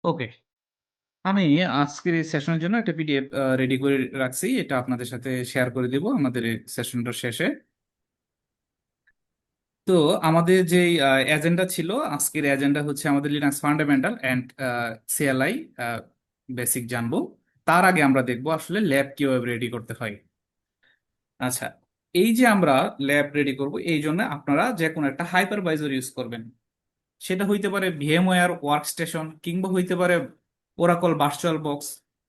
ওকে, আমি আজকের এই সেশনের জন্য একটা পিডিএফ রেডি করে রাখছি। এটা আপনাদের সাথে শেয়ার করে দেব আমাদের এই সেশনটার শেষে। তো আমাদের যে এজেন্ডা ছিল, আজকের এজেন্ডা হচ্ছে আমাদের Linux fundamental and CLI basic জানবো। তার আগে আমরা দেখবো আসলে ল্যাব কিভাবে রেডি করতে হয়। আচ্ছা, এই যে আমরা ল্যাব রেডি করব, এই জন্য আপনারা যে কোনো একটা হাইপারভাইজার ইউজ করবেন। সেটা হইতে পারে ভিএমওয়্যার ওয়ার্কস্টেশন, কিংবা হইতে পারে ওরাকল ভার্চুয়াল বক্স।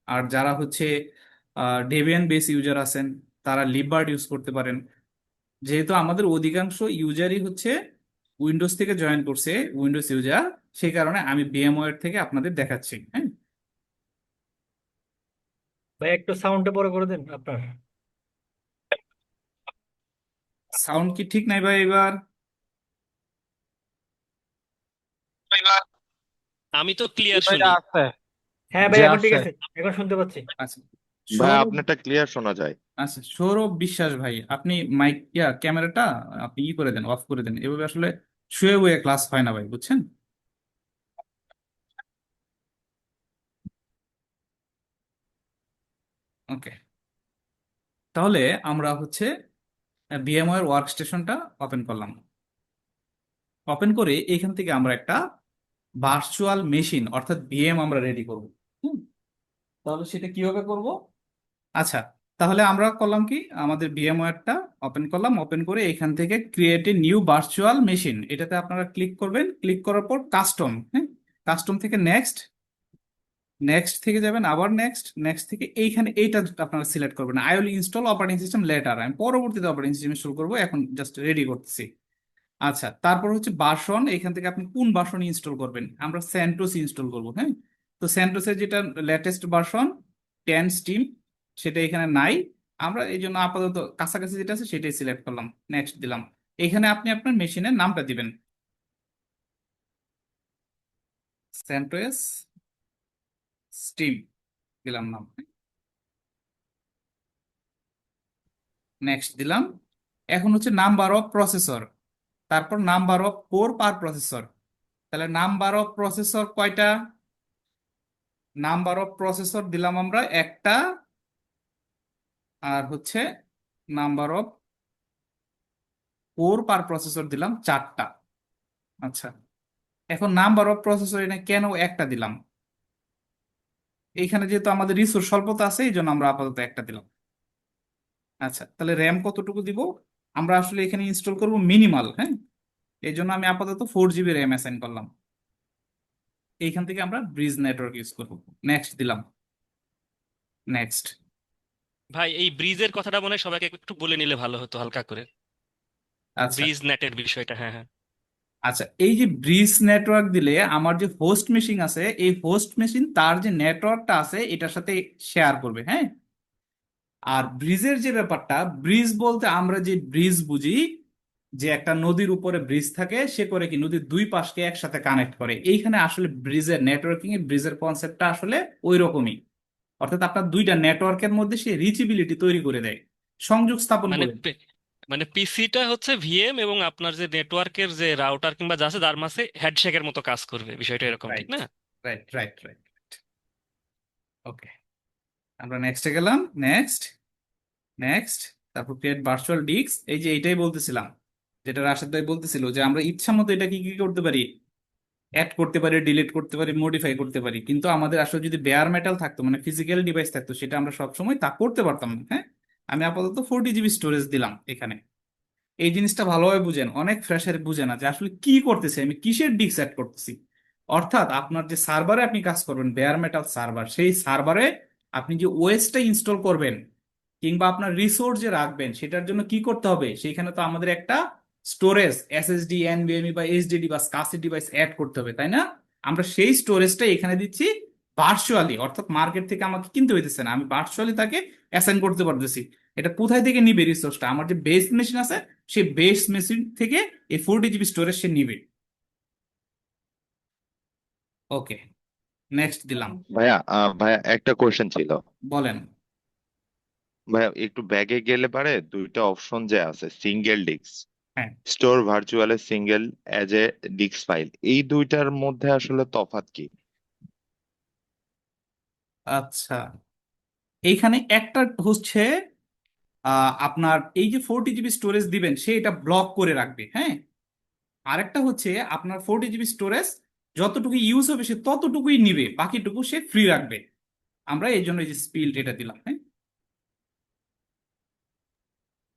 আর যারা হচ্ছে ডেবিয়ান বেস ইউজার আছেন, তারা লিবার্ট ইউজ করতে পারেন। যেহেতু আমাদের অধিকাংশ ইউজারই হচ্ছে উইন্ডোজ থেকে জয়েন করছে, উইন্ডোজ ইউজার, সেই কারণে আমি ভিএমওয়্যার থেকে আপনাদের দেখাচ্ছি। হ্যাঁ, ভাই একটু সাউন্ডটা বড় করে দেন আপনার। সাউন্ড কি ঠিক নাই ভাই এবার? আমি তো ক্লিয়ার ভাই শুনি। আছে, হ্যাঁ ভাই যে এখন ঠিক আছে। আছে, এখন শুনতে পাচ্ছি। আচ্ছা, ভাই সৌরভ। আপনারটা ক্লিয়ার শোনা যায়। আচ্ছা, সৌরভ বিশ্বাস ভাই, আপনি মাইক ক্যামেরাটা আপনি ই করে দেন, অফ করে দেন। এভাবে আসলে শুয়ে বয়ে ক্লাস হয় না ভাই, বুঝছেন? ওকে, তাহলে আমরা হচ্ছে ভিএমওয়্যার ওয়ার্কস্টেশনটা ওপেন করলাম। ওপেন করে এখান থেকে আমরা একটা ভার্চুয়াল মেশিন অর্থাৎ ভিএম আমরা রেডি করব। হুম, তাহলে সেটা কিভাবে করব? আচ্ছা, তাহলে আমরা করলাম কি, আমাদের ভিএমওয়্যারটা ওপেন করলাম। ওপেন করে এখান থেকে create a new virtual machine, এটাতে আপনারা ক্লিক করবেন। ক্লিক করার পর কাস্টম, হ্যাঁ, কাস্টম থেকে নেক্সট, নেক্সট থেকে যাবেন আবার নেক্সট, নেক্সট থেকে এইখানে এইটা আপনারা সিলেক্ট করবেন, I will install operating system letter. আমি পরবর্তীতে অপারেটিং সিস্টেম ইনস্টল করবো, এখন জাস্ট রেডি করতেছি। আচ্ছা, তারপর হচ্ছে বাসন, এখান থেকে আপনি কোন বাসন ইনস্টল করবেন। আমরা স্যান্টোস ইনস্টল করব। হ্যাঁ, তো স্যান্টোসের যেটা লেটেস্ট ভার্সন 10 স্টিম, সেটা এখানে নাই। আমরা এই জন্য আপাতত কাছাকাছি যেটা আছে সেটাই সিলেক্ট করলাম, নেক্সট দিলাম। এখানে আপনি আপনার মেশিনের নামটা দিবেন, স্যান্টোস স্টিম দিলাম নাম, নেক্সট দিলাম। এখন হচ্ছে নাম্বার অফ প্রসেসর, তারপর number of core per processor. তাহলে নাম্বার অফ প্রসেসর কয়টা? নাম্বার অফ প্রসেসর দিলাম আমরা একটা, আর হচ্ছে number of core per processor দিলাম চারটা। আচ্ছা, এখন নাম্বার অফ প্রসেসর এখানে কেন একটা দিলাম? এইখানে যেহেতু আমাদের রিসোর্স স্বল্পতা আছে, এই জন্য আমরা আপাতত একটা দিলাম। আচ্ছা, তাহলে র্যাম কতটুকু দিব? আমরা আসলে এখানে ইনস্টল করব মিনিমাল। হ্যাঁ, এই জন্য আমি আপাতত 4 জিবি র্যাম অ্যাসাইন করলাম। এইখান থেকে আমরা ব্রিজ নেটওয়ার্ক ইউজ করব। নেক্সট দিলাম, নেক্সট। ভাই এই ব্রিজের কথাটা মনে হয় সবাইকে একটু বলে নিলে ভালো হতো হালকা করে। আচ্ছা, ব্রিজ নেটের বিষয়টা, হ্যাঁ হ্যাঁ। আচ্ছা, এই যে ব্রিজ নেটওয়ার্ক দিলে আমার যে হোস্ট মেশিন আছে, এই হোস্ট মেশিন তার যে নেটওয়ার্কটা আছে এটার সাথে শেয়ার করবে। হ্যাঁ, আর ব্রিজের যে ব্যাপারটা, ব্রিজ বলতে আমরা যে ব্রিজ বুঝি, যে একটা নদীর উপরে ব্রিজ থাকে, সে করে কি নদীর দুই পাশকে একসাথে কানেক্ট করে। এইখানে আসলে ব্রিজের নেটওয়ার্কিং এ ব্রিজের কনসেপ্টটা আসলে ওই রকমই। অর্থাৎ আপনার দুইটা নেটওয়ার্কের মধ্যে সে রিচেবিলিটি তৈরি করে দেয়, সংযোগ স্থাপন মানে করে দেয়। মানে পিসিটা হচ্ছে ভিএম এবং আপনার যে নেটওয়ার্কের যে রাউটার কিংবা যা আছে তার মাঝে হ্যান্ডশেকের মতো কাজ করবে, বিষয়টা এরকম ঠিক রাইট, না? Right, right, right. ওকে, আমরা নেক্সটে গেলাম, নেক্সট, নেক্সট। তারপর ক্রিয়েট ভার্চুয়াল ডিস্ক, এই যে এইটাই বলতেছিলাম, যেটা রাশেদ ভাই বলতেছিল, যে আমরা ইচ্ছা মতো এটা কি কি করতে পারি, অ্যাড করতে পারি, ডিলিট করতে পারি, মডিফাই করতে পারি। কিন্তু আমাদের আসলে যদি বেয়ার মেটাল থাকতো, মানে ফিজিক্যাল ডিভাইস থাকতো, সেটা আমরা সবসময় তা করতে পারতাম না। হ্যাঁ, আমি আপাতত 40 জিবি স্টোরেজ দিলাম এখানে। এই জিনিসটা ভালোভাবে বুঝেন, অনেক ফ্রেশার বুঝে না যে আসলে কি করতেছি আমি, কিসের ডিস্ক অ্যাড করতেছি। অর্থাৎ আপনার যে সার্ভারে আপনি কাজ করবেন, বেয়ার মেটাল সার্ভার, সেই সার্ভারে আপনি যে ওএসটা ইনস্টল করবেন কিংবা আপনার রিসোর্স যে রাখবেন, সেটার জন্য কি করতে হবে, সেইখানে তো আমাদের একটা স্টোরেজ এসএসডি, এনভিএমই বা এইচডিডি বা SCSI ডিভাইস অ্যাড করতে হবে, তাই না? আমরা সেই স্টোরেজটা এখানে দিচ্ছি ভার্চুয়ালি, অর্থাৎ মার্কেট থেকে আমাকে কিনতে হইতেছে না, আমি ভার্চুয়ালি তাকে অ্যাসাইন করতে পারতেছি। এটা কোথায় থেকে নিবে রিসোর্সটা? আমার যে বেস মেশিন আছে, সেই বেস মেশিন থেকে এই 40 জিবি স্টোরেজ সে নিবে। ওকে, নেক্সট দিলাম। ভাইয়া একটা কোয়েশ্চেন ছিল। বলেন। ভাইয়া একটু ব্যাগে গেলে পারে দুইটা অপশন যে আছে, সিঙ্গেল ডিস্ক, হ্যাঁ, স্টোর ভার্চুয়ালে single, as a disk file, এই দুইটার মধ্যে আসলে তফাৎ কি? আচ্ছা, এইখানে একটা হচ্ছে আপনার এই যে 40 জিবি স্টোরেজ দিবেন সে এটা ব্লক করে রাখবে, হ্যাঁ। আরেকটা হচ্ছে আপনার 40 জিবি স্টোরেজ যতটুকু ইউজ হবে সে ততটুকুই নিবে, বাকিটুকু সে ফ্রি রাখবে। আমরা এই জন্য এই যে স্পিল্ড এটা দিলাম, হ্যাঁ।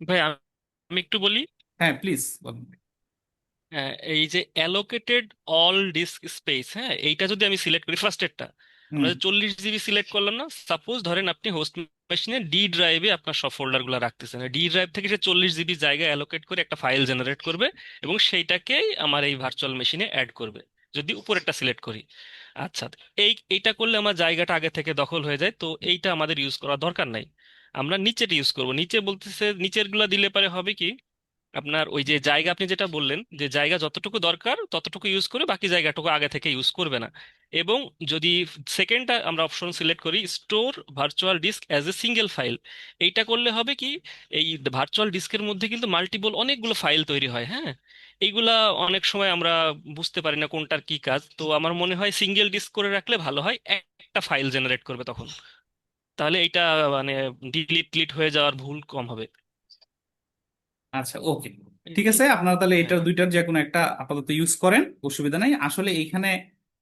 ভাই আমি একটু বলি। হ্যাঁ প্লিজ বলুন। এই যে অ্যালোকেটেড অল ডিস্ক স্পেস, হ্যাঁ, এইটা যদি আমি সিলেক্ট করি ফার্স্টেরটা, হুম। আমরা যে 40 জিবি সিলেক্ট করলাম না, সাপোজ ধরেন আপনি হোস্ট মেশিনে ডি ড্রাইভে আপনার সব ফোল্ডার গুলো রাখতেছেন, ডি ড্রাইভ থেকে সে 40 জিবি জায়গা অ্যালোকেট করে একটা ফাইল জেনারেট করবে এবং সেইটাকেই আমার এই ভার্চুয়াল মেশিনে অ্যাড করবে, যদি উপরেরটা সিলেক্ট করি। আচ্ছা, এইটা করলে আমার জায়গাটা আগে থেকে দখল হয়ে যায়, তো এইটা আমাদের ইউজ করার দরকার নাই। আমরা নিচেটা ইউজ করব। নিচে বলতেছে নিচের গুলা দিলে পারে হবে কি, আপনার ওই যে জায়গা আপনি যেটা বললেন যে জায়গা যতটুকু দরকার ততটুকু ইউজ করে বাকি জায়গাটুকু আগে থেকে ইউজ করবে না। এবং যদি সেকেন্ডটা আমরা অপশন সিলেক্ট করি, store virtual disk as a single file, এইটা করলে হবে কি, এই ভার্চুয়াল ডিস্কের মধ্যে কিন্তু মাল্টিপল অনেকগুলো ফাইল তৈরি হয়, হ্যাঁ। এইগুলা অনেক সময় আমরা বুঝতে পারি না কোনটার কি কাজ, তো আমার মনে হয় সিঙ্গেল ডিস্ক করে রাখলে ভালো হয়, একটা ফাইল জেনারেট করবে তখন। তাহলে এইটা মানে ডিলিট টিলিট হয়ে যাওয়ার ভুল কম হবে। আচ্ছা, ওকে, ঠিক আছে। আপনারা তাহলে এটার হ্যাঁ, দুইটার যে কোনো একটা আপাতত ইউজ করেন, অসুবিধা নাই। আসলে এইখানে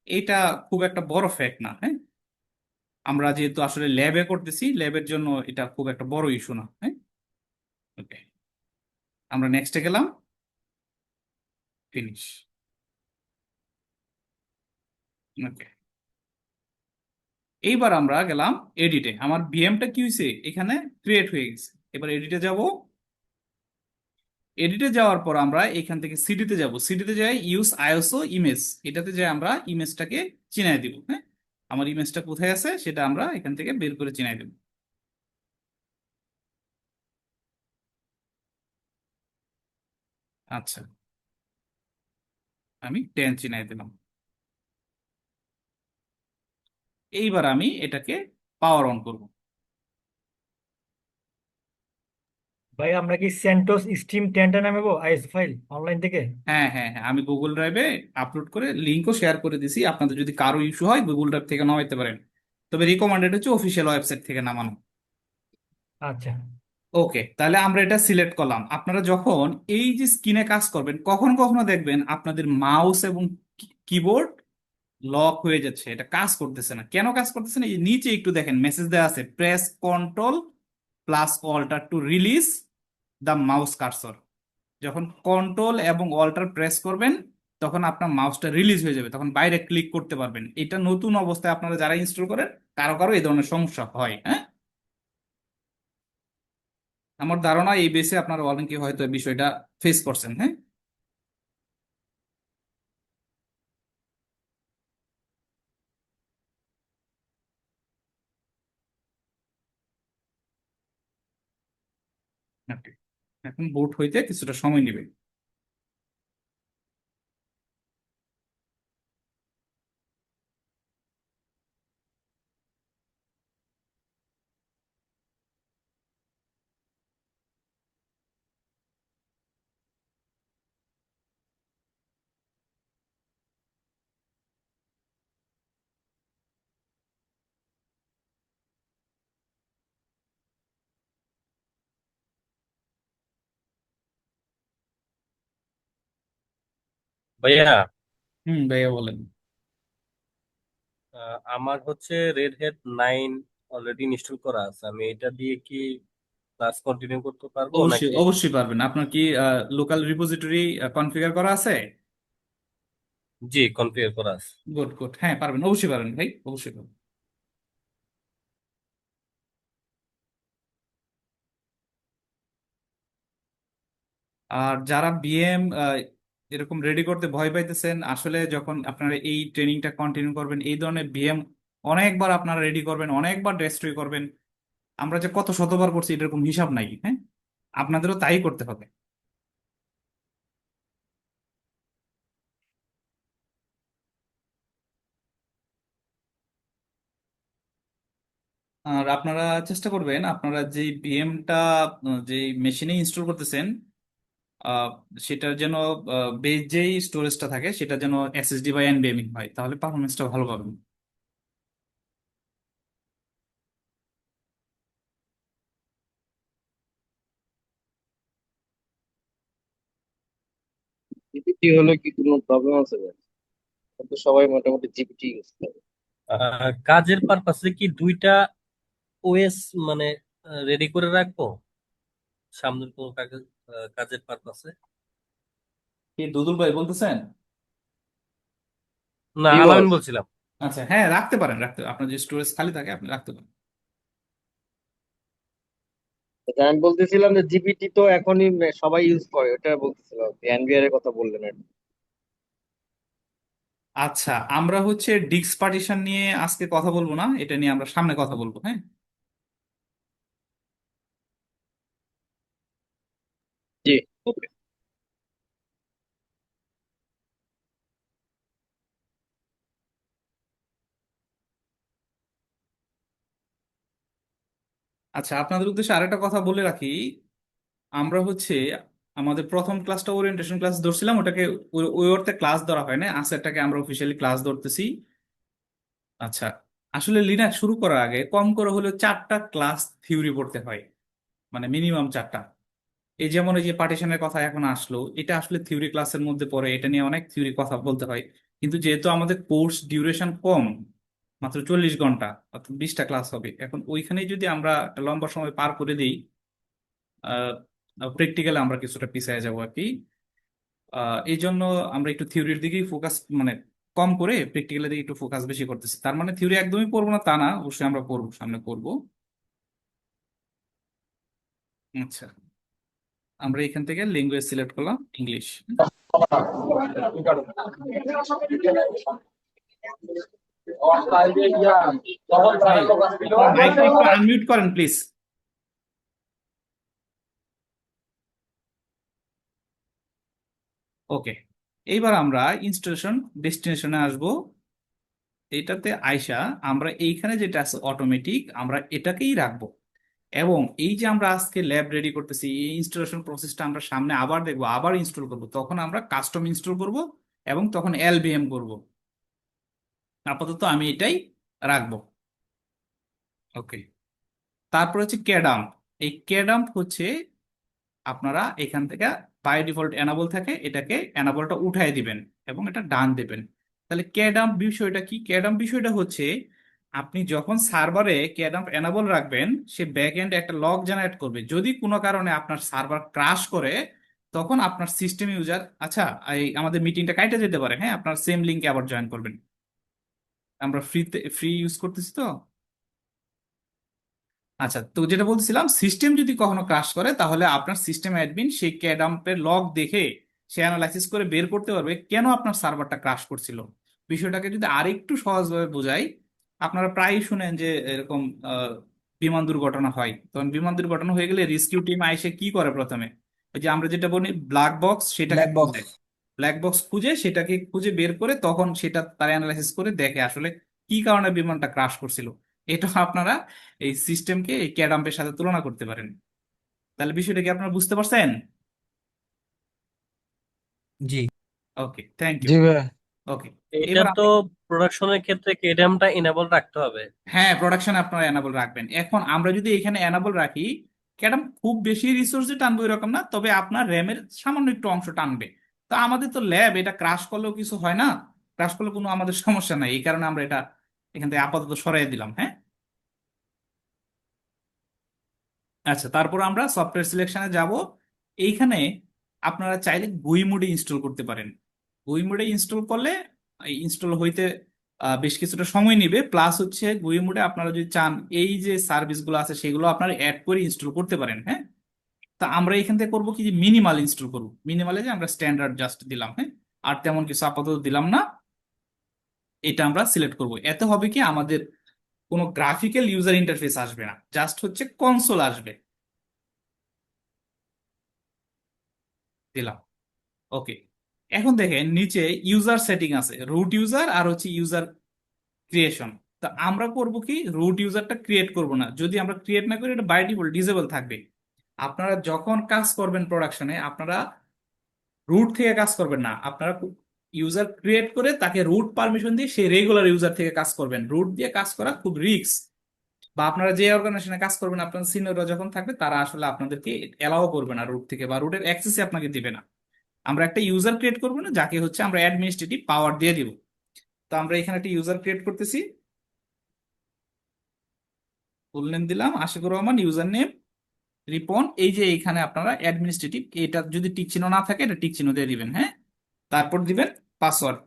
এটা খুব একটা বড় ফ্যাক্ট না, হ্যাঁ। আমরা যেহেতু আসলে ল্যাবে করতেছি, ল্যাবের জন্য এটা খুব একটা বড় ইস্যু না, হ্যাঁ। ওকে, আমরা নেক্সটে গেলাম, ফিনিশ। ওকে, এইবার আমরা গেলাম এডিটে। আমার ভিএমটা কি হয়েছে এখানে ক্রিয়েট হয়ে গেছে। এবার এডিটে যাব। এডিটে যাওয়ার পর আমরা এখান থেকে সিডিতে যাব। সিডিতে যাই ইউজ আইএসও ইমেজ, এটাতে যাই আমরা ইমেজটাকে চিনাই দিব, হ্যাঁ। আমার ইমেজটা কোথায় আছে সেটা আমরা এখান থেকে বের করে চিনাই দেব। আচ্ছা, আমি 10 চিনাই দিলাম। এইবার আমি এটাকে পাওয়ার অন করব। ভাই আমরা কি সেন্টোস স্ট্রিম 10টা নামাবো আইএস ফাইল অনলাইন থেকে? হ্যাঁ হ্যাঁ হ্যাঁ, আমি গুগল ড্রাইভে আপলোড করে লিঙ্কও শেয়ার করে দিছি। আপনাদের যদি কারো ইস্যু হয় গুগল ড্রাইভ থেকে নামাইতে পারেন, তবে রিকমান্ডেড হচ্ছে অফিসিয়াল ওয়েবসাইট থেকে নামানো। আচ্ছা ওকে, তাহলে আমরা এটা সিলেক্ট করলাম। আপনারা যখন এই যে স্ক্রিনে কাজ করবেন কখনো কখনো দেখবেন আপনাদের মাউস এবং কিবোর্ড লক হয়ে যাচ্ছে, এটা কাজ করতেছে না। কেন কাজ করতেছে না? এই যে নিচে একটু দেখেন মেসেজ দেওয়া আছে, press control plus alt to release the mouse cursor. যখন কন্ট্রোল এবং অল্টার প্রেস করবেন তখন আপনার মাউসটা রিলিজ হয়ে যাবে, তখন বাইরে ক্লিক করতে পারবেন। এটা নতুন অবস্থায় আপনারা যারা ইনস্টল করেন কারো কারো এই ধরনের সমস্যা হয়, হ্যাঁ। আমার ধারণা এই বেসে আপনারা অনেকে হয়তো এই বিষয়টা ফেস করছেন, হ্যাঁ। Okay. এখন বুট হইতে কিছুটা সময় নেবে। ভাইয়া, হুম, ভাইয়া বলেন। আমার হচ্ছে রেড হ্যাট 9 অলরেডি ইনস্টল করা আছে। আমি এটা দিয়ে কি ক্লাস কন্টিনিউ করতে পারবো অবশ্যই নাকি? অবশ্যই পারবেন। আপনার কি লোকাল রিপোজিটরি কনফিগার করা আছে? জি, কনফিগার করা আছে। গুড গুড, হ্যাঁ পারবেন, অবশ্যই পারবেন ভাই, অবশ্যই পারবেন। আর যারা বিএম এরকম রেডি করতে ভয় পাইতেছেন, আসলে যখন আপনারা এই ট্রেনিংটা কন্টিনিউ করবেন এই ধরনের বিএম অনেকবার আপনারা রেডি করবেন, অনেকবার ডেস্ট্রয় করবেন। আমরা যে কত শতবার করছি এরকম হিসাব নাই, হ্যাঁ। আপনাদেরও তাই করতে হবে। আর আপনারা চেষ্টা করবেন আপনারা যে ভিএমটা যে মেশিনে ইনস্টল করতেছেন আহ, সেটার যেন বেস যেই স্টোরেজটা থাকে সেটা যেন এসএসডি বা এনভিএমই হয়, তাহলে পারফরমেন্সটা ভালো পাবেন। জিপিটি হলে কি কোনো প্রবলেম আছে ভাই? এখন তো সবাই মোটামুটি জিপিটি ইউজ করে। কাজের পারপাসে কি দুইটা ওএস মানে রেডি করে রাখবো সামনের কোনো কাজের পারপাসে? কি দুদুল ভাই বলতেছেন? না, জি আলামিন বস। আচ্ছা, হ্যাঁ, রাখতে পারেন, আপনার যে স্টোরেজ খালি থাকে আপনি রাখতে পারেন। আমি বলতেছিলাম যে জিপিটি তো এখনই সবাই ইউজ করে, ওটা বলতেছিলাম, এনভিআর এর কথা বললেন আর কি। আচ্ছা, আমরা হচ্ছে ডিস্ক পার্টিশন নিয়ে আজকে কথা বলবো না, এটা নিয়ে আমরা সামনে কথা বলবো, হ্যাঁ। জি, ওকে। আচ্ছা, আপনাদের উদ্দেশ্যে আরেকটা কথা বলে রাখি। আমরা হচ্ছে আমাদের প্রথম ক্লাসটা ওরিয়েন্টেশন ক্লাস ধরছিলাম, ওটাকে ওই অর্থে ক্লাস ধরা হয় না, আজকেরটাকে আমরা অফিসিয়ালি ক্লাস ধরতেছি। আচ্ছা, আসলে লিনাক্স শুরু করার আগে কম করে হলেও 4টা ক্লাস থিওরি পড়তে হয়, মানে মিনিমাম 4টা। এই যেমন এই যে পার্টিশনের কথা এখন আসলো, এটা আসলে থিওরি ক্লাসের মধ্যে পড়ে, এটা নিয়ে অনেক থিওরি কথা বলতে হয়। কিন্তু যেহেতু আমাদের কোর্স ডিউরেশন কম, মাত্র 40 ঘন্টা, অর্থাৎ 20টা ক্লাস হবে, এখন ওইখানেই যদি আমরা একটা লম্বা সময় পার করে দিই, প্র্যাকটিক্যালি আমরা কিছুটা পিছিয়ে যাবো আর কি। এই জন্য আমরা একটু থিওরির দিকেই ফোকাস, মানে কম করে প্র্যাকটিক্যালের দিকে একটু ফোকাস বেশি করতেছি। তার মানে থিওরি একদমই পড়বো না তা না, অবশ্যই আমরা পড়বো, সামনে পড়বো। আচ্ছা, আমরা এখান থেকে ল্যাঙ্গুয়েজ সিলেক্ট করলাম ইংলিশ। আপনার মাইকটা একটু আনমিউট করেন প্লিজ। ওকে, এইবার আমরা ইনস্টলেশন ডেস্টিনেশনে আসবো। এটাতে আইসা আমরা এইখানে যেটা আছে অটোমেটিক, আমরা এটাকেই রাখবো। এবং এই যে আমরা আজকে ল্যাব রেডি করতেছি, এই ইনস্টলেশন প্রসেসটা আমরা সামনে আবার দেখবো, আবার ইনস্টল করব, তখন আমরা কাস্টম ইনস্টল করব এবং তখন এলভিএম করব। আপাতত আমি এটাই রাখবো। ওকে, তারপর হচ্ছে ক্যাডাম্প। এই ক্যাডাম্প হচ্ছে আপনারা এখান থেকে বাই ডিফল্ট এনাবল থাকে, এটাকে এনাবলটা উঠাই দিবেন এবং এটা ডান দেবেন। তাহলে ক্যাডাম্প বিষয়টা কি? ক্যাডাম্প বিষয়টা হচ্ছে আপনি যখন সার্ভারে ক্যাডাম্প এনাবল রাখবেন, সে ব্যাক এন্ডে একটা লগ জেনারেট করবে। যদি কোনো কারণে আপনার সার্ভার ক্রাশ করে, তখন আপনার সিস্টেম ইউজার, আচ্ছা, এই আমাদের মিটিংটা কাইটে যেতে পারে, হ্যাঁ, আপনার সেম লিঙ্কে আবার জয়েন করবেন। আমরা ফ্রি ইউজ করতেছি তো। আচ্ছা, তো যেটা বলছিলাম, সিস্টেম যদি কখনো ক্রাশ করে, তাহলে আপনার সিস্টেম অ্যাডমিন সেই ক্যাডাম্পের লগ দেখে সে অ্যানালাইসিস করে বের করতে পারবে কেন আপনার সার্ভারটা ক্রাশ করছিল। বিষয়টাকে যদি আরেকটু সহজভাবে বোঝাই, আপনারা প্রায়ই শুনেন যে এরকম বিমান দুর্ঘটনা হয়, তখন বিমান দুর্ঘটনা হয়ে গেলে রেস্কিউ টিম আইসে কি করে প্রথমে? ওই যে আমরা যেটা বলি ব্ল্যাক বক্স, সেটাকে ব্ল্যাক বক্স। খুঁজে, ব্ল্যাক বক্স খুঁজে সেটাকে খুঁজে বের করে তখন সেটা তারা অ্যানালাইসিস করে দেখে আসলে কি কারণে বিমানটা ক্রাশ করছিল। এটা আপনারা এই সিস্টেমকে এই ক্যাডাম্পের সাথে তুলনা করতে পারেন। তাহলে বিষয়টা কি আপনারা বুঝতে পারছেন? জি। ওকে, থ্যাংক ইউ। জি ভাইয়া। ওকে, এটা এবার তো আমরা, প্রোডাকশনের ক্ষেত্রে কেডামটা ইনেবল রাখতে হবে। হ্যাঁ, প্রোডাকশন আপনারা এনাবল রাখবেন। এখন আমরা যদি এখানে এনাবল রাখি, ক্যাডাম খুব বেশি রিসোর্সে টানবে এরকম না, তবে আপনার র্যামের সামান্য একটু অংশ টানবে। তো আমাদের তো ল্যাব, এটা ক্রাশ করলেও কিছু হয় না, ক্রাশ করলে কোনো আমাদের সমস্যা নাই, এই কারণে আমরা এটা এখান থেকে আপাতত সরাই দিলাম, হ্যাঁ। আচ্ছা, তারপর আমরা সফটওয়্যার সিলেকশনে যাব। এইখানে আপনারা চাইলে গুই মোডে ইনস্টল করতে পারেন। গুই মোডে ইনস্টল করলে ইনস্টল হইতে বেশ কিছুটা সময় নেবে, প্লাস হচ্ছে গুই মোডে আপনারা যদি চান এই যে সার্ভিসগুলো আছে সেগুলো আপনারা অ্যাড করে ইনস্টল করতে পারেন, হ্যাঁ। তা আমরা এখান থেকে করবো কি, যে মিনিমাল ইনস্টল করবো। মিনিমালে যে আমরা স্ট্যান্ডার্ড জাস্ট দিলাম, হ্যাঁ, আর তেমন কিছু আপাতত দিলাম না। এটা আমরা সিলেক্ট করব। এতে হবে কি, আমাদের কোনো গ্রাফিক্যাল ইউজার ইন্টারফেস আসবে না, জাস্ট হচ্ছে কনসোল আসবে। দিলাম। ওকে, এখন দেখেন নিচে ইউজার সেটিং আছে, রুট ইউজার আর হচ্ছে ইউজার ক্রিয়েশন। তো আমরা করব কি, রুট ইউজারটা ক্রিয়েট করব না। যদি আমরা ক্রিয়েট না করি, এটা বাই ডিফল্ট ডিসেবল থাকবে। আপনারা যখন কাজ করবেন প্রোডাকশনে, আপনারা রুট থেকে কাজ করবেন না, আপনারা ইউজার ক্রিয়েট করে তাকে রুট পারমিশন দিয়ে সেই রেগুলার ইউজার থেকে কাজ করবেন। রুট দিয়ে কাজ করা খুব রিস্ক, বা আপনারা যে অর্গানাইজেশনে কাজ করবেন, আপনার সিনিয়ররা যখন থাকবে তারা আসলে আপনাদেরকে এলাও করবে না রুট থেকে, বা রুটের অ্যাক্সেসই আপনাকে দিবে না। আমরা একটা ইউজার ক্রিয়েট করবো না, যাকে হচ্ছে আমরা অ্যাডমিনিস্ট্রেটিভ পাওয়ার দিয়ে দিব। তো আমরা এখানে একটা ইউজার ক্রিয়েট করতেছি, ফুল নেম দিলাম আশিকুর রহমান, ইউজার নেম রিপন। এই যে এখানে আপনারা অ্যাডমিনিস্ট্রেটিভ, এটা যদি টিক চিহ্ন না থাকে এটা টিক চিহ্ন দিয়ে দিবেন, হ্যাঁ। তারপর দিবেন পাসওয়ার্ড,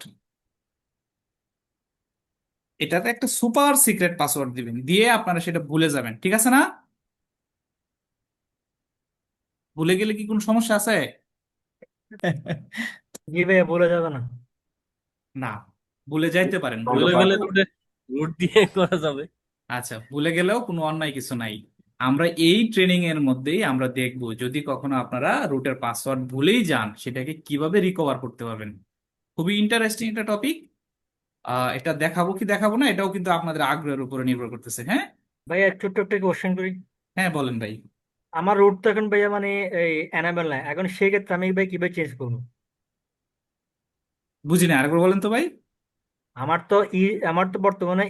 এটাতে একটা সুপার সিক্রেট পাসওয়ার্ড দিবেন, দিয়ে আপনারা সেটা ভুলে যাবেন, ঠিক আছে না? ভুলে গেলে কি কোনো সমস্যা আছে? জি ভাইয়া, বলে যাবে না। না, ভুলে যাইতে পারেন, ভুলে ভুলে যাওয়ার গেলে কোনো- রুট দিয়ে করা যাবে। আচ্ছা, ভুলে গেলেও কোনো অন্যায় কিছু নাই। আমরা এই ট্রেনিং এর মধ্যেই আমরা দেখব যদি কখনো আপনারা রুটের পাসওয়ার্ড ভুলেই যান সেটাকে কিভাবে রিকভার করতে পারবেন। খুবই ইন্টারেস্টিং একটা টপিক। এটা দেখাবো কি দেখাবো না এটাও কিন্তু আপনাদের আগ্রহের উপরে নির্ভর করতেছে, হ্যাঁ। ভাইয়া ছোট্ট একটা কোশ্চেন করি। হ্যাঁ বলেন ভাই। আমার রুট তো এখন ভাইয়া মানে এই এনাবেল নাই, এখন সেক্ষেত্রে আমি ভাই কিভাবে চেঞ্জ করবো? বুঝি না, আরেকবার বলেন তো ভাই। আমার তো আমার তো বর্তমানে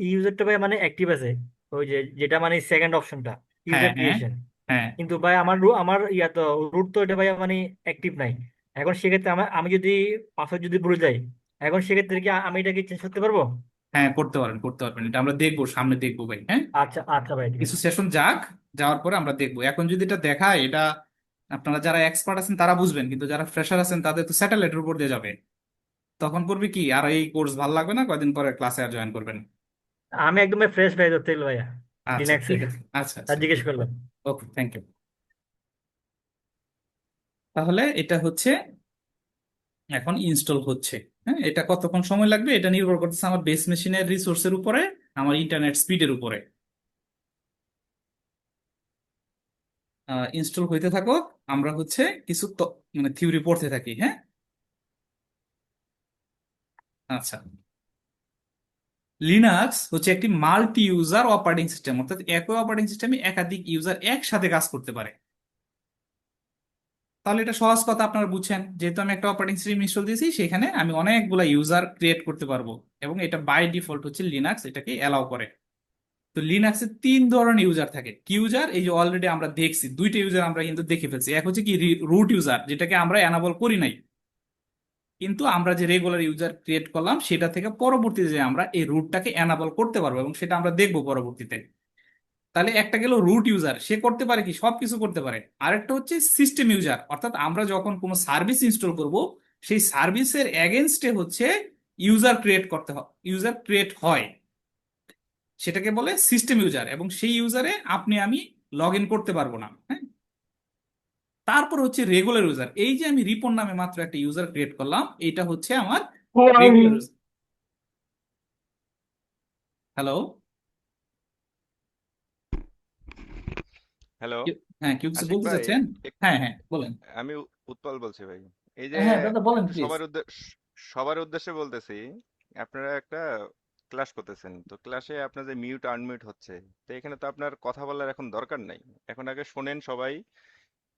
ইউজারটা ভাই মানে অ্যাক্টিভ আছে, ওই যে যেটা মানে সেকেন্ড অপশনটা, হ্যাঁ ইউজার হ্যাঁ ক্রিয়েশন। হ্যাঁ কিন্তু ভাই আমার আমার ইয়া তো রুট তো এটা ভাই মানে অ্যাক্টিভ নাই। এখন সেক্ষেত্রে আমি যদি পাসওয়ার্ড যদি ভুলে যাই, এখন সেক্ষেত্রে কি আমি এটাকে চেঞ্জ করতে পারবো? হ্যাঁ, করতে পারেন করতে পারবেন, এটা আমরা দেখবো, সামনে দেখবো ভাই, হ্যাঁ। আচ্ছা আচ্ছা ভাই, ঠিক কিছু আছে। সেশন যাক, যাওয়ার পরে আমরা দেখবো। এখন যদি এটা দেখায়, এটা আপনারা যারা এক্সপার্ট আছেন তারা বুঝবেন, কিন্তু যারা ফ্রেশার আছেন তাদের তো স্যাটেলাইটের উপর দিয়ে যাবে। তখন করবে কি, আর এই কোর্স ভালো লাগবে না, কয়দিন পরে ক্লাসে আর জয়েন করবেন। আমি একদম ফ্রেশ ভাই ধরতে গেলে ভাইয়া, আচ্ছা লিনাক্সে। ঠিক আছে, আচ্ছা আর আচ্ছা, জিজ্ঞেস করলাম। ওকে, থ্যাংক ইউ। তাহলে এটা হচ্ছে এখন ইনস্টল হচ্ছে। হ্যাঁ, এটা কতক্ষণ সময় লাগবে এটা নির্ভর করতেছে আমার বেস মেশিনের রিসোর্সের উপরে, আমার ইন্টারনেট স্পিডের উপরে। ইনস্টল হইতে থাকো, আমরা হচ্ছে কিছু মানে থিওরি পড়তে থাকি, হ্যাঁ। আচ্ছা, লিনাক্স হচ্ছে একটি মাল্টি ইউজার অপারেটিং সিস্টেম, অর্থাৎ একই অপারেটিং সিস্টেমে একাধিক ইউজার একসাথে কাজ করতে পারে। তাহলে এটা সহজ কথা আপনারা বুঝছেন, যেহেতু আমি একটা অপারেটিং সিস্টেম ইনস্টল দিয়েছি সেখানে আমি অনেকগুলা ইউজার ক্রিয়েট করতে পারবো, এবং এটা বাই ডিফল্ট হচ্ছে লিনাক্স এটাকে অ্যালাউ করে। তো লিনাক্সে 3 ধরনের ইউজার থাকে। কি ইউজার? এই যে অলরেডি আমরা দেখছি, 2টা ইউজার আমরা কিন্তু দেখে ফেলছি। এক হচ্ছে কি রুট ইউজার, যেটাকে আমরা এনাবল করি নাই, কিন্তু আমরা যে রেগুলার ইউজার ক্রিয়েট করলাম সেটা থেকে পরবর্তীতে যে আমরা এই রুটটাকে এনাবল করতে পারবো, এবং সেটা আমরা দেখবো পরবর্তীতে। তাহলে একটা গেল রুট ইউজার, সে করতে পারে কি, সবকিছু করতে পারে। আরেকটা হচ্ছে সিস্টেম ইউজার, অর্থাৎ আমরা যখন কোনো সার্ভিস ইনস্টল করব সেই সার্ভিসের এগেনস্টে হচ্ছে ইউজার ক্রিয়েট করতে হয়, ইউজার ক্রিয়েট হয়, সেটাকে বলে সিস্টেম ইউজার, এবং সেই ইউজারে আপনি আমি লগ ইন করতে পারবো না, হ্যাঁ। তারপর হচ্ছে রেগুলার ইউজার, এই যে আমি রিপন নামে মাত্র একটা ইউজার ক্রিয়েট করলাম, এটা হচ্ছে আমার রেগুলার ইউজার। হ্যালো, হ্যালো, হ্যাঁ কেউ কিছু আশিক বলতে ভাই। চাচ্ছেন? এক- হ্যাঁ হ্যাঁ বলেন। আমি উৎপল বলছি ভাই। এই যে হ্যাঁ দাদা বলেন একটা প্লিজ। সবার উদ্দেশ্যে বলতেছি, আপনারা একটা ক্লাস করতেছেন, তো ক্লাসে আপনার যে মিউট আনমিউট হচ্ছে, তো এখানে তো আপনার কথা বলার এখন দরকার নাই। এখন আগে শোনেন সবাই,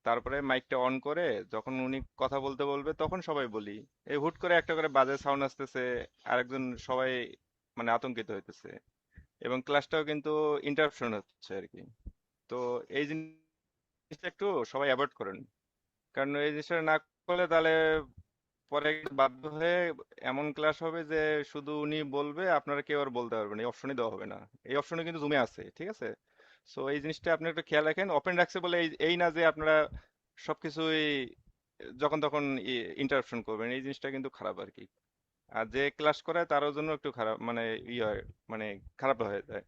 তারপরে মাইকটা অন করে যখন উনি কথা বলতে বলবে তখন সবাই বলি। এই হুট করে একটা করে বাজে সাউন্ড আসতেছে, আরেকজন সবাই মানে আতঙ্কিত হইতেছে, এবং ক্লাসটাও কিন্তু ইন্টারাপশন হচ্ছে আর কি। তো এই জিনিসটা একটু সবাই অ্যাভয়েড করেন, কারণ এই জিনিসটা না করলে তাহলে পরে বাধ্য হয়ে এমন ক্লাস হবে যে শুধু উনি বলবে, আপনারা কেউ আর বলতে পারবেন, এই অপশনই দেওয়া হবে না। এই অপশনে কিন্তু জুমে আছে, ঠিক আছে? সো এই জিনিসটা আপনি একটু খেয়াল রাখেন। ওপেন রাখছে বলে এই এই না যে আপনারা সবকিছুই যখন তখন ইন্টারাপশন করবেন, এই জিনিসটা কিন্তু খারাপ আর কি। আর যে ক্লাস করায় তারও জন্য একটু খারাপ, মানে হয়, মানে খারাপ হয়ে যায়।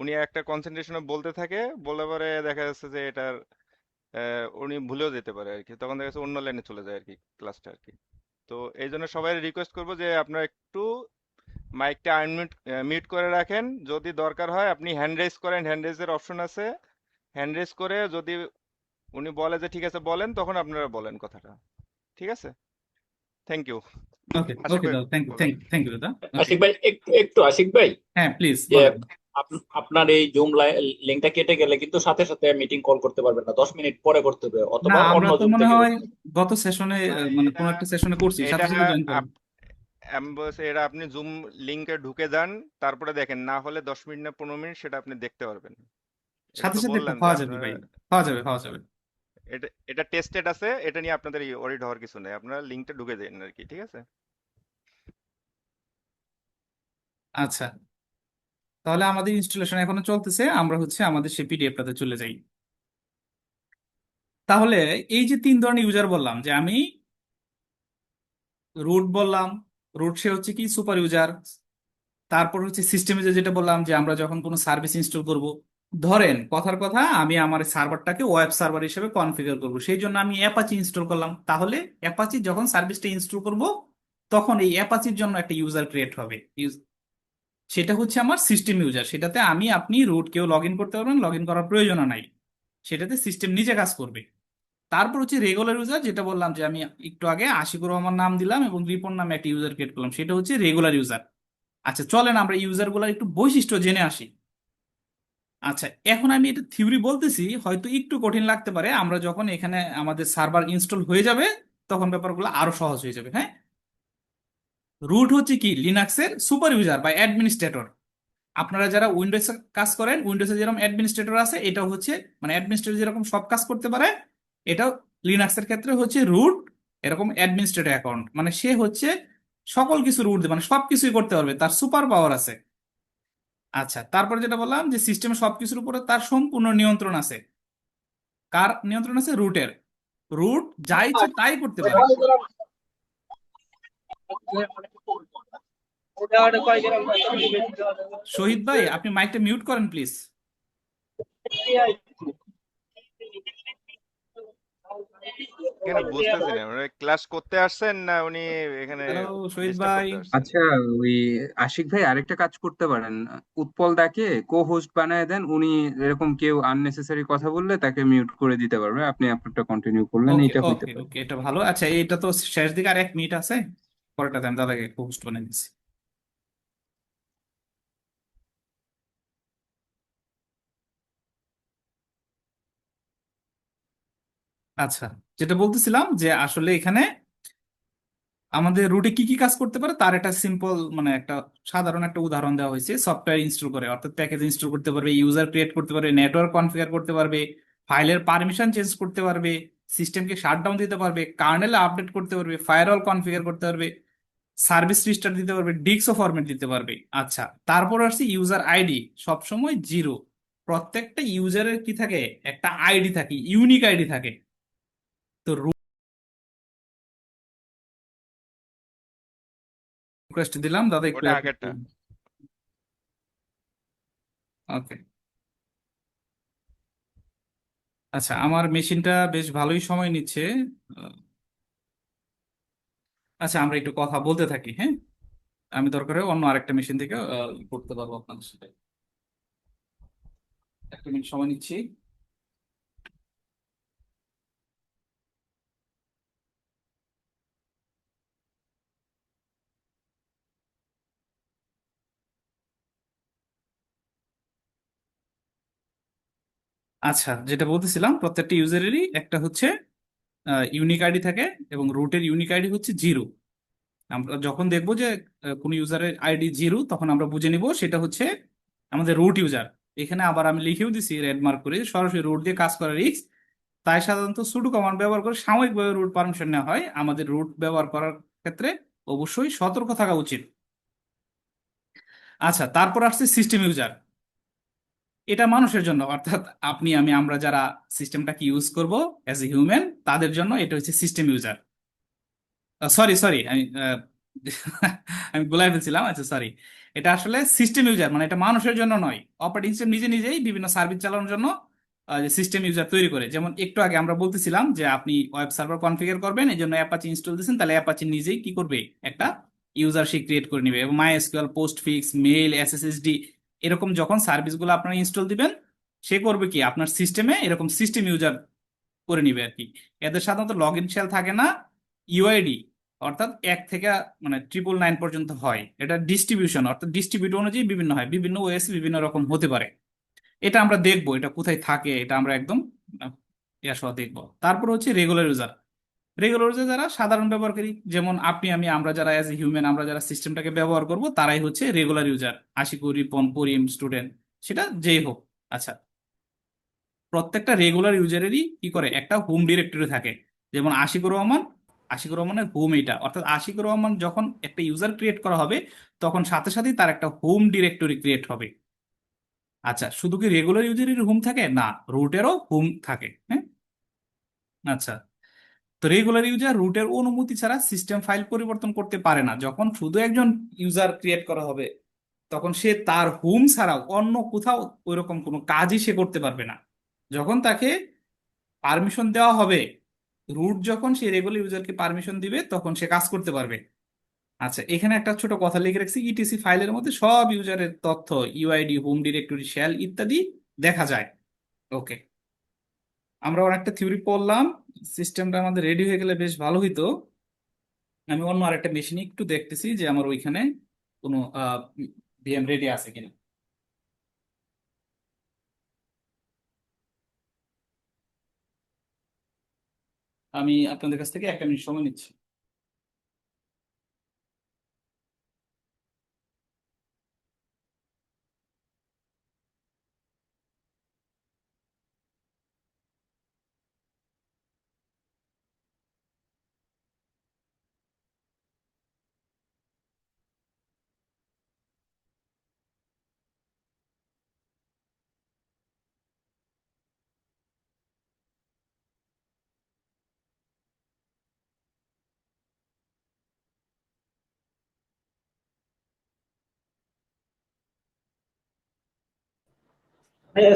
উনি একটা কনসেন্ট্রেশনে বলতে থাকে, বলে পরে দেখা যাচ্ছে যে এটার উনি ভুলেও যেতে পারে আর কি, তখন দেখা যাচ্ছে অন্য লাইনে চলে যায় আর কি ক্লাসটা আর কি। তো এই জন্য সবাই রিকোয়েস্ট করবো যে আপনারা একটু মাইকটা আনমিউট মিউট করে রাখেন। যদি দরকার হয় আপনি হ্যান্ড রেজ করেন, হ্যান্ড রেজের অপশন আছে, হ্যান্ড রেজ করে যদি উনি বলে যে ঠিক আছে বলেন, তখন আপনারা বলেন কথাটা, ঠিক আছে? Thank you. Okay Ashiq okay ভাই দাদা, থ্যাংক ইউ বলেন। থ্যাংক ইউ দাদা, ওকে। আশিক ভাই, একটু একটু আশিক ভাই, হ্যাঁ প্লিজ যে বলেন। আপনার এই জুম লিংকটা কেটে গেলে কিন্তু সাথে সাথে মিটিং কল করতে পারবেন না, 10 মিনিট পরে করতে হবে, না, অথবা আমরা অন্য তো জুম মনে থেকে হয় করতে হবে। গত সেশনে না, মানে এটা কোনো একটা সেশনে করছি, সাথে এটা সাথে জয়েন করেন। আমি বলছি এটা আপনি জুম লিংকে ঢুকে যান, তারপরে দেখেন, না হলে 10 মিনিট না 15 মিনিট সেটা আপনি দেখতে পারবেন। এটা সাথে তো সাথে বললাম যে পাওয়া যাবে আপনারা ভাই, পাওয়া যাবে পাওয়া যাবে। এটা এটা টেস্টেড আছে, এটা নিয়ে আপনাদের ওরিড হওয়ার কিছু নেই, আপনারা লিঙ্কটা ঢুকে দেন আর কি, ঠিক আছে? আচ্ছা, তাহলে আমাদের ইনস্টলেশন এখনো চলতেছে, আমরা হচ্ছে আমাদের সেই পিডিএফটাতে চলে যাই। তাহলে এই যে তিন ধরনের ইউজার বললাম, যে আমি রুট বললাম, রুট সে হচ্ছে কি সুপার ইউজার। তারপর হচ্ছে সিস্টেমে যেটা বললাম, যে আমরা যখন কোনো সার্ভিস ইনস্টল করব, ধরেন কথার কথা আমি আমার সার্ভারটাকে ওয়েব সার্ভার হিসেবে কনফিগার করব, সেই জন্য আমি অ্যাপাচি ইনস্টল করলাম। তাহলে অ্যাপাচি যখন সার্ভিসটা ইনস্টল করব, তখন এই অ্যাপাচির জন্য একটা ইউজার ক্রিয়েট হবে। সেটা হচ্ছে আমার সিস্টেম ইউজার, সেটাতে আমি আপনি রুট কেউ লগ ইন করতে পারবেন, লগ ইন করার প্রয়োজন নাই, সেটাতে সিস্টেম নিজে কাজ করবে। তারপর হচ্ছে রেগুলার ইউজার, যেটা বললাম যে আমি একটু আগে আশিকুর রহমান নাম দিলাম এবং রিপন নামে একটা ইউজার ক্রিয়েট করলাম, সেটা হচ্ছে রেগুলার ইউজার। আচ্ছা, চলেন আমরা ইউজার গুলার একটু বৈশিষ্ট্য জেনে আসি। আচ্ছা, এখন আমি এটা থিওরি বলতেছি, হয়তো একটু কঠিন লাগতে পারে, আমরা যখন এখানে আমাদের সার্ভার ইনস্টল হয়ে যাবে তখন ব্যাপারগুলো আরো সহজ হয়ে যাবে। হ্যাঁ, রুট হচ্ছে কি লিনাক্সের সুপার ইউজার বা অ্যাডমিনিস্ট্রেটর। আপনারা যারা উইন্ডোজে কাজ করেন, উইন্ডোজে যেরকম অ্যাডমিনিস্ট্রেটর আছে, এটা হচ্ছে মানে অ্যাডমিনিস্ট্রেটর যেরকম সব কাজ করতে পারে, এটাও লিনাক্সের ক্ষেত্রে হচ্ছে রুট এরকম অ্যাডমিনিস্ট্রেটর অ্যাকাউন্ট, মানে সে হচ্ছে সকল কিছু রুট মানে সব কিছুই করতে পারবে, তার সুপার পাওয়ার আছে। আচ্ছা, তারপর যেটা বললাম যে সিস্টেমে সবকিছুর উপরে তার সম্পূর্ণ নিয়ন্ত্রণ আছে। কার নিয়ন্ত্রণ আছে? রুটের। রুট যা ইচ্ছে তাই করতে পারে। শহীদ ভাই, আপনি মাইকটা মিউট করেন প্লিজ। এখানে বুঝতেছি না, মানে ক্লাস করতে আসছেন না উনি এখানে হ্যালো শহীদ ডিস্টার্ব ভাই। করতে আসছেন? আচ্ছা, ওই আশিক ভাই আরেকটা কাজ করতে পারেন, উৎপল দাকে কো হোস্ট বানায় দেন, উনি এরকম কেউ আননেসেসারি কথা বললে তাকে মিউট করে দিতে পারবে, আপনি আপনারটা কন্টিনিউ করলেন, ওকে এইটা হইতে ওকে পারে। ওকে, এটা ভালো। আচ্ছা, এটা তো শেষ দিকে আর 1 মিনিট আছে, পরেরটাতে আমি দাদাকে হোস্ট বানিয়ে দিচ্ছি। আচ্ছা, যেটা বলতেছিলাম যে আসলে এখানে আমাদের রুটে কি কি কাজ করতে পারে তার একটা সিম্পল মানে একটা সাধারণ একটা উদাহরণ দেওয়া হয়েছে। সফটওয়্যার ইনস্টল করে, অর্থাৎ প্যাকেজ ইনস্টল করতে পারবে, ইউজার ক্রিয়েট করতে পারবে, নেটওয়ার্ক কনফিগার করতে পারবে, ফাইলের পারমিশন চেঞ্জ করতে পারবে, সিস্টেমকে শাটডাউন দিতে পারবে, কার্নেল আপডেট করতে পারবে, ফায়ারওয়াল কনফিগার করতে পারবে, সার্ভিস রিস্টার্ট দিতে পারবে, ডিস্কও ফরম্যাট দিতে পারবে। আচ্ছা, তারপর আসছে ইউজার আইডি সবসময় 0। প্রত্যেকটা ইউজারের কি থাকে? একটা আইডি থাকে, ইউনিক আইডি থাকে। তো রিকোয়েস্ট দিলাম দাদা, একটু ওটা আগেরটা। ওকে। আচ্ছা, আমার মেশিনটা বেশ ভালোই সময় নিচ্ছে। আহ, আচ্ছা, আমরা একটু কথা বলতে থাকি, হ্যাঁ? আমি দরকার হয় অন্য আরেকটা মেশিন থেকে করতে পারবো আপনাদের সাথে। 1 মিনিট সময় নিচ্ছি। আচ্ছা, যেটা বলতেছিলাম, প্রত্যেকটা ইউজারেরই একটা হচ্ছে ইউনিক আইডি থাকে, এবং রুটের ইউনিক আইডি হচ্ছে 0। আমরা যখন দেখবো যে কোনো ইউজারের আইডি 0, তখন আমরা বুঝে নিব সেটা হচ্ছে আমাদের রুট ইউজার। এখানে আবার আমি লিখেও দিছি রেড মার্ক করে, সরাসরি রুট দিয়ে কাজ করার রিস্ক। তাই সাধারণত সুডো কমান্ড ব্যবহার করে সাময়িকভাবে রুট পারমিশন নেওয়া হয়। আমাদের রুট ব্যবহার করার ক্ষেত্রে অবশ্যই সতর্ক থাকা উচিত। আচ্ছা, তারপর আসছে সিস্টেম ইউজার। এটা মানুষের জন্য, অর্থাৎ আপনি আমি আমরা যারা সিস্টেমটাকে ইউজ করব অ্যাজ এ হিউম্যান, তাদের জন্য এটা হচ্ছে সিস্টেম ইউজার। সরি সরি, আমি গুলাই ফেলছিলাম। আচ্ছা সরি, এটা আসলে সিস্টেম ইউজার, মানে এটা মানুষের জন্য নয়। অপারেটিং সিস্টেম নিজে নিজেই বিভিন্ন সার্ভিস চালানোর জন্য যে সিস্টেম ইউজার তৈরি করে। যেমন একটু আগে আমরা বলতেছিলাম যে আপনি ওয়েব সার্ভার কনফিগার করবেন, এই জন্য অ্যাপাচি ইনস্টল দিচ্ছেন, তাহলে অ্যাপাচি নিজেই কি করবে? একটা ইউজার সে ক্রিয়েট করে নিবে, এবং মাইএসকিউএল, পোস্টফিক্স, মেইল, এসএসএসডি এরকম যখন সার্ভিসগুলো আপনারা ইনস্টল দিবেন, সে করবে কি আপনার সিস্টেমে এরকম সিস্টেম ইউজার করে নিবে আর কি। এদের সাধারণত লগ ইন শেল থাকে না, ইউআইডি অর্থাৎ 1 থেকে মানে 999 পর্যন্ত হয়। এটা ডিস্ট্রিবিউশন, অর্থাৎ ডিস্ট্রিবিউট অনুযায়ী বিভিন্ন হয়, বিভিন্ন ওএস বিভিন্ন রকম হতে পারে। এটা আমরা দেখবো এটা কোথায় থাকে, এটা আমরা একদম আহ, ইয়া সহ দেখবো। তারপর হচ্ছে রেগুলার ইউজার। রেগুলার ইউজার যারা সাধারণ ব্যবহারকারী, যেমন আপনি আমি আমরা যারা অ্যাজ এ হিউম্যান আমরা যারা সিস্টেমটাকে ব্যবহার করব, তারাই হচ্ছে রেগুলার ইউজার। আশিকুর, রিপন, করিম, স্টুডেন্ট, সেটা যেই হোক। আচ্ছা, প্রত্যেকটা রেগুলার ইউজারেরই কি করে একটা হোম ডিরেক্টরি থাকে। যেমন আশিকুর রহমানের হোম এটা, অর্থাৎ আশিকুর রহমান যখন একটা ইউজার ক্রিয়েট করা হবে তখন সাথে সাথেই তার একটা হোম ডিরেক্টরি ক্রিয়েট হবে। আচ্ছা, শুধু কি রেগুলার ইউজারের হোম থাকে না, রুটেরও হোম থাকে, হ্যাঁ। আচ্ছা, তো রেগুলার ইউজার রুটের অনুমতি ছাড়া সিস্টেম ফাইল পরিবর্তন করতে পারে না। যখন শুধু একজন ইউজার ক্রিয়েট করা হবে তখন সে তার হোম ছাড়া অন্য কোথাও ওইরকম কোনো কাজই সে করতে পারবে না। যখন তাকে পারমিশন দেওয়া হবে, রুট যখন সে রেগুলার ইউজারকে পারমিশন দিবে তখন সে কাজ করতে পারবে। আচ্ছা, এখানে একটা ছোট কথা লিখে রাখছি, ইটিসি ফাইলের মধ্যে সব ইউজারের তথ্য, ইউআইডি, হোম ডিরেক্টরি, শেল ইত্যাদি দেখা যায়। ওকে, আমরা অনেকটা থিওরি পড়লাম, সিস্টেমটা আমাদের রেডি হয়ে গেলে বেশ ভালো হইতো। আমি অন্য আরেকটা মেশিনে একটু দেখতেছি যে আমার ওইখানে কোনো ভিএম রেডি আছে কিনা। আমি আপনাদের কাছ থেকে 1 মিনিট সময় নিচ্ছি।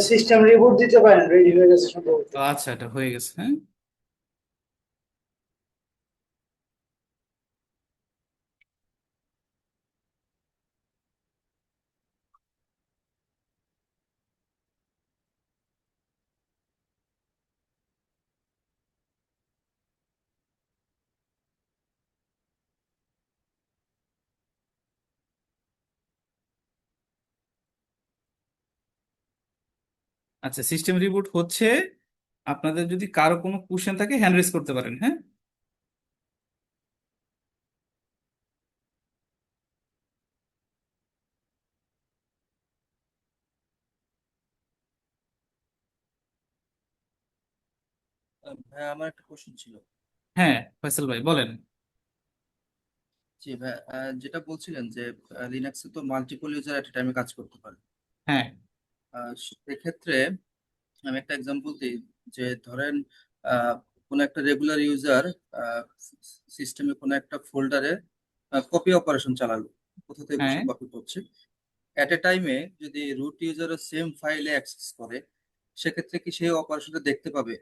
সিস্টেম রিবুট দিতে পারেন, রেডি হয়ে গেছে সম্ভবত। আচ্ছা, এটা হয়ে গেছে, হ্যাঁ। আচ্ছা, সিস্টেম রিবুট হচ্ছে, আপনাদের যদি কারো কোনো কোশ্চেন থাকে হ্যান্ড রেজ করতে পারেন, হ্যাঁ। ভাই আমার একটা কোশ্চেন ছিল। হ্যাঁ, ফয়সাল ভাই বলেন। জি ভাই, যেটা বলছিলেন যে লিনাক্সে তো মাল্টিপল ইউজার এট টাইমে কাজ করতে পারে। হ্যাঁ, সেক্ষেত্রে আমি একটা এক্সাম্পল দিই, যে ধরেন আহ, কোনো একটা রেগুলার ইউজার সিস্টেমে কোনো একটা ফোল্ডারে কপি অপারেশন চালালো, কোথা থেকে হ্যাঁ। বসে কপি করছে এট এ টাইমে, যদি রুট ইউজারও সেম ফাইলে অ্যাক্সেস করে, সেক্ষেত্রে কি সেই অপারেশনটা দেখতে পাবে?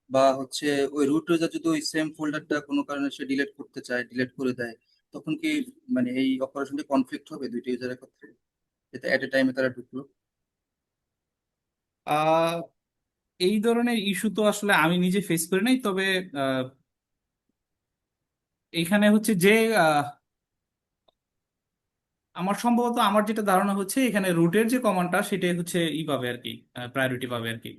বা হচ্ছে ওই রুট ইউজার যদি ওই সেম ফোল্ডারটা কোনো কারণে সে ডিলিট করতে চায়, ডিলিট করে দেয়, তখন কি মানে এই অপারেশনটি কনফ্লিক্ট হবে দুইটা ইউজারের ক্ষেত্রে, যেটা এট এ টাইমে তারা ঢুকলো? আহ এই ধরনের ইস্যু তো আসলে আমি নিজে ফেস করি নাই, তবে আহ, এইখানে হচ্ছে যে আহ, আমার সম্ভবত, আমার যেটা ধারণা হচ্ছে এখানে রুটের যে কমান্ডটা সেটাই হচ্ছে পাবে আর কি, প্রায়োরিটি পাবে আর কি।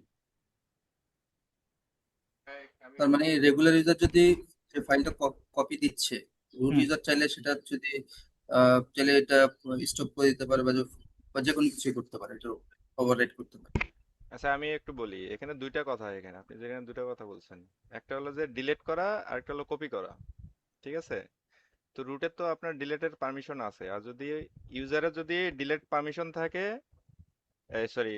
তার মানে রেগুলার ইউজার যদি সে ফাইলটা কপি দিচ্ছে, রুট হুম। ইউজার চাইলে সেটা যদি চাইলে এটা স্টপ করে দিতে পারে, বা যে কোনো কিছুই করতে পারে, এটা ওভাররাইট করতে পারে। আচ্ছা, আমি একটু বলি, এখানে দুইটা কথা, এখানে আপনি যেখানে দুইটা কথা বলছেন, একটা হলো যে ডিলিট করা আর একটা হলো কপি করা, ঠিক আছে? তো রুটের তো আপনার ডিলেটের পারমিশন আছে, আর যদি ইউজারের যদি ডিলেট পারমিশন থাকে, সরি,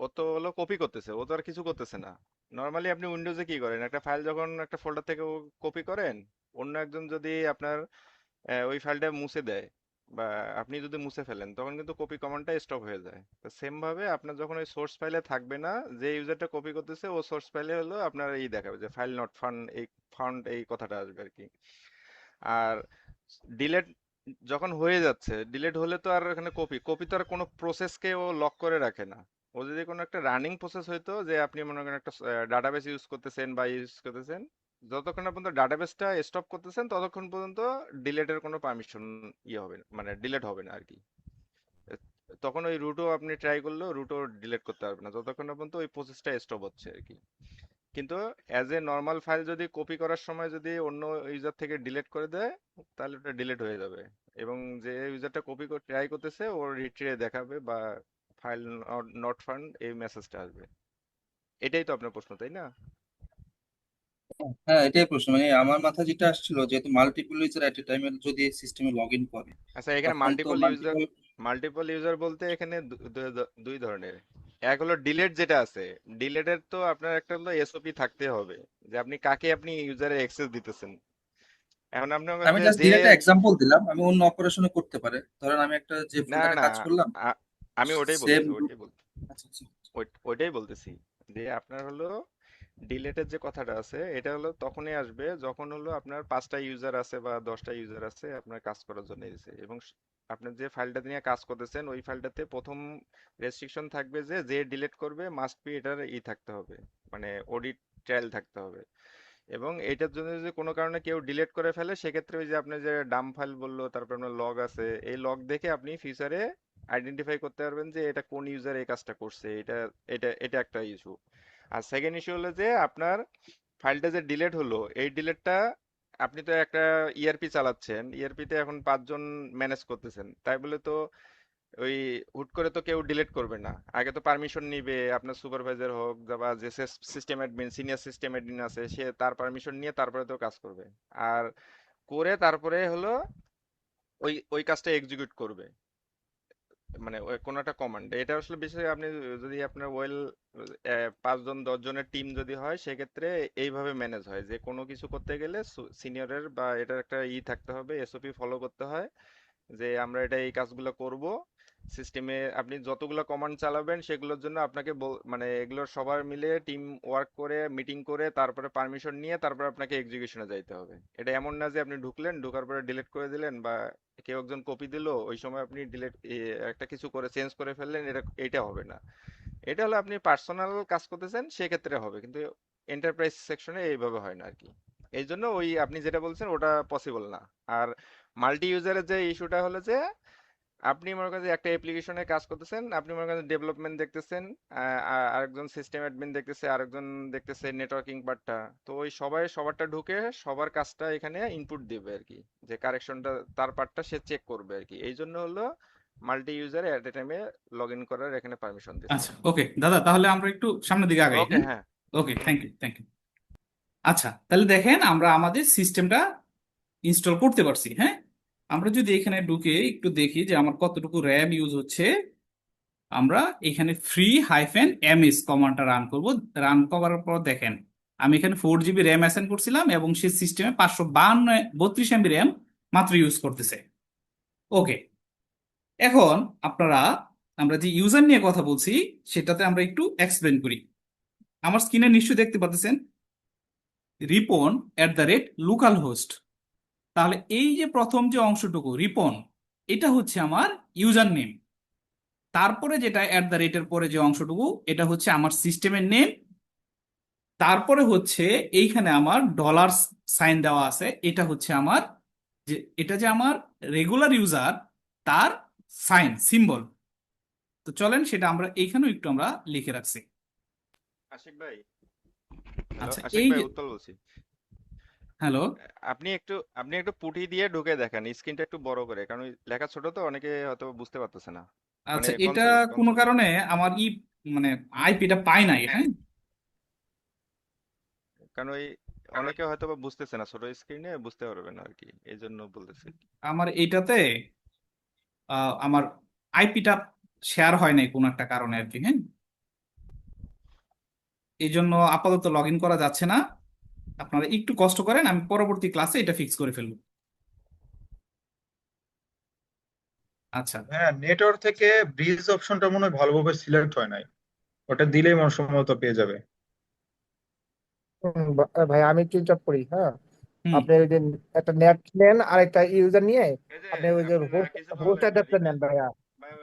ও তো হলো কপি করতেছে, ও তো আর কিছু করতেছে না। নর্মালি আপনি উইন্ডোজে কি করেন, একটা ফাইল যখন একটা ফোল্ডার থেকে কপি করেন, অন্য একজন যদি আপনার ওই ফাইলটা মুছে দেয় বা আপনি যদি মুছে ফেলেন, তখন কিন্তু কপি কমান্ডটা স্টপ হয়ে যায়। তো সেম ভাবে আপনার যখন ওই সোর্স ফাইলে থাকবে না, যে ইউজারটা কপি করতেছে ও সোর্স ফাইলে হলো আপনার এই দেখাবে যে ফাইল নট ফাউন্ড, এই কথাটা আসবে আর কি। আর ডিলেট যখন হয়ে যাচ্ছে, ডিলেট হলে তো আর এখানে কপি তো আর কোনো প্রসেসকে ও লক করে রাখে না। ও যদি কোনো একটা রানিং প্রসেস হইতো, যে আপনি মনে করেন একটা ডাটাবেস ইউজ করতেছেন বা ইউজ করতেছেন, যতক্ষণ না পর্যন্ত ডাটাবেসটা স্টপ করতেছেন ততক্ষণ পর্যন্ত ডিলেটের কোনো পারমিশন হবে না, মানে ডিলেট হবে না আর কি। এ, তখন ওই রুটও আপনি ট্রাই করলেও রুটও ডিলেট করতে পারবে না যতক্ষণ না পর্যন্ত ওই প্রসেসটা স্টপ হচ্ছে আর কি। কিন্তু অ্যাজ এ নর্মাল ফাইল যদি কপি করার সময় যদি অন্য ইউজার থেকে ডিলিট করে দেয়, তাহলে ওটা ডিলিট হয়ে যাবে, এবং যে ইউজারটা কপি ট্রাই করতেছে ওর রিট্রিয়ে দেখাবে বা ফাইল নট ফাউন্ড এই মেসেজটা আসবে। এটাই তো আপনার প্রশ্ন, তাই না? হ্যাঁ, এটাই প্রশ্ন, মানে আমার মাথায় যেটা আসছিল, যেহেতু মাল্টিপল ইউজার এট এ টাইমে যদি সিস্টেমে লগ ইন করে, আচ্ছা, এখানে তখন তো মাল্টিপল ইউজার বলতে এখানে দুই ধরনের। এক হলো ডিলেট, যেটা আছে ডিলেটের তো আপনার একটা হলো এসওপি থাকতে হবে, যে আপনি কাকে আপনি ইউজারের অ্যাক্সেস দিতেছেন। এখন আপনার আমি কাছে জাস্ট যে, ডিলেটে এক্সাম্পল দিলাম, আমি অন্য অপারেশনে করতে পারে। ধরেন আমি একটা যে না ফোল্ডারে না, কাজ করলাম, আ- আমি ওটাই সেম। বলতেছি, আচ্ছা আচ্ছা। ওইটাই বলতেছি যে আপনার হলো ডিলেটের যে কথাটা আছে, এটা হলো তখনই আসবে যখন হলো আপনার 5টা ইউজার আছে বা 10টা ইউজার আছে আপনার কাজ করার জন্য এসে, এবং আপনার যে ফাইলটা নিয়ে কাজ করতেছেন ওই ফাইলটাতে প্রথম রেস্ট্রিকশন থাকবে যে যে ডিলিট করবে মাস্ট বি এটার থাকতে হবে, মানে অডিট ট্রায়াল থাকতে হবে। এবং এটার জন্য যদি কোনো কারণে কেউ ডিলিট করে ফেলে, সেক্ষেত্রে ওই যে আপনি যে ডাম ফাইল বললো, তারপর আপনার লগ আছে, এই লগ দেখে আপনি ফিউচারে আইডেন্টিফাই করতে পারবেন যে এটা কোন ইউজার এই কাজটা করছে। এটা এটা এটা একটা ইস্যু। আর সেকেন্ড ইস্যু হলো যে আপনার ফাইলটা যে ডিলিট হলো, এই ডিলিটটা আপনি তো একটা ইআরপি চালাচ্ছেন, ইআরপিতে এখন 5 জন ম্যানেজ করতেছেন, তাই বলে তো ওই হুট করে তো কেউ ডিলিট করবে না। আগে তো পারমিশন নিবে, আপনার সুপারভাইজার হোক বা যে system admin, senior system admin আছে, সে তার পারমিশন নিয়ে তারপরে তো কাজ করবে। আর করে তারপরে হলো ওই ওই কাজটা এক্সিকিউট করবে, মানে ওই কোনো একটা কমান্ড। এটা আসলে বিশেষ করে আপনি যদি আপনার 5 জন 10 জনের টিম যদি হয়, সেক্ষেত্রে এইভাবে ম্যানেজ হয় যে কোনো কিছু করতে গেলে সিনিয়রের বা এটার একটা থাকতে হবে, এসওপি ফলো করতে হয়, যে আমরা এটা এই কাজগুলো করব। সিস্টেমে আপনি যতগুলো কমান্ড চালাবেন সেগুলোর জন্য আপনাকে মানে এগুলোর সবার মিলে টিম ওয়ার্ক করে মিটিং করে তারপরে পারমিশন নিয়ে তারপরে আপনাকে এক্সিকিউশনে যাইতে হবে। এটা এমন না যে আপনি ঢুকলেন, ঢোকার পরে ডিলিট করে দিলেন, বা কেউ একজন কপি দিল ওই সময় আপনি ডিলিট একটা কিছু করে চেঞ্জ করে ফেললেন, এটা হবে না। এটা হলো আপনি পার্সোনাল কাজ করতেছেন সেক্ষেত্রে হবে, কিন্তু এন্টারপ্রাইজ সেকশনে এইভাবে হয় না আর কি। এই জন্য ওই আপনি যেটা বলছেন ওটা পসিবল না। আর মাল্টি ইউজারের যে ইস্যুটা হলো যে আপনি মনে করেন যে একটা অ্যাপ্লিকেশনে কাজ করতেছেন, আপনি মনে করেন ডেভেলপমেন্ট দেখতেছেন, আরেকজন সিস্টেম অ্যাডমিন দেখতেছে, আরেকজন দেখতেছে নেটওয়ার্কিং পার্টটা। তো ওই সবাই সবারটা ঢুকে সবার কাজটা এখানে ইনপুট দিবে আর কি, যে কারেকশনটা তার পার্টটা সে চেক করবে আর কি। এই জন্য হলো মাল্টি ইউজার এট এ টাইমে লগ ইন করার এখানে পারমিশন দিচ্ছে। আচ্ছা, ওকে দাদা, তাহলে আমরা একটু সামনের দিকে আগাই, ওকে, হ্যাঁ? হ্যাঁ। ওকে, থ্যাংক ইউ, থ্যাংক ইউ। আচ্ছা, তাহলে দেখেন আমরা আমাদের সিস্টেমটা ইনস্টল করতে পারছি, হ্যাঁ? আমরা যদি এখানে ঢুকে একটু দেখি যে আমার কতটুকু র্যাম ইউজ হচ্ছে, আমরা এখানে ফ্রি -ms কমান্ডটা রান করব। রান করার পর দেখেন আমি এখানে 4 GB র্যাম অ্যাসাইন করছিলাম এবং সেই সিস্টেমে 532 MB র্যাম মাত্র ইউজ করতেছে। ওকে, এখন আপনারা, আমরা যে ইউজার নিয়ে কথা বলছি সেটাতে আমরা একটু এক্সপ্লেন করি। আমার স্ক্রিনে নিশ্চয়ই দেখতে পাচ্ছেন রিপন@লোকাল হোস্ট। তাহলে এই যে প্রথম যে অংশটুকু রিপন, এটা হচ্ছে আমার ইউজার নেম। তারপরে যেটা @এর পরে যে অংশটুকু, এটা হচ্ছে আমার সিস্টেমের নেম। তারপরে হচ্ছে এইখানে আমার ডলার সাইন দেওয়া আছে, এটা হচ্ছে আমার যে, এটা যে আমার রেগুলার ইউজার তার সাইন সিম্বল। তো চলেন সেটা আমরা এইখানেও একটু আমরা লিখে রাখছি। আশিক ভাই, হ্যালো, আচ্ছা, আশিক এই ভাই, যে, উত্তল বলছি। হ্যালো। আপনি একটু পুটি দিয়ে ঢুকে দেখেন, স্ক্রিনটা একটু বড় করে, কারণ ওই লেখা ছোট তো অনেকে হয়তো বুঝতে পারতেছে না। মানে আচ্ছা, এটা কনসোলে কোনো কনসোলে কারণে আমার মানে আইপিটা পাই নাই, হ্যাঁ? কারণ ওই অনেকে হয়তো বা বুঝতেছে না, ছোট স্ক্রিনে বুঝতে পারবে না আর কি, এই জন্য বলতেছি। আমার এইটাতে আমার আইপিটা শেয়ার হয় নাই কোনো একটা কারণে আর কি, হ্যাঁ? এই জন্য আপাতত লগ ইন করা যাচ্ছে না। আপনারা একটু কষ্ট করেন, আমি পরবর্তী ক্লাসে এটা ফিক্স করে ফেলবো। আচ্ছা, হ্যাঁ, নেটওয়ার্ক থেকে ব্রিজ অপশনটা মনে হয় ভালোভাবে সিলেক্ট হয় নাই। ওটা দিলেই মনে হয় সম্ভবত পেয়ে যাবে। ভাই আমি একটু ইন্টারাপ্ট করি, হ্যাঁ। হুম। আপনি ওই যে একটা নেট নেন আর একটা ইউজার নিয়ে এই যে আপনি ওই যে আপনারা হোস্ট কিছু তো হোস্ট বলেন না, অ্যাডাপ্টার নেন ভাইয়া, ভাই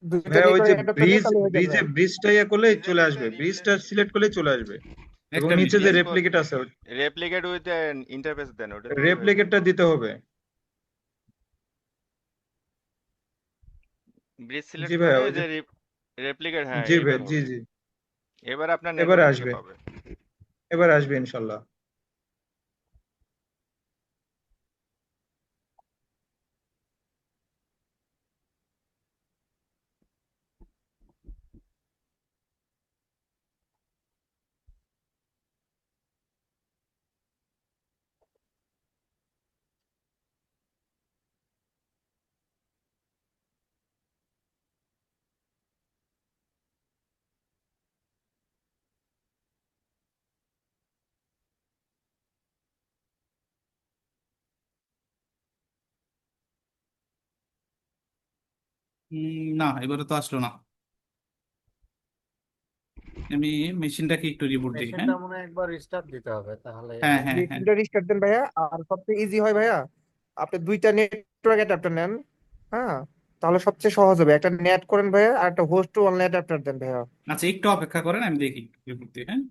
দুইটা ভাইয়া ওই নেটওয়ার্ক যে অ্যাডাপ্টার নিয়ে ব্রিজ তাহলে হয়ে যাবে। ব্রিজটা ইয়ে করলেই চলে আসবে, ব্রিজটা সিলেক্ট করলেই চলে আসবে। এবং একটা নিচে মিনিট। যে রেপ্লিকেট আছে, রেপ্লিকেট উইথ ইন্টারফেস দেন, ওটা দিলেই হয়ে যাবে। রেপ্লিকেটটা দিতে হবে। ব্রিজ জি সিলেক্ট করে ভাইয়া, ওই ওই যে, যে রেপ্লিকেট, হ্যাঁ জি ভাই, এইবার জি হবে। জি, এবার আপনার এবারে নেটওয়ার্ক থেকে আসবে, পাবে। এবারে আসবে ইনশাল্লাহ। না, এবারে তো আসলো না। আমি মেশিনটাকে একটু রিবুট দিই, হ্যাঁ। মেশিনটা মনে হয় একবার রিস্টার্ট দিতে হবে তাহলে হ্যাঁ, হ্যাঁ, হ্যাঁ। মেশিনটা রিস্টার্ট দেন ভাইয়া। আর সবচেয়ে ইজি হয় ভাইয়া, আপনি দুইটা নেটওয়ার্ক অ্যাডাপ্টার নেন। হ্যাঁ, তাহলে সবচেয়ে সহজ হবে। একটা নেট করেন ভাইয়া, আর একটা হোস্ট টু অনলাইন অ্যাডাপ্টার দেন ভাইয়া। আচ্ছা, একটু অপেক্ষা করেন, আমি দেখি রিবুট দিই, হ্যাঁ।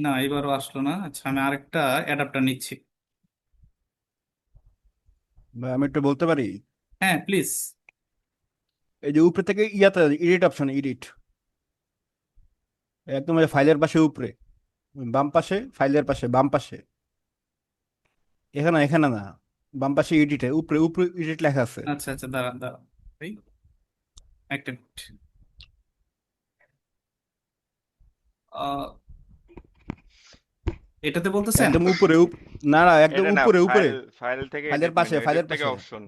না, এবারও আসলো না। আচ্ছা, আমি আরেকটা অ্যাডাপ্টার নিচ্ছি। ভাই আমি একটু বলতে পারি? হ্যাঁ, প্লিজ। এই যে উপরে থেকে ইয়াতে এডিট অপশন, এডিট একদম ওই ফাইলের পাশে উপরে, বাম পাশে, ফাইলের পাশে বাম পাশে, এখানে এখানে না, বাম পাশে এডিটে উপরে উপরে এডিট লেখা আছে। আচ্ছা, আচ্ছা, দাঁড়ান দাঁড়ান, এই একটা মিনিট। আহ, এটাতে বলতেছেন? একদম উপরে না না, একদম এটা না, উপরে উপরে, ফাইল থেকে ফাইলের এডিট পাশে, মেনু, এডিট ফাইলের থেকে পাশে। অপশন,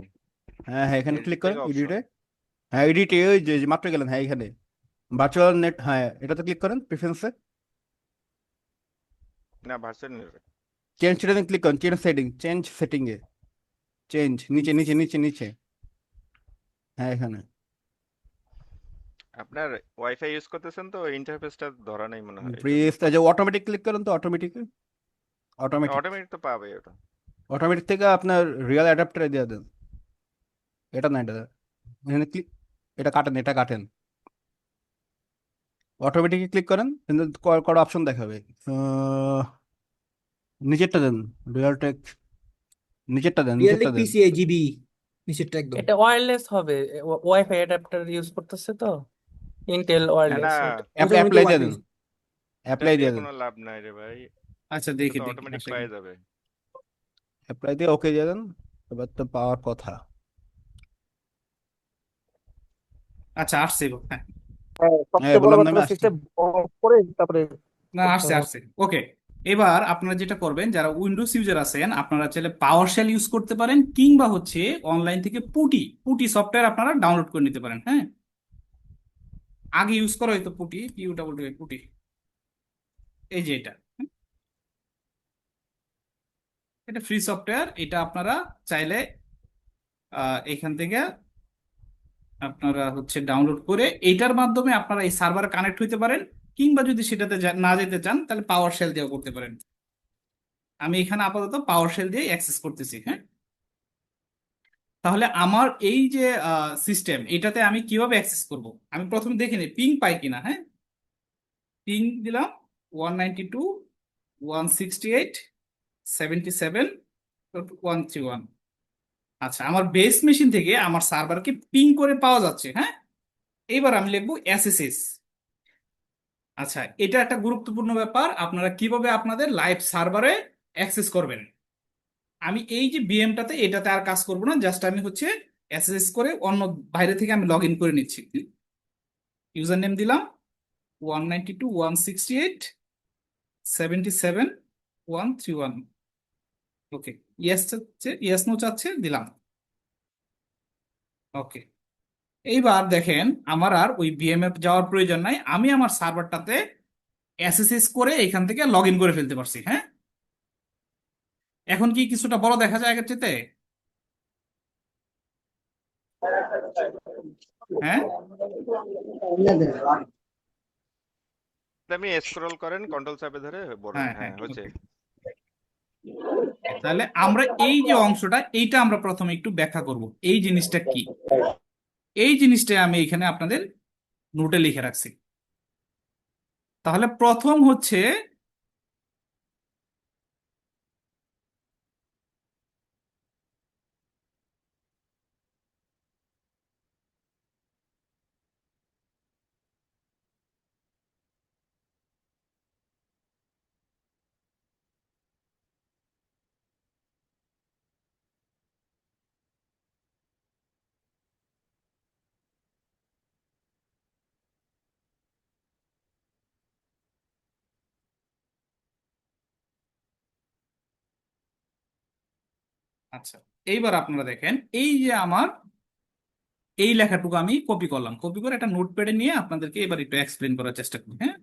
হ্যাঁ হ্যাঁ, এখানে এডিট ক্লিক থেকে করেন অপশন। এডিটে। হ্যাঁ এডিটে, ওই যে মাত্র গেলেন, হ্যাঁ এখানে ভার্চুয়াল নেট, হ্যাঁ এটাতে ক্লিক করেন প্রেফারেন্সে। না, virtual network. Change setting click করেন, চেঞ্জ সেটিং, চেঞ্জ সেটিং এ, চেঞ্জ নিচে নিচে নিচে নিচে, হ্যাঁ এখানে। আপনার ওয়াইফাই ইউজ করতেছেন তো, ইন্টারফেসটা ধরা নেই মনে হয়, এই জন্য। প্রেস, যে অটোমেটিক ক্লিক করেন তো, অটোমেটিক, অটোমেটিক, অটোমেটিক তো পাবে ওটা। অটোমেটিক থেকে আপনার রিয়েল অ্যাডাপ্টারে দিয়ে দেন। এটা না, এটা এখানে ক্লিক, এটা কাটেন, এটা কাটেন, অটোমেটিকে ক্লিক করেন, কিন্তু কটা অপশন দেখাবে। নিচেরটা দেন, রিয়েল টেক, নিচেরটা দেন, নিচেরটা রিয়েলিক দেন। পিসিআই জিবি নিচেরটা একদম। এটা ওয়্যারলেস হবে, ওয়াইফাই অ্যাডাপ্টার ইউজ করতেছে তো, ইন্টেল না, ওয়্যারলেস ওটা। ওই জন্য তো অ্যাপ্লাই দিয়ে ওয়াইফাই। দেন, এটা অ্যাপ্লাই দিয়ে দিয়ে দেন, কোনো লাভ নাই রে ভাই, আচ্ছা, এটা দেখি তো দেখি অটোমেটিক আসে পাওয়া কিনা। যাবে। অ্যাপ্লাই দিয়ে ওকে দিয়ে দেন। এবার তো পাওয়ার কথা। আচ্ছা, আসছে গো, হ্যাঁ। হ্যাঁ, হ্যাঁ সবচেয়ে বড় বললাম না, কথা আমি হলো আসছি। সিস্টেম অফ করে তারপরে না, করতে আসছে হবে। আসছে, ওকে। এবার আপনারা যেটা করবেন, যারা উইন্ডোজ ইউজার আছেন, আপনারা চাইলে পাওয়ার শেল ইউজ করতে পারেন, কিংবা হচ্ছে অনলাইন থেকে পুটি পুটি সফটওয়্যার আপনারা ডাউনলোড করে নিতে পারেন, হ্যাঁ। আগে ইউজ করা হয়তো পুটি, পুটি, এই যে এটা, হুম, এটা ফ্রি সফটওয়্যার। এটা আপনারা চাইলে এখান থেকে আপনারা হচ্ছে ডাউনলোড করে এইটার মাধ্যমে আপনারা এই সার্ভারে কানেক্ট হইতে পারেন, কিংবা যদি সেটাতে না যেতে চান, তাহলে পাওয়ার শেল দিয়েও করতে পারেন। আমি এখানে আপাতত পাওয়ার শেল দিয়ে অ্যাক্সেস করতেছি, হ্যাঁ। তাহলে আমার এই যে সিস্টেম, এটাতে আমি কিভাবে অ্যাক্সেস করব? আমি প্রথমে দেখে নিই পিং পাই কিনা, হ্যাঁ। পিং দিলাম 192.168.77.131। আচ্ছা, আমার বেস মেশিন থেকে আমার সার্ভারকে পিং করে পাওয়া যাচ্ছে, হ্যাঁ। এবার আমি লিখবো এসএসএস। আচ্ছা, এটা একটা গুরুত্বপূর্ণ ব্যাপার, আপনারা কিভাবে আপনাদের লাইভ সার্ভারে অ্যাক্সেস করবেন। আমি এই যে বিএমটাতে, এটাতে আর কাজ করব না, জাস্ট আমি হচ্ছে এসএসএস করে অন্য বাইরে থেকে আমি লগ ইন করে নিচ্ছি। ইউজার নেম দিলাম 192.168.77.131। ওকে, ইয়েস চাচ্ছে, ইয়েস নো চাচ্ছে, দিলাম। ওকে, এইবার দেখেন আমার আর ওই বিএম এ যাওয়ার প্রয়োজন নাই, আমি আমার সার্ভারটাতে এসএসএস করে এখান থেকে লগ ইন করে ফেলতে পারছি, হ্যাঁ। এখন কি কিছুটা বড় দেখা যায় আগের চেয়ে? হ্যাঁ। আপনি স্ক্রল করেন, কন্ট্রোল চাপে ধরে বড়, হ্যাঁ, হ্যাঁ, হ্যাঁ হচ্ছে। ওকে। তাহলে আমরা এই যে অংশটা, এইটা আমরা প্রথমে একটু ব্যাখ্যা করব, এই জিনিসটা কি। এই জিনিসটা আমি এখানে আপনাদের নোটে লিখে রাখছি। তাহলে প্রথম হচ্ছে আচ্ছা, এইবার আপনারা দেখেন এই যে আমার এই লেখাটুকু আমি কপি করলাম, কপি করে একটা নোটপ্যাডে নিয়ে আপনাদেরকে এবার একটু এক্সপ্লেন করার চেষ্টা করি। হ্যাঁ,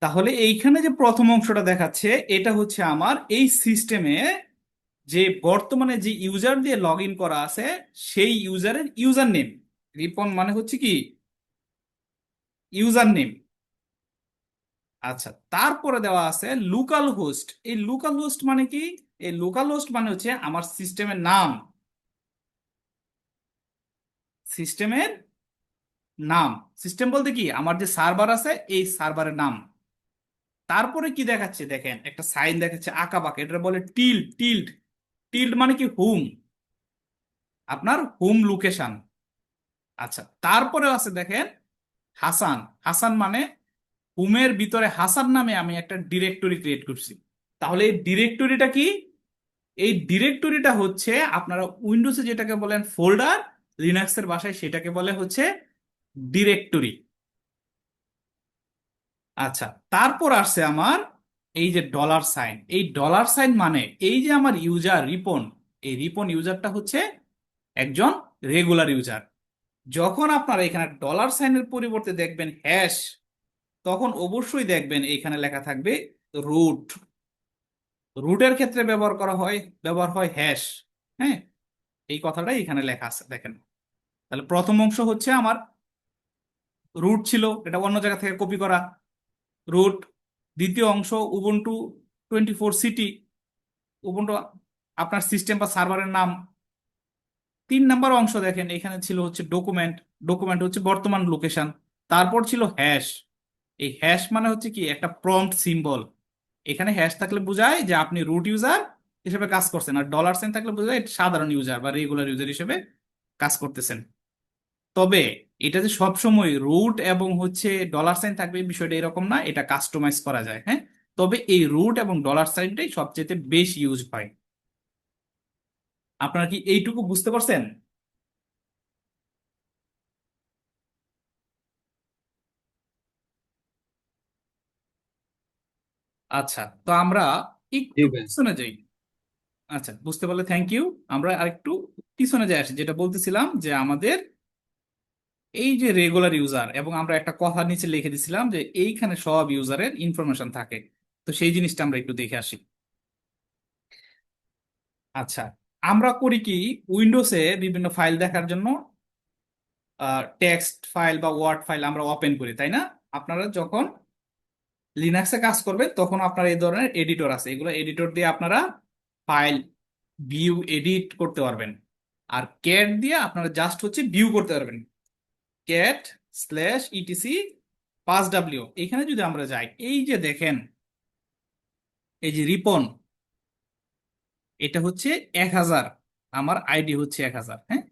তাহলে এইখানে যে প্রথম অংশটা দেখাচ্ছে এটা হচ্ছে আমার এই সিস্টেমে যে বর্তমানে যে ইউজার দিয়ে লগ ইন করা আছে সেই ইউজারের ইউজার নেম। রিপন মানে হচ্ছে কি ইউজার নেম। আচ্ছা, তারপরে দেওয়া আছে লোকাল হোস্ট। এই লোকাল হোস্ট মানে কি? এই লোকাল হোস্ট মানে হচ্ছে আমার সিস্টেমের নাম, সিস্টেমের নাম। সিস্টেম বলতে কি আমার যে সার্ভার আছে এই সার্ভারের নাম। তারপরে কি দেখাচ্ছে দেখেন, একটা সাইন দেখাচ্ছে আঁকা বাঁকা, এটা বলে টিল্ড। টিল্ড টিল্ড মানে কি হোম, আপনার হোম লোকেশন। আচ্ছা, তারপরে আছে দেখেন হাসান। হাসান মানে হোমের ভিতরে হাসান নামে আমি একটা ডিরেক্টরি ক্রিয়েট করছি। তাহলে এই ডিরেক্টরিটা কি? এই ডিরেক্টরিটা হচ্ছে আপনারা উইন্ডোজে যেটাকে বলেন ফোল্ডার, লিনাক্সের ভাষায় সেটাকে বলে হচ্ছে ডিরেক্টরি। আচ্ছা, তারপর আসছে আমার এই যে ডলার সাইন। এই ডলার সাইন মানে এই যে আমার ইউজার রিপন, এই রিপন ইউজারটা হচ্ছে একজন রেগুলার ইউজার। যখন আপনারা এখানে ডলার সাইনের পরিবর্তে দেখবেন হ্যাশ, তখন অবশ্যই দেখবেন এখানে লেখা থাকবে রুট। রুটের ক্ষেত্রে ব্যবহার হয় হ্যাশ। হ্যাঁ, এই কথাটাই এখানে লেখা আছে দেখেন। তাহলে প্রথম অংশ হচ্ছে আমার রুট ছিল, এটা অন্য জায়গা থেকে কপি করা রুট। দ্বিতীয় অংশ উবুন্টু 24 সিটি, উবুন্টু আপনার সিস্টেম বা সার্ভারের নাম। 3 নাম্বার অংশ দেখেন এখানে ছিল হচ্ছে ডকুমেন্ট। ডকুমেন্ট হচ্ছে বর্তমান লোকেশন। তারপর ছিল হ্যাশ। এই হ্যাশ মানে হচ্ছে কি একটা প্রম্পট সিম্বল। এখানে হ্যাশ থাকলে বোঝায় যে আপনি রুট ইউজার হিসেবে কাজ করছেন, আর ডলার সাইন থাকলে বোঝায় সাধারণ ইউজার বা রেগুলার ইউজার হিসেবে কাজ করতেছেন। তবে এটা যে সবসময় রুট এবং হচ্ছে ডলার সাইন থাকবে এই বিষয়টা এরকম না, এটা কাস্টমাইজ করা যায়। হ্যাঁ, তবে এই রুট এবং ডলার সাইনটাই সবচেয়ে বেশি ইউজ হয়। আপনারা কি এইটুকু বুঝতে পারছেন? আচ্ছা, তো আমরা জি একটু ভাই। পিছনে যাই। আচ্ছা, বুঝতে পারলে থ্যাংক ইউ। আমরা আরেকটু পিছনে যাই আসি, যেটা বলতেছিলাম যে আমাদের এই যে রেগুলার ইউজার, এবং আমরা একটা কথা নিচে লিখে দিছিলাম যে এইখানে সব ইউজারের ইনফরমেশন থাকে। তো সেই জিনিসটা আমরা একটু দেখে আসি। আচ্ছা, আমরা করি কি উইন্ডোজে বিভিন্ন ফাইল দেখার জন্য টেক্সট ফাইল বা ওয়ার্ড ফাইল আমরা ওপেন করি, তাই না? আপনারা যখন লিনাক্সে কাজ করবেন তখন আপনার এই ধরনের এডিটর আছে, এগুলো এডিটর দিয়ে আপনারা ফাইল ভিউ এডিট করতে পারবেন। আর ক্যাট দিয়ে আপনারা জাস্ট হচ্ছে ভিউ করতে পারবেন। ক্যাট স্ল্যাশ ইটিসি 5W, এখানে যদি আমরা যাই এই যে দেখেন এই যে রিপন, এটা হচ্ছে 1000, আমার আইডি হচ্ছে 1000। হ্যাঁ,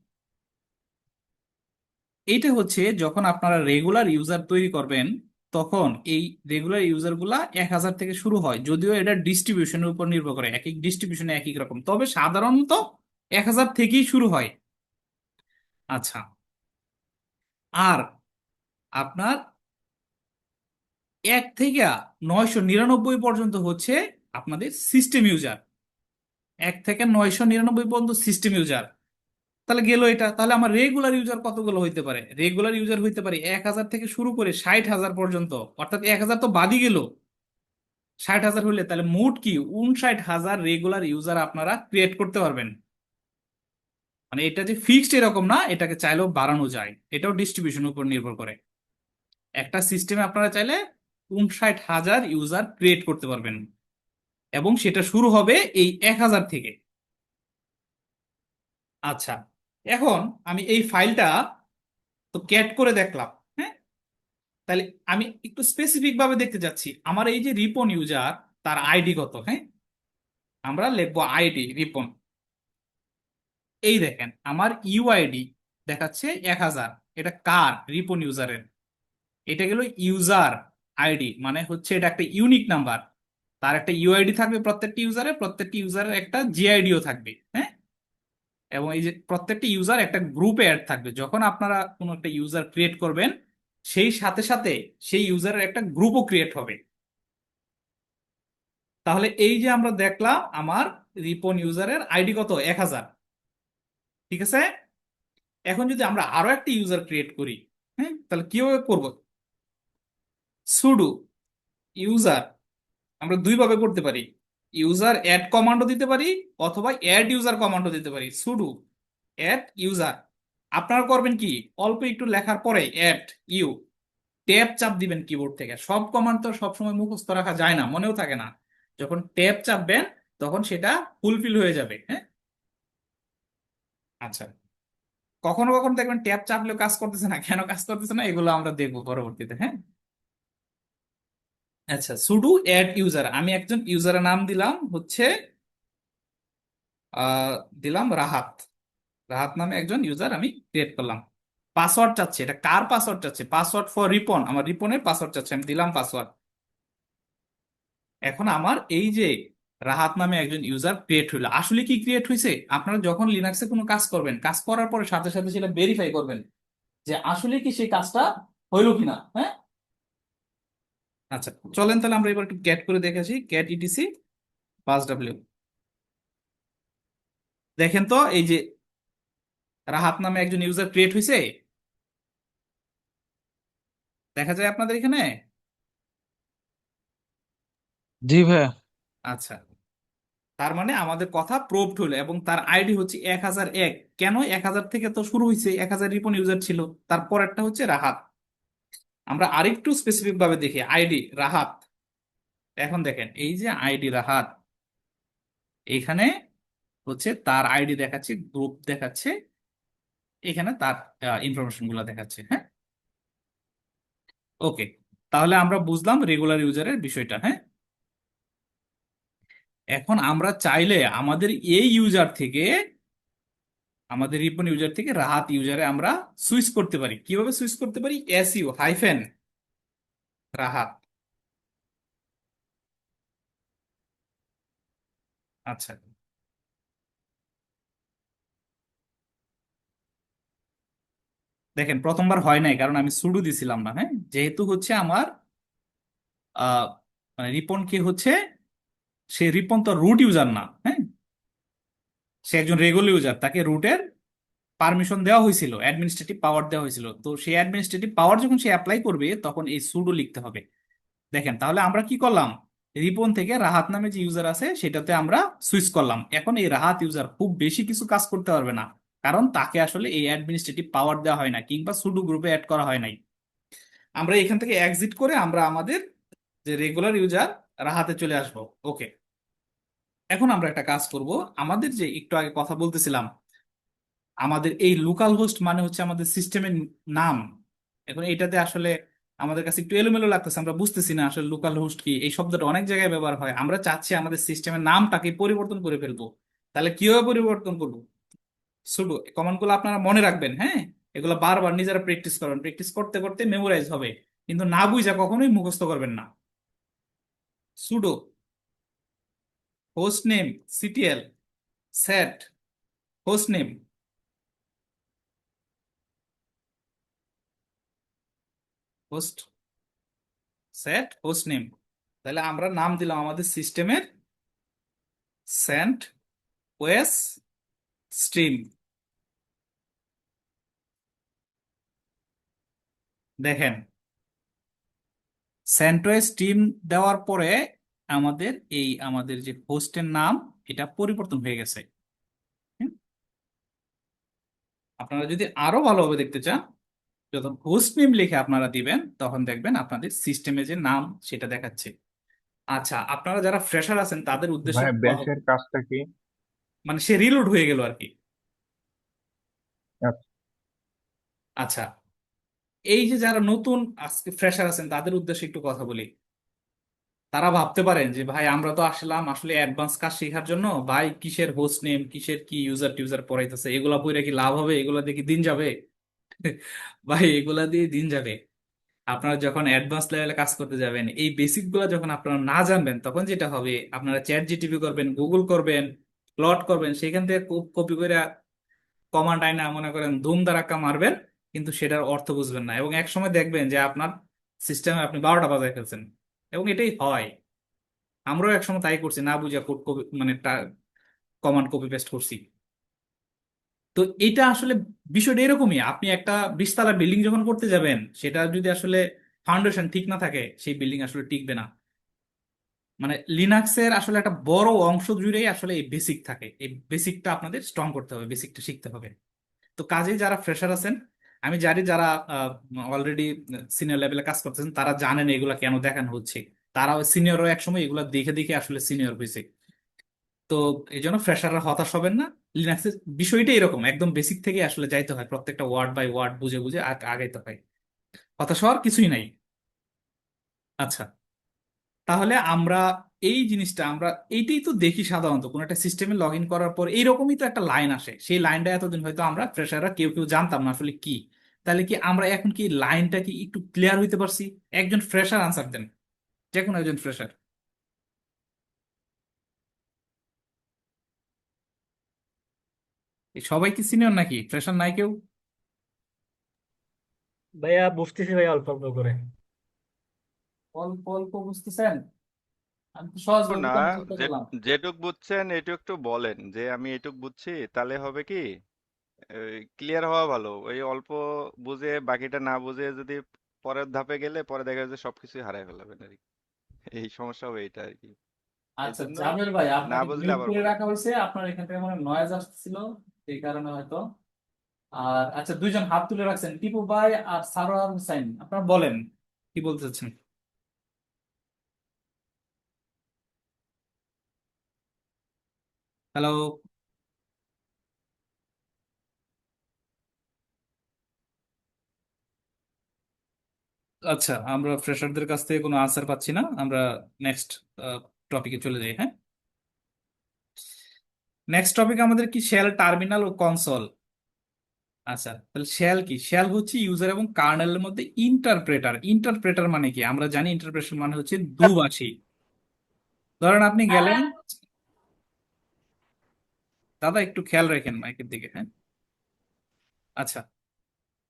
এইটা হচ্ছে যখন আপনারা রেগুলার ইউজার তৈরি করবেন তখন এই রেগুলার ইউজার গুলা 1000 থেকে শুরু হয়, যদিও এটা ডিস্ট্রিবিউশনের উপর নির্ভর করে, এক এক ডিস্ট্রিবিউশনে এক এক রকম, তবে সাধারণত 1000 থেকেই শুরু হয়। আচ্ছা, আর আপনার 1 থেকে 999 পর্যন্ত হচ্ছে আপনাদের সিস্টেম ইউজার। 1 থেকে 999 পর্যন্ত সিস্টেম ইউজার। তাহলে গেল এটা। তাহলে আমার রেগুলার ইউজার কতগুলো হইতে পারে? রেগুলার ইউজার হইতে পারে 1000 থেকে শুরু করে 60,000 পর্যন্ত, অর্থাৎ 1000 তো বাদই গেল। 60,000 হইলে তাহলে মোট কি 59,000 রেগুলার ইউজার আপনারা ক্রিয়েট করতে পারবেন। মানে এটা যে ফিক্সড এরকম না, এটাকে চাইলেও বাড়ানো যায়, এটাও ডিস্ট্রিবিউশনের উপর নির্ভর করে। একটা সিস্টেমে আপনারা চাইলে 59,000 ইউজার ক্রিয়েট করতে পারবেন, এবং সেটা শুরু হবে এই 1000 থেকে। আচ্ছা, এখন আমি এই ফাইলটা তো ক্যাট করে দেখলাম। হ্যাঁ, তাহলে আমি একটু স্পেসিফিক ভাবে দেখতে যাচ্ছি আমার এই যে রিপন ইউজার, তার আইডি কত। হ্যাঁ, আমরা লিখবো আইডি রিপন। এই দেখেন আমার ইউআইডি দেখাচ্ছে 1000। এটা কার? রিপন ইউজারের। এটা গেল ইউজার আইডি মানে হচ্ছে এটা একটা ইউনিক নাম্বার, তার একটা ইউআইডি থাকবে প্রত্যেকটি ইউজারের একটা জিআইডিও থাকবে, হ্যাঁ। এবং এই যে প্রত্যেকটি ইউজার একটা গ্রুপে অ্যাড থাকবে, যখন আপনারা কোনো একটা ইউজার ক্রিয়েট করবেন সেই সাথে সাথে সেই ইউজারের একটা গ্রুপও ক্রিয়েট হবে। তাহলে এই যে আমরা দেখলাম আমার রিপন ইউজারের আইডি কত, 1000, ঠিক আছে। এখন যদি আমরা আরো একটা ইউজার ক্রিয়েট করি, হ্যাঁ, তাহলে কিভাবে করব? সুডো ইউজার আমরা দুইভাবে করতে পারি, ইউজার অ্যাড কমান্ডও দিতে পারি অথবা অ্যাড ইউজার কমান্ডও দিতে পারি। সুডো অ্যাড ইউজার, আপনারা করবেন কি, অল্প একটু লেখার পরে অ্যাড ইউ ট্যাব চাপ দিবেন কিবোর্ড থেকে। সব কমান্ড তো সবসময় মুখস্থ রাখা যায় না, মনেও থাকে না, যখন ট্যাব চাপবেন তখন সেটা ফুলফিল হয়ে যাবে, হ্যাঁ। আচ্ছা, কখনো কখনো দেখবেন ট্যাব চাপলেও কাজ করতেছে না, কেন কাজ করতেছে না এগুলো আমরা দেখবো পরবর্তীতে, হ্যাঁ। আচ্ছা, সুডো অ্যাড ইউজার, আমি একজন ইউজারের নাম দিলাম হচ্ছে আহ দিলাম রাহাত, রাহাত নামে একজন ইউজার আমি ক্রিয়েট করলাম। পাসওয়ার্ড চাচ্ছে, এটা কার পাসওয়ার্ড চাচ্ছে? পাসওয়ার্ড ফর রিপন, আমার রিপনের পাসওয়ার্ড চাচ্ছে, আমি দিলাম পাসওয়ার্ড। এখন আমার এই যে রাহাত নামে একজন ইউজার ক্রিয়েট হইলো, আসলে কি ক্রিয়েট হয়েছে? আপনারা যখন লিনাক্সে কোনো কাজ করবেন, কাজ করার পরে সাথে সাথে সেটা ভেরিফাই করবেন যে আসলে কি সেই কাজটা হইলো কিনা, হ্যাঁ। আচ্ছা, চলেন তাহলে আমরা এবার একটু ক্যাট করে দেখেছি, ক্যাট ইটিসি পাস ডাব্লিউ। দেখেন তো এই যে রাহাত নামে একজন ইউজার ক্রিয়েট হয়েছে, দেখা যায় আপনাদের এখানে? জি ভাইয়া। আচ্ছা, তার মানে আমাদের কথা প্রুভড হলো এবং তার আইডি হচ্ছে 1001। কেন 1000 থেকে তো শুরু হয়েছে, 1000 রিপন ইউজার ছিল, তারপরেরটা হচ্ছে রাহাত। আমরা আরেকটু স্পেসিফিক ভাবে দেখি, আইডি রাহাত। এখন দেখেন এই যে আইডি রাহাত, এখানে হচ্ছে তার আইডি দেখাচ্ছে, গ্রুপ দেখাচ্ছে, এখানে তার ইনফরমেশন গুলো দেখাচ্ছে, হ্যাঁ। ওকে, তাহলে আমরা বুঝলাম রেগুলার ইউজারের বিষয়টা, হ্যাঁ। এখন আমরা চাইলে আমাদের এই ইউজার থেকে, আমাদের রিপন ইউজার থেকে রাহাত ইউজারে আমরা সুইচ করতে পারি। কিভাবে সুইচ করতে পারি? SU hyphen Rahat. আচ্ছা, দেখেন প্রথমবার হয় নাই কারণ আমি সুডো দিছিলাম না, হ্যাঁ। যেহেতু হচ্ছে আমার আহ মানে রিপন কে হচ্ছে, সে রিপন তো রুট ইউজার না, হ্যাঁ, সে একজন রেগুলার ইউজার, তাকে রুটের পারমিশন দেওয়া হয়েছিল, অ্যাডমিনিস্ট্রেটিভ পাওয়ার দেওয়া হয়েছিল। তো সেই অ্যাডমিনিস্ট্রেটিভ পাওয়ার যখন সে অ্যাপ্লাই করবে তখন এই সুডো লিখতে হবে। দেখেন তাহলে আমরা কি করলাম, রিপন থেকে রাহাত নামে যে ইউজার আছে সেটাতে আমরা সুইচ করলাম। এখন এই রাহাত ইউজার খুব বেশি কিছু কাজ করতে পারবে না, কারণ তাকে আসলে এই অ্যাডমিনিস্ট্রেটিভ পাওয়ার দেওয়া হয় না কিংবা সুডো গ্রুপে অ্যাড করা হয় নাই। আমরা এখান থেকে এক্সিট করে আমরা আমাদের যে রেগুলার ইউজার রাহাতে চলে আসবো। ওকে, এখন আমরা একটা কাজ করব, আমাদের যে একটু আগে কথা বলতেছিলাম, আমাদের এই লোকাল হোস্ট মানে হচ্ছে আমাদের সিস্টেমের নাম। এখন এটাতে আসলে আমাদের কাছে একটু এলোমেলো লাগতেছে, আমরা বুঝতেছি না আসলে লোকাল হোস্ট কি। এই শব্দটা অনেক জায়গায় ব্যবহার হয়, আমরা চাচ্ছি আমাদের সিস্টেমের নামটাকে পরিবর্তন করে ফেলবো। তাহলে কিভাবে পরিবর্তন করবো? সুডো কমান্ড গুলো আপনারা মনে রাখবেন, হ্যাঁ। এগুলো বারবার নিজেরা প্র্যাকটিস করবেন, প্র্যাকটিস করতে করতে মেমোরাইজ হবে, কিন্তু না বুঝা কখনোই মুখস্থ করবেন না। Pseudo host name CTL set host name, host set host name. তাহলে আমরা নাম দিলাম আমাদের সিস্টেমের সেন্ট ওএস স্ট্রিম। দেখেন সেন্টওয়েস স্ট্রিম দেওয়ার পরে আমাদের যে হোস্টের নাম এটা পরিবর্তন হয়ে গেছে। হুম? আপনারা যদি আরো ভালোভাবে দেখতে চান, যখন হোস্ট নেম লিখে আপনারা দিবেন তখন দেখবেন আপনাদের সিস্টেমে যে নাম সেটা দেখাচ্ছে। আচ্ছা, আপনারা যারা ফ্রেশার আছেন তাদের উদ্দেশ্যে ভাই ব্যাশের কাজটা কি? মানে সে রিলোড হয়ে গেল আর কি। আচ্ছা, আচ্ছা, এই যে যারা নতুন আজকে ফ্রেশার আছেন তাদের উদ্দেশ্যে একটু কথা বলি। তারা ভাবতে পারেন যে ভাই আমরা তো আসলাম আসলে অ্যাডভান্স কাজ শেখার জন্য, ভাই কিসের হোস্ট নেম কিসের কি ইউজার টিউজার পড়াইতেছে, এগুলা পড়ে কি লাভ হবে? এগুলা দিয়ে কি দিন যাবে? ভাই এগুলা দিয়ে দিন যাবে। আপনারা যখন অ্যাডভান্স লেভেলে কাজ করতে যাবেন, এই বেসিক গুলো যখন আপনারা না জানবেন, তখন যেটা হবে আপনারা চ্যাট জিটিপি করবেন, গুগল করবেন, প্লট করবেন, সেখান থেকে কপি করে কমান্ড আইনা মনে করেন ধুম ধারাক্কা মারবেন, কিন্তু সেটার অর্থ বুঝবেন না, এবং এক সময় দেখবেন যে আপনার সিস্টেমে আপনি 12টা বাজায় ফেলছেন। এবং এটাই হয়, আমরাও একসময় তাই করছি, না বুঝে কোড কপি মানে কমান্ড কপি পেস্ট করছি। তো এটা আসলে বিষয়টা এরকমই, আপনি একটা 20 তলা বিল্ডিং যখন করতে যাবেন, সেটা যদি আসলে ফাউন্ডেশন ঠিক না থাকে, সেই বিল্ডিং আসলে টিকবে না। মানে লিনাক্সের আসলে একটা বড় অংশ জুড়েই আসলে এই বেসিক থাকে, এই বেসিকটা আপনাদের স্ট্রং করতে হবে, বেসিকটা শিখতে হবে। তো কাজেই যারা ফ্রেশার আছেন, আমি জানি যারা অলরেডি সিনিয়র লেভেলে কাজ করতেছেন, তারা জানেন এগুলা কেন দেখানো হচ্ছে। তারা সিনিয়রও একসময় এগুলা দেখে দেখে আসলে সিনিয়র হয়েছে। তো এই জন্য ফ্রেশাররা হতাশ হবেন না। লিনাক্সের বিষয়টা এরকম, একদম বেসিক থেকে আসলে যাইতে হয়, প্রত্যেকটা ওয়ার্ড বাই ওয়ার্ড বুঝে বুঝে আগাইতে হয়। হতাশ হওয়ার কিছুই নাই। আচ্ছা, তাহলে আমরা এই জিনিসটা আমরা এইটাই তো দেখি সাধারণত কোন একটা সিস্টেমে লগ ইন করার পর এইরকমই তো একটা লাইন আসে। সেই লাইনটা এতদিন হয়তো আমরা ফ্রেশাররা কেউ কেউ জানতাম না আসলে কি। তাহলে কি আমরা এখন কি লাইনটা কি একটু ক্লিয়ার হইতে পারছি? একজন ফ্রেশার আনসার দেন, যে কোনো একজন ফ্রেশার। সবাই কি সিনিয়র নাকি? ফ্রেশার নাই কেউ? ভাইয়া বুঝতেছি ভাইয়া অল্প অল্প করে। অল্প অল্প বুঝতেছেন? আমি তো সহজ ভাবে না, বোঝানোর চেষ্টা যে করলাম। যেটুক বুঝছেন এটুক একটু বলেন যে আমি এটুক বুঝছি, তাহলে হবে কি ক্লিয়ার হওয়া ভালো। ওই অল্প বুঝে বাকিটা না বুঝে যদি পরের ধাপে গেলে পরে দেখা যায় যে সবকিছুই হারায় ফেলাবেন আর কি। এই সমস্যা হবে এটা আর কি। এই আচ্ছা, জন্য জাবের ভাই না আপনাকে বুঝলে মিউট আবার করে বলেন। রাখা হয়েছে, আপনার এখান থেকে মনে নয়েজ আসছিল, এই কারণে হয়তো। আর আচ্ছা, দুইজন হাত তুলে রাখছেন, টিপু ভাই আর সারোয়ার হোসেন, আপনারা বলেন কি বলতে চাচ্ছেন। হ্যালো। আচ্ছা, আমরা ফ্রেশারদের কাছ থেকে কোনো আনসার পাচ্ছি না, আমরা নেক্সট টপিকে চলে যাই। হ্যাঁ, নেক্সট টপিক আমাদের কি শেল, টার্মিনাল ও কনসোল। আচ্ছা, তাহলে শেল কি? শেল হচ্ছে ইউজার এবং কার্নেলের মধ্যে ইন্টারপ্রেটার। ইন্টারপ্রেটার মানে কি? আমরা জানি ইন্টারপ্রেটার মানে হচ্ছে দুভাষী। ধরেন আপনি গেলেন, দাদা একটু খেয়াল রাখেন মাইকের দিকে। হ্যাঁ, আচ্ছা,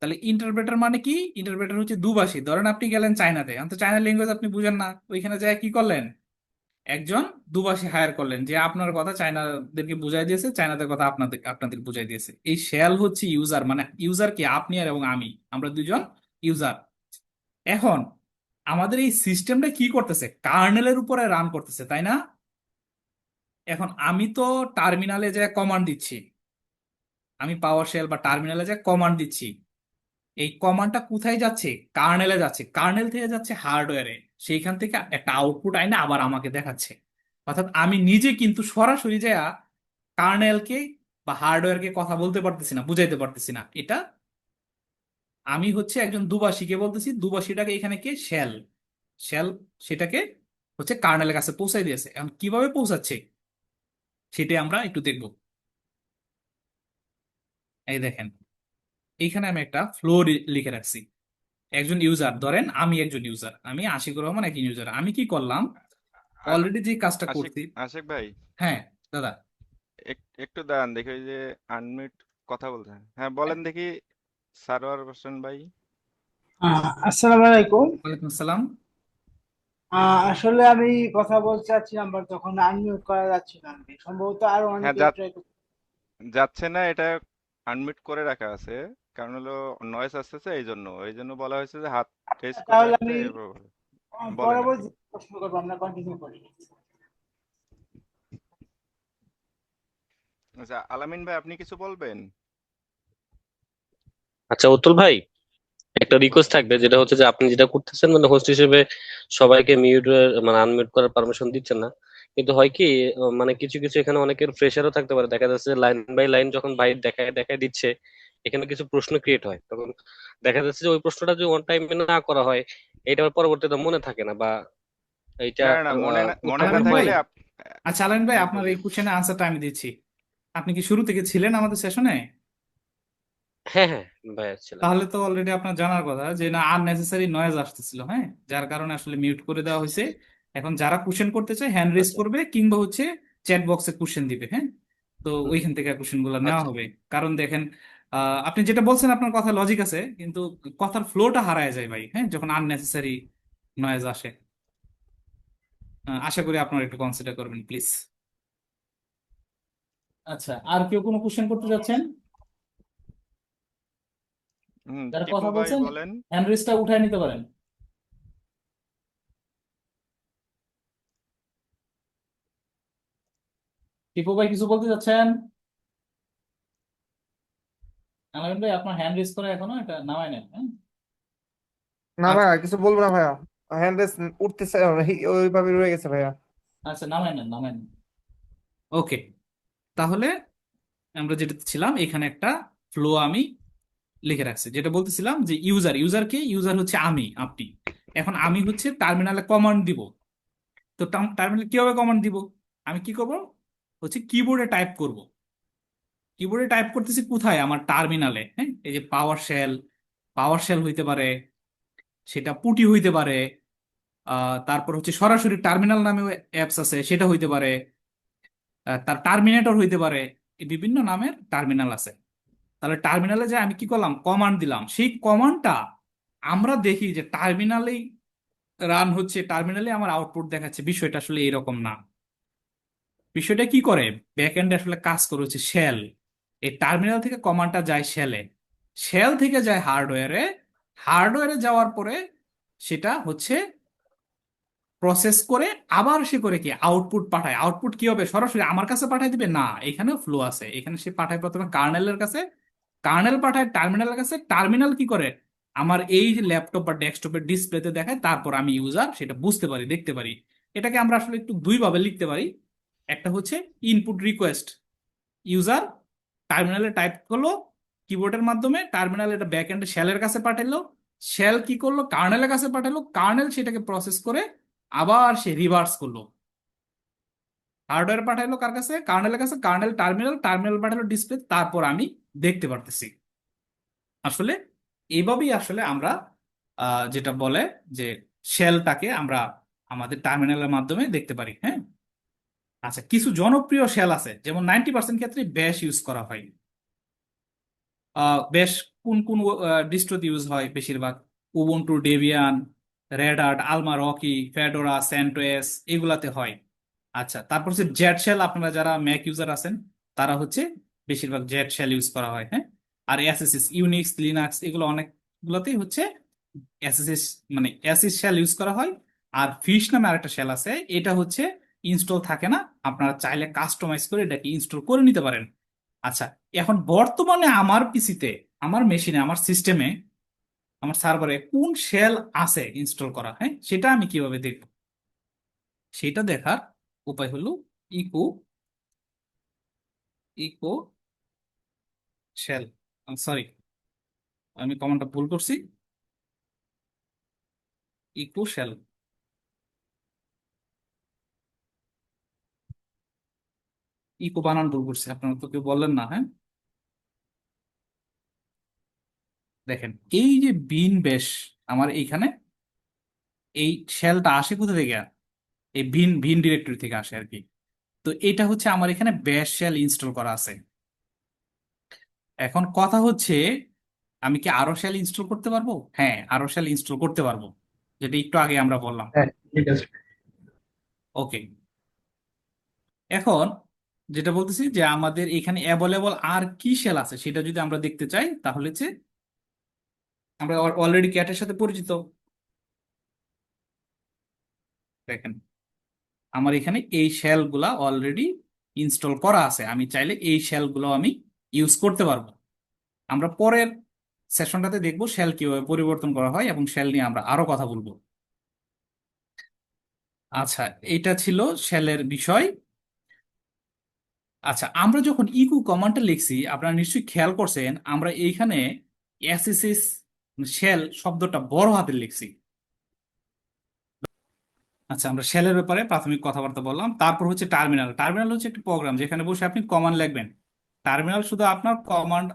তাহলে ইন্টারপ্রেটার মানে কি? ইন্টারপ্রেটার হচ্ছে দুভাষী। ধরেন আপনি গেলেন চায়নাতে, তো চায়না ল্যাঙ্গুয়েজ আপনি বুঝেন না, ওইখানে যায় কি করলেন? একজন দুভাষী হায়ার করলেন, যে আপনার কথা চায়নাদেরকে বুঝাই দিয়েছে, চায়নাদের কথা আপনাদের আপনাদের বুঝাই দিয়েছে। এই শেল হচ্ছে ইউজার, মানে ইউজার কি? আপনি আর এবং আমি, আমরা দুজন ইউজার। এখন আমাদের এই সিস্টেমটা কি করতেছে? কার্নেলের উপরে রান করতেছে, তাই না? এখন আমি তো টার্মিনালে যে কমান্ড দিচ্ছি, আমি পাওয়ার শেল বা টার্মিনালে যে কমান্ড দিচ্ছি, এই কমান্ডটা কোথায় যাচ্ছে? কার্নেলে যাচ্ছে, কার্নেল থেকে যাচ্ছে হার্ডওয়্যারে, সেইখান থেকে একটা আউটপুট আইনে আবার আমাকে দেখাচ্ছে। অর্থাৎ আমি নিজে কিন্তু সরাসরি যা কার্নেলকে বা হার্ডওয়্যারকে কথা বলতে পারতেছি না, বুঝাইতে পারতেছি না। এটা আমি হচ্ছে একজন দুভাষীকে বলতেছি, দুভাষীটাকে এখানে কে? শেল। শেল সেটাকে হচ্ছে কার্নেলের কাছে পৌঁছাই দিয়েছে। এখন কিভাবে পৌঁছাচ্ছে সেটাই আমরা একটু দেখব। এই দেখেন, এইখানে আমি একটা ফ্লো লিখে রাখছি। একজন ইউজার, ধরেন আমি একজন ইউজার, আমি আশিকুর রহমান একজন ইউজার। আমি কি করলাম? আ- অলরেডি যে কাজটা আশিক করছি। আশিক ভাই, হ্যাঁ দাদা। একটু দাঁড়ান দেখি, ওই যে আনমিউট কথা বলছেন। হ্যাঁ বলেন দেখি, সারোয়ার হোসেন ভাই। আসসালামু আলাইকুম। ওয়ালাইকুম আসসালাম। আসলে আমি কথা বলতে চাচ্ছিলাম বাট তখন আনমিউট করা যাচ্ছিল না সম্ভবত আরো হ্যাঁ অনেকে ট্রাই করতে। যাচ্ছে না, এটা আনমিউট করে রাখা আছে, কারণ হলো নয়েজ আসতেছে, এই জন্য বলা হয়েছে যে হাত রেজ করে তাহলে রাখতে। আমি এরপর বলেন আপনি। পরবর্তী প্রশ্ন করবো, আমরা কন্টিনিউ করি। আচ্ছা, আলামিন ভাই আপনি কিছু বলবেন? আচ্ছা উত্তল ভাই, একটা রিকোয়েস্ট থাকবে, যেটা হচ্ছে যে আপনি যেটা করতেছেন মানে হোস্ট হিসেবে সবাইকে মিউট মানে আনমিউট করার পারমিশন দিচ্ছেন না। কিন্তু হয় কি মানে কিছু কিছু এখানে অনেকের ফ্রেশারও থাকতে পারে, দেখা যাচ্ছে লাইন বাই লাইন যখন ভাই দেখায় দেখায় দিচ্ছে, এখানে কিছু প্রশ্ন ক্রিয়েট হয়, তখন দেখা যাচ্ছে যে ওই প্রশ্নটা যদি অন টাইম না করা হয়, এটা আবার পরবর্তীতে মনে থাকে না, বা এইটা না না না, মনে না আলামিন ভাই, থাকলে আচ্ছা আলামিন ভাই, হ্যাঁ আপনার বলেন। এই কোশ্চেনের আনসারটা আমি দিচ্ছি। আপনি কি শুরু থেকে ছিলেন আমাদের সেশনে? হ্যাঁ হ্যাঁ ভাইয়া ছিলাম। তাহলে তো অলরেডি আপনার জানার কথা যে না আননেসেসারি নয়েজ আসতেছিল, হ্যাঁ, যার কারণে আসলে মিউট করে দেওয়া হয়েছে। এখন যারা কোশ্চেন করতে চায় হ্যান্ড রেজ আচ্ছা করবে কিংবা হচ্ছে চ্যাট বক্সে কোশ্চেন দিবে, হ্যাঁ। তো হুম, ওইখান থেকে কোশ্চেন গুলো নেওয়া আচ্ছা হবে। কারণ দেখেন আপনি যেটা বলছেন আপনার কথা লজিক আছে, কিন্তু কথার ফ্লোটা হারায় যায় ভাই, হ্যাঁ, যখন আননেসেসারি নয়েজ আসে। আশা করি আপনারা একটু কনসিডার করবেন প্লিজ। আচ্ছা, আর কেউ কোনো কোশ্চেন করতে যাচ্ছেন? যারা টিপু কথা ভাই বলছেন বলেন। হ্যান্ড রেজটা উঠায় নিতে পারেন। টিপু ভাই কিছু বলতে যাচ্ছেন? আলামিন ভাই আপনার হ্যান্ড রেজ করা এখনো এটা নামায় নেন, হ্যাঁ। না আচ্ছা, ভাইয়া কিছু বলবো না ভাইয়া, হ্যান্ড রেস উঠতেছে, ওইভাবে রয়ে গেছে ভাইয়া। আচ্ছা, নামায় নেন, নামায় নেন। ওকে, তাহলে আমরা যেটা ছিলাম এখানে একটা ফ্লো আমি লিখে রাখছি, যেটা বলতেছিলাম যে ইউজার হচ্ছে আমি, আপনি। এখন আমি হচ্ছে টার্মিনালে কমান্ড দিব। তো টার্মিনালে কিভাবে কমান্ড দিব? আমি কি করব, হচ্ছে কিবোর্ডে টাইপ করব। কিবোর্ডে টাইপ করতেছি কোথায়? আমার টার্মিনালে, হ্যাঁ। এই যে পাওয়ার শেল হইতে পারে, সেটা পুটি হইতে পারে, তারপর হচ্ছে সরাসরি টার্মিনাল নামে অ্যাপস আছে, সেটা হইতে পারে, তার টার্মিনেটর হইতে পারে। এই বিভিন্ন নামের টার্মিনাল আছে। তাহলে টার্মিনালে যে আমি কি করলাম, কমান্ড দিলাম, সেই কমান্ডটা আমরা দেখি যে টার্মিনালেই রান হচ্ছে, টার্মিনালে আমার আউটপুট দেখাচ্ছে। বিষয়টা আসলে এরকম না। বিষয়টা কি করে, ব্যাক এন্ডে আসলে কাজ করে হচ্ছে শেল। এই টার্মিনাল থেকে কমান্ডটা যায় শেলে, শেল থেকে যায় হার্ডওয়্যারে, হার্ডওয়্যারে যাওয়ার পরে সেটা হচ্ছে প্রসেস করে, আবার সে করে কি আউটপুট পাঠায়। আউটপুট কি হবে, সরাসরি আমার কাছে পাঠায় দিবে না, এখানেও ফ্লো আছে। এখানে সে পাঠায় প্রথমে কার্নেলের কাছে, কার্নেল পাঠায় টার্মিনালের কাছে, টার্মিনাল কি করে আমার এই যে ল্যাপটপ বা ডেস্কটপের ডিসপ্লেতে দেখায়, তারপর আমি ইউজার সেটা বুঝতে পারি, দেখতে পারি। এটাকে আমরা আসলে একটু দুই ভাবে লিখতে পারি। একটা হচ্ছে ইনপুট রিকোয়েস্ট, ইউজার টার্মিনালে টাইপ করলো কিবোর্ডের মাধ্যমে, টার্মিনাল এটা ব্যাক এন্ডে শেলের কাছে পাঠালো, শেল কি করলো কার্নেলের কাছে পাঠালো, কার্নেল সেটাকে প্রসেস করে আবার সে রিভার্স করলো, হার্ডওয়্যার পাঠাইলো কার কাছে, কার্নেলের কাছে, কার্নেল টার্মিনাল, টার্মিনাল পাঠালো ডিসপ্লে, তারপর আমি দেখতে পারতেছি। আসলে এইভাবেই আসলে আমরা যেটা বলে যে শেলটাকে আমরা আমাদের টার্মিনালের মাধ্যমে দেখতে পারি, হ্যাঁ। আচ্ছা, কিছু জনপ্রিয় শেল আছে, যেমন 90% ক্ষেত্রে ব্যাশ ইউজ করা হয়। বেশ কোন কোন ডিস্ট্রোতে ইউজ হয় বেশিরভাগ? উবুন্টু, ডেবিয়ান, রেড হাট, আলমা রকি, ফেডোরা, সেন্টোস, এগুলাতে হয়। আচ্ছা, তারপর হচ্ছে জেট শেল, আপনারা যারা ম্যাক ইউজার আছেন তারা হচ্ছে বেশিরভাগ জেট শেল ইউজ করা হয়, হ্যাঁ। আর এসএসএস, ইউনিক্স, লিনাক্স, এগুলো অনেকগুলোতেই হচ্ছে এসএসএস, মানে এসএস শেল ইউজ করা হয়। আর ফিশ নামে আরেকটা শেল আছে, এটা হচ্ছে ইনস্টল থাকে না, আপনারা চাইলে কাস্টমাইজ করে এটাকে ইনস্টল করে নিতে পারেন। আচ্ছা, এখন বর্তমানে আমার পিসিতে, আমার মেশিনে, আমার সিস্টেমে, আমার সার্ভারে কোন শেল আছে ইনস্টল করা, হ্যাঁ, সেটা আমি কিভাবে দেখব? সেটা দেখার উপায় হলো ইকো ইকো শেল, সরি আমি কমান্ডটা ভুল করছি, ইকো শেল। ইকো বানান ভুল করছি, আপনারা তো কেউ বললেন না, হ্যাঁ। দেখেন এই যে বিন বেশ, আমার এইখানে এই শেলটা আসে কোথা থেকে? এই ভিন ভিন ডিরেক্টরি থেকে আসে আর কি। তো এটা হচ্ছে আমার এখানে ব্যাশ শেল ইনস্টল করা আছে। এখন কথা হচ্ছে আমি কি আরো শেল ইনস্টল করতে পারবো? হ্যাঁ, আরো শেল ইনস্টল করতে পারবো, যেটা একটু আগে আমরা বললাম। হ্যাঁ ঠিক আছে। ওকে, এখন যেটা বলতেছি যে আমাদের এখানে অ্যাভেলেবল আর কি শেল আছে সেটা যদি আমরা দেখতে চাই, তাহলে যে আমরা অলরেডি ক্যাটের সাথে পরিচিত। দেখেন আমার এখানে এই শেল গুলা অলরেডি ইনস্টল করা আছে, আমি চাইলে এই শেল গুলো আমি ইউজ করতে পারবো। আমরা পরের সেশনটাতে দেখবো শেল কিভাবে পরিবর্তন করা হয়, এবং শেল নিয়ে আমরা আরো কথা বলবো। আচ্ছা, এটা ছিল শেলের বিষয়। আচ্ছা, আমরা যখন ইকু কমান্ডটা লিখছি আপনারা নিশ্চয়ই খেয়াল করছেন, আমরা এইখানে এসএসএস শেল শব্দটা বড় হাতে লিখছি। আচ্ছা, আমরা শেলের ব্যাপারে প্রাথমিক কথাবার্তা বললাম। তারপর হচ্ছে টার্মিনাল। টার্মিনাল হচ্ছে একটা প্রোগ্রাম যেখানে বসে আপনি কমান্ড লিখবেন। টার্মিনাল শুধু আপনার কমান্ড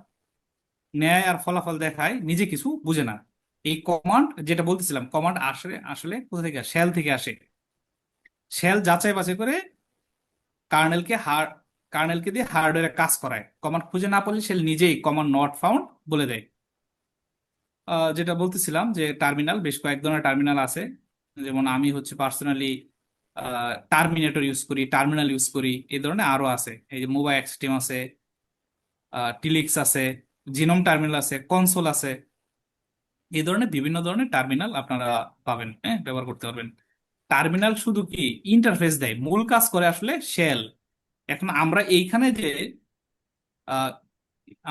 নেয় আর ফলাফল দেখায়, নিজে কিছু বুঝে না। এই কমান্ড যেটা বলতেছিলাম, কমান্ড আসলে আসলে কোথা থেকে শেল থেকে আসে। শেল যাচাই বাছাই করে কার্নেলকে কার্নেলকে দিয়ে হার্ডওয়্যারে কাজ করায়। কমান্ড খুঁজে না পেলে শেল নিজেই কমান্ড নট ফাউন্ড বলে দেয়। যেটা বলতেছিলাম যে টার্মিনাল, বেশ কয়েক ধরনের টার্মিনাল আছে। যেমন আমি হচ্ছে পার্সোনালি টার্মিনেটর ইউজ করি, টার্মিনাল ইউজ করি, এই ধরনের আরো আছে। এই যে মোবাইল এক্সট্রিম আছে, টিলিক্স আছে, জিনোম টার্মিনাল আছে, কনসোল আছে। এই ধরনের বিভিন্ন ধরনের টার্মিনাল আপনারা পাবেন, হ্যাঁ, ব্যবহার করতে পারবেন। টার্মিনাল শুধু কি ইন্টারফেস দেয়, মূল কাজ করে আসলে শেল। এখন আমরা এইখানে যে আহ,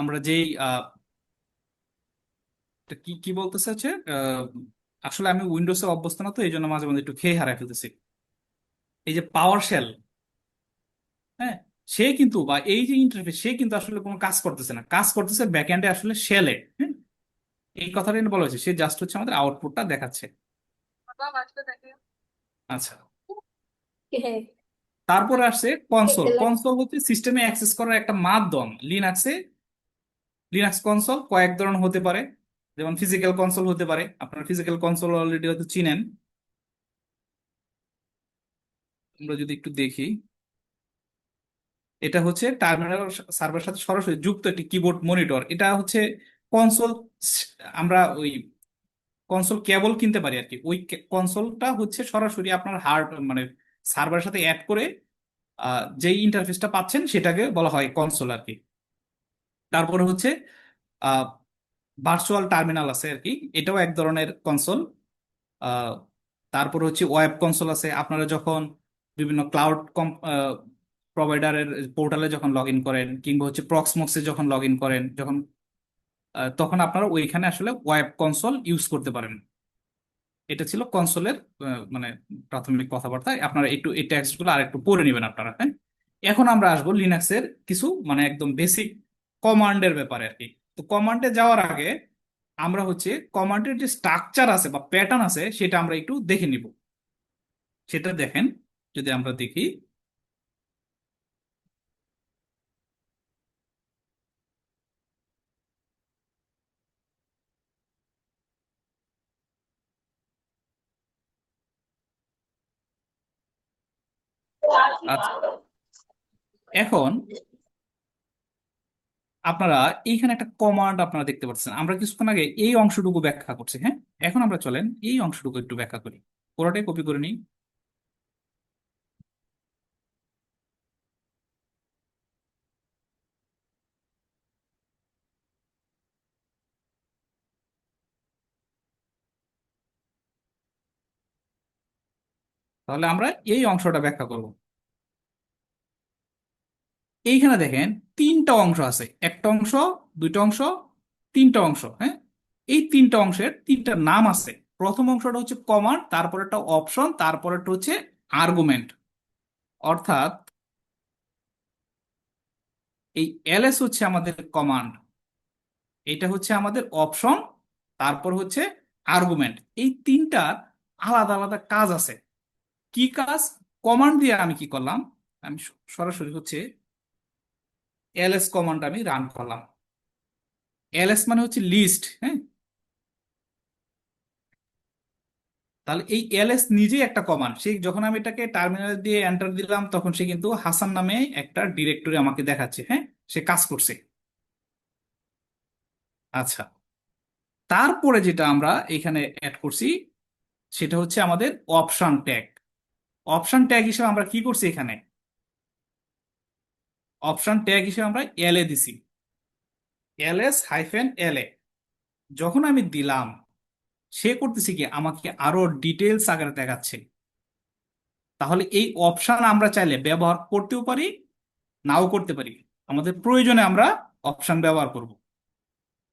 আমরা যেই এটা কি কি বলতে চাচ্ছে, আসলে আমি উইন্ডোজে অভ্যস্ত না, তো এই জন্য মাঝে মাঝে একটু খেয়ে হারাই ফেলতেছি। এই যে পাওয়ার শেল, হ্যাঁ, সে কিন্তু বা এই যে ইন্টারফেস, সে কিন্তু আসলে কোনো কাজ করতেছে না, কাজ করতেছে ব্যাকএন্ডে আসলে শেলে। হ্যাঁ, এই কথাটা কিন্তু বলা হয়েছে, সে জাস্ট হচ্ছে আমাদের আউটপুটটা দেখাচ্ছে। আচ্ছা, তারপরে আসছে কনসোল। কনসোল হচ্ছে সিস্টেমে অ্যাক্সেস করার একটা মাধ্যম। লিনাক্স কনসোল কয়েক ধরনের হতে পারে। যেমন ফিজিক্যাল কনসোল হতে পারে, আপনারা ফিজিক্যাল কনসোল অলরেডি হয়তো চিনেন। আমরা যদি একটু দেখি, এটা হচ্ছে টার্মিনাল সার্ভারের সাথে সরাসরি যুক্ত একটি কিবোর্ড মনিটর। এটা হচ্ছে কনসোল। আমরা ওই কনসোল কেবল কিনতে পারি আর কি। ওই কনসোলটা হচ্ছে সরাসরি আপনার মানে সার্ভারের সাথে অ্যাড করে যে ইন্টারফেসটা পাচ্ছেন সেটাকে বলা হয় কনসোল আর কি। তারপরে হচ্ছে ভার্চুয়াল টার্মিনাল আছে আর কি, এটাও এক ধরনের কনসোল। তারপর হচ্ছে ওয়েব কনসোল আছে। আপনারা যখন বিভিন্ন ক্লাউড প্রোভাইডারের পোর্টালে যখন লগ ইন করেন, কিংবা হচ্ছে প্রক্সমক্সে যখন লগ ইন করেন, তখন আপনারা ওইখানে আসলে ওয়েব কনসোল ইউজ করতে পারেন। এটা ছিল কনসোলের মানে প্রাথমিক কথাবার্তা। আপনারা একটু এই টেক্সট গুলো আর একটু পড়ে নেবেন আপনারা, হ্যাঁ। এখন আমরা আসবো লিনাক্সের কিছু মানে একদম বেসিক কমান্ডের ব্যাপারে আর কি। তো কমান্ডে যাওয়ার আগে আমরা হচ্ছে কমান্ডের যে স্ট্রাকচার আছে বা প্যাটার্ন আছে সেটা আমরা একটু দেখে নিব। সেটা দেখেন, যদি আমরা দেখি, আচ্ছা, এখন আপনারা এইখানে একটা কমান্ড আপনারা দেখতে পাচ্ছেন। আমরা কিছুক্ষণ আগে এই অংশটুকু ব্যাখ্যা করছি, হ্যাঁ। এখন আমরা চলেন এই অংশটুকু একটু ব্যাখ্যা করি, পুরোটাই কপি করে নিই। তাহলে আমরা এই অংশটা ব্যাখ্যা করব। এইখানে দেখেন তিনটা অংশ আছে, একটা অংশ, দুইটা অংশ, তিনটা অংশ, হ্যাঁ। এই তিনটা অংশের তিনটা নাম আছে। প্রথম অংশটা হচ্ছে কমান্ড, তারপর একটা অপশন, তারপর একটা হচ্ছে আর্গুমেন্ট। অর্থাৎ এই এলএস হচ্ছে আমাদের কমান্ড, এটা হচ্ছে আমাদের অপশন, তারপর হচ্ছে আর্গুমেন্ট। এই তিনটার আলাদা আলাদা কাজ আছে। কি কাজ? কমান্ড দিয়ে আমি কি করলাম, আমি সরাসরি হচ্ছে এলএস কমান্ড আমি রান করলাম। এলএস মানে হচ্ছে লিস্ট, হ্যাঁ। তাহলে এই এলএস নিজেই একটা কমান্ড। সে যখন আমি এটাকে টার্মিনাল দিয়ে এন্টার দিলাম, তখন সে কিন্তু হাসান নামে একটা ডিরেক্টরি আমাকে দেখাচ্ছে, হ্যাঁ, সে কাজ করছে। আচ্ছা, তারপরে যেটা আমরা এখানে অ্যাড করছি সেটা হচ্ছে আমাদের অপশন ট্যাগ। অপশন ট্যাগ হিসেবে আমরা কি করছি, এখানে অপশন ট্যাগ হিসেবে আমরা এলএ দিছি, ls-la। যখন আমি দিলাম, সে করতেছি কি আমাকে আরো ডিটেলস আকারে দেখাচ্ছে। তাহলে এই অপশন আমরা চাইলে ব্যবহার করতেও পারি, নাও করতে পারি। আমাদের প্রয়োজনে আমরা অপশন ব্যবহার করব,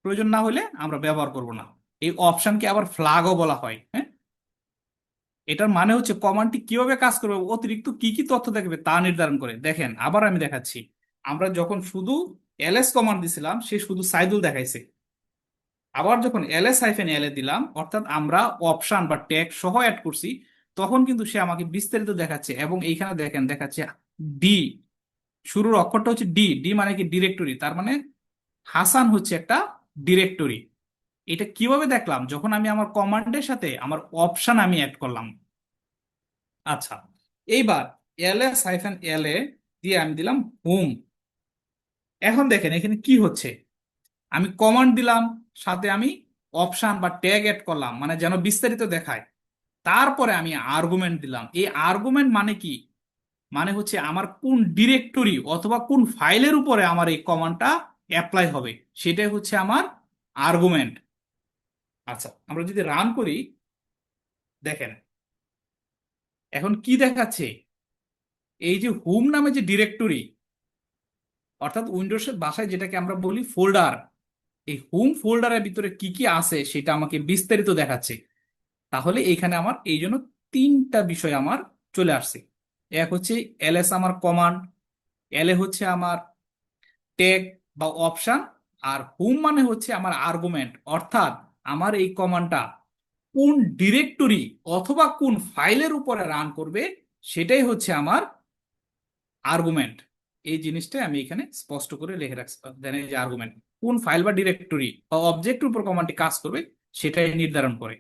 প্রয়োজন না হলে আমরা ব্যবহার করব না। এই অপশনকে আবার ফ্ল্যাগও বলা হয়, হ্যাঁ। এটার মানে হচ্ছে কমান্ডটি কিভাবে কাজ করবে, অতিরিক্ত কি কি তথ্য দেখাবে তা নির্ধারণ করে। দেখেন, আবার আমি দেখাচ্ছি। আমরা যখন শুধু এলএস কমান্ড দিছিলাম, সে শুধু সাইদুল দেখাইছে। আবার যখন ls-la দিলাম, অর্থাৎ আমরা অপশন বা ট্যাগ সহ অ্যাড করছি, তখন কিন্তু সে আমাকে বিস্তারিত দেখাচ্ছে। এবং এইখানে দেখেন দেখাচ্ছে ডি, শুরুর অক্ষরটা হচ্ছে ডি। ডি মানে কি ডিরেক্টরি, তার মানে হাসান হচ্ছে একটা ডিরেক্টরি। এটা কিভাবে দেখলাম? যখন আমি আমার কমান্ডের সাথে আমার অপশন আমি অ্যাড করলাম। আচ্ছা, এইবার ls-la দিয়ে আমি দিলাম হোম। এখন দেখেন এখানে কি হচ্ছে, আমি কমান্ড দিলাম, সাথে আমি অপশন বা ট্যাগ অ্যাড করলাম, মানে যেন বিস্তারিত দেখায়। তারপরে আমি আর্গুমেন্ট দিলাম। এই আর্গুমেন্ট মানে কি? মানে হচ্ছে আমার কোন ডিরেক্টরি অথবা কোন ফাইলের উপরে আমার এই কমান্ডটা অ্যাপ্লাই হবে, সেটাই হচ্ছে আমার আর্গুমেন্ট। আচ্ছা, আমরা যদি রান করি, দেখেন এখন কি দেখাচ্ছে, এই যে হোম নামে যে ডিরেক্টরি, অর্থাৎ উইন্ডোজের ভাষায় যেটাকে আমরা বলি ফোল্ডার, এই হোম ফোল্ডারের ভিতরে কি কি আছে সেটা আমাকে বিস্তারিত দেখাচ্ছে। তাহলে এইখানে আমার এই জন্য তিনটা বিষয় আমার চলে আসছে। এক হচ্ছে ls আমার কমান্ড, এল হচ্ছে আমার ট্যাগ বা অপশন, আর হোম মানে হচ্ছে আমার আর্গুমেন্ট, অর্থাৎ আমার এই কমান্ডটা কোন ডিরেক্টরি অথবা কোন ফাইলের উপরে রান করবে সেটাই হচ্ছে আমার আর্গুমেন্ট। এই জিনিসটা আমি এখানে স্পষ্ট করে লিখে রাখছি, দেন এই যে আর্গুমেন্ট কোন ফাইল বা ডিরেক্টরি বা অবজেক্টের উপর কমান্ডটি কাজ করবে সেটাই নির্ধারণ করে।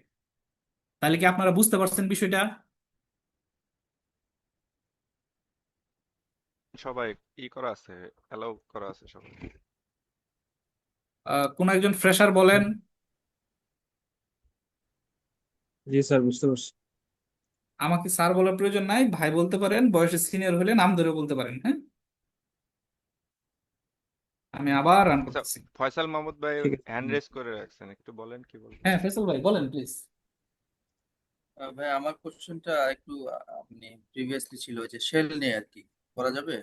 তাহলে কি আপনারা বুঝতে পারছেন বিষয়টা? সবাই করা আছে, অ্যালাউ করা আছে সবাই। কোন একজন ফ্রেশার বলেন। জি স্যার, বুঝতে পারছি। আমাকে স্যার বলার প্রয়োজন নাই, ভাই বলতে পারেন, বয়সে সিনিয়র হলে নাম ধরে বলতে পারেন। হ্যাঁ, আমি আবার রান আচ্ছা, করতেছি। ফয়সাল মাহমুদ ভাই ঠিক আছে। হ্যান্ড রেজ করে রাখছেন, একটু বলেন কি বলবেন। হ্যাঁ, ফেসল ভাই বলেন প্লিজ। ভাই আমার কোশ্চেনটা একটু আপনি প্রিভিয়াসলি ছিল যে শেল নিয়ে আর কি করা যাবে।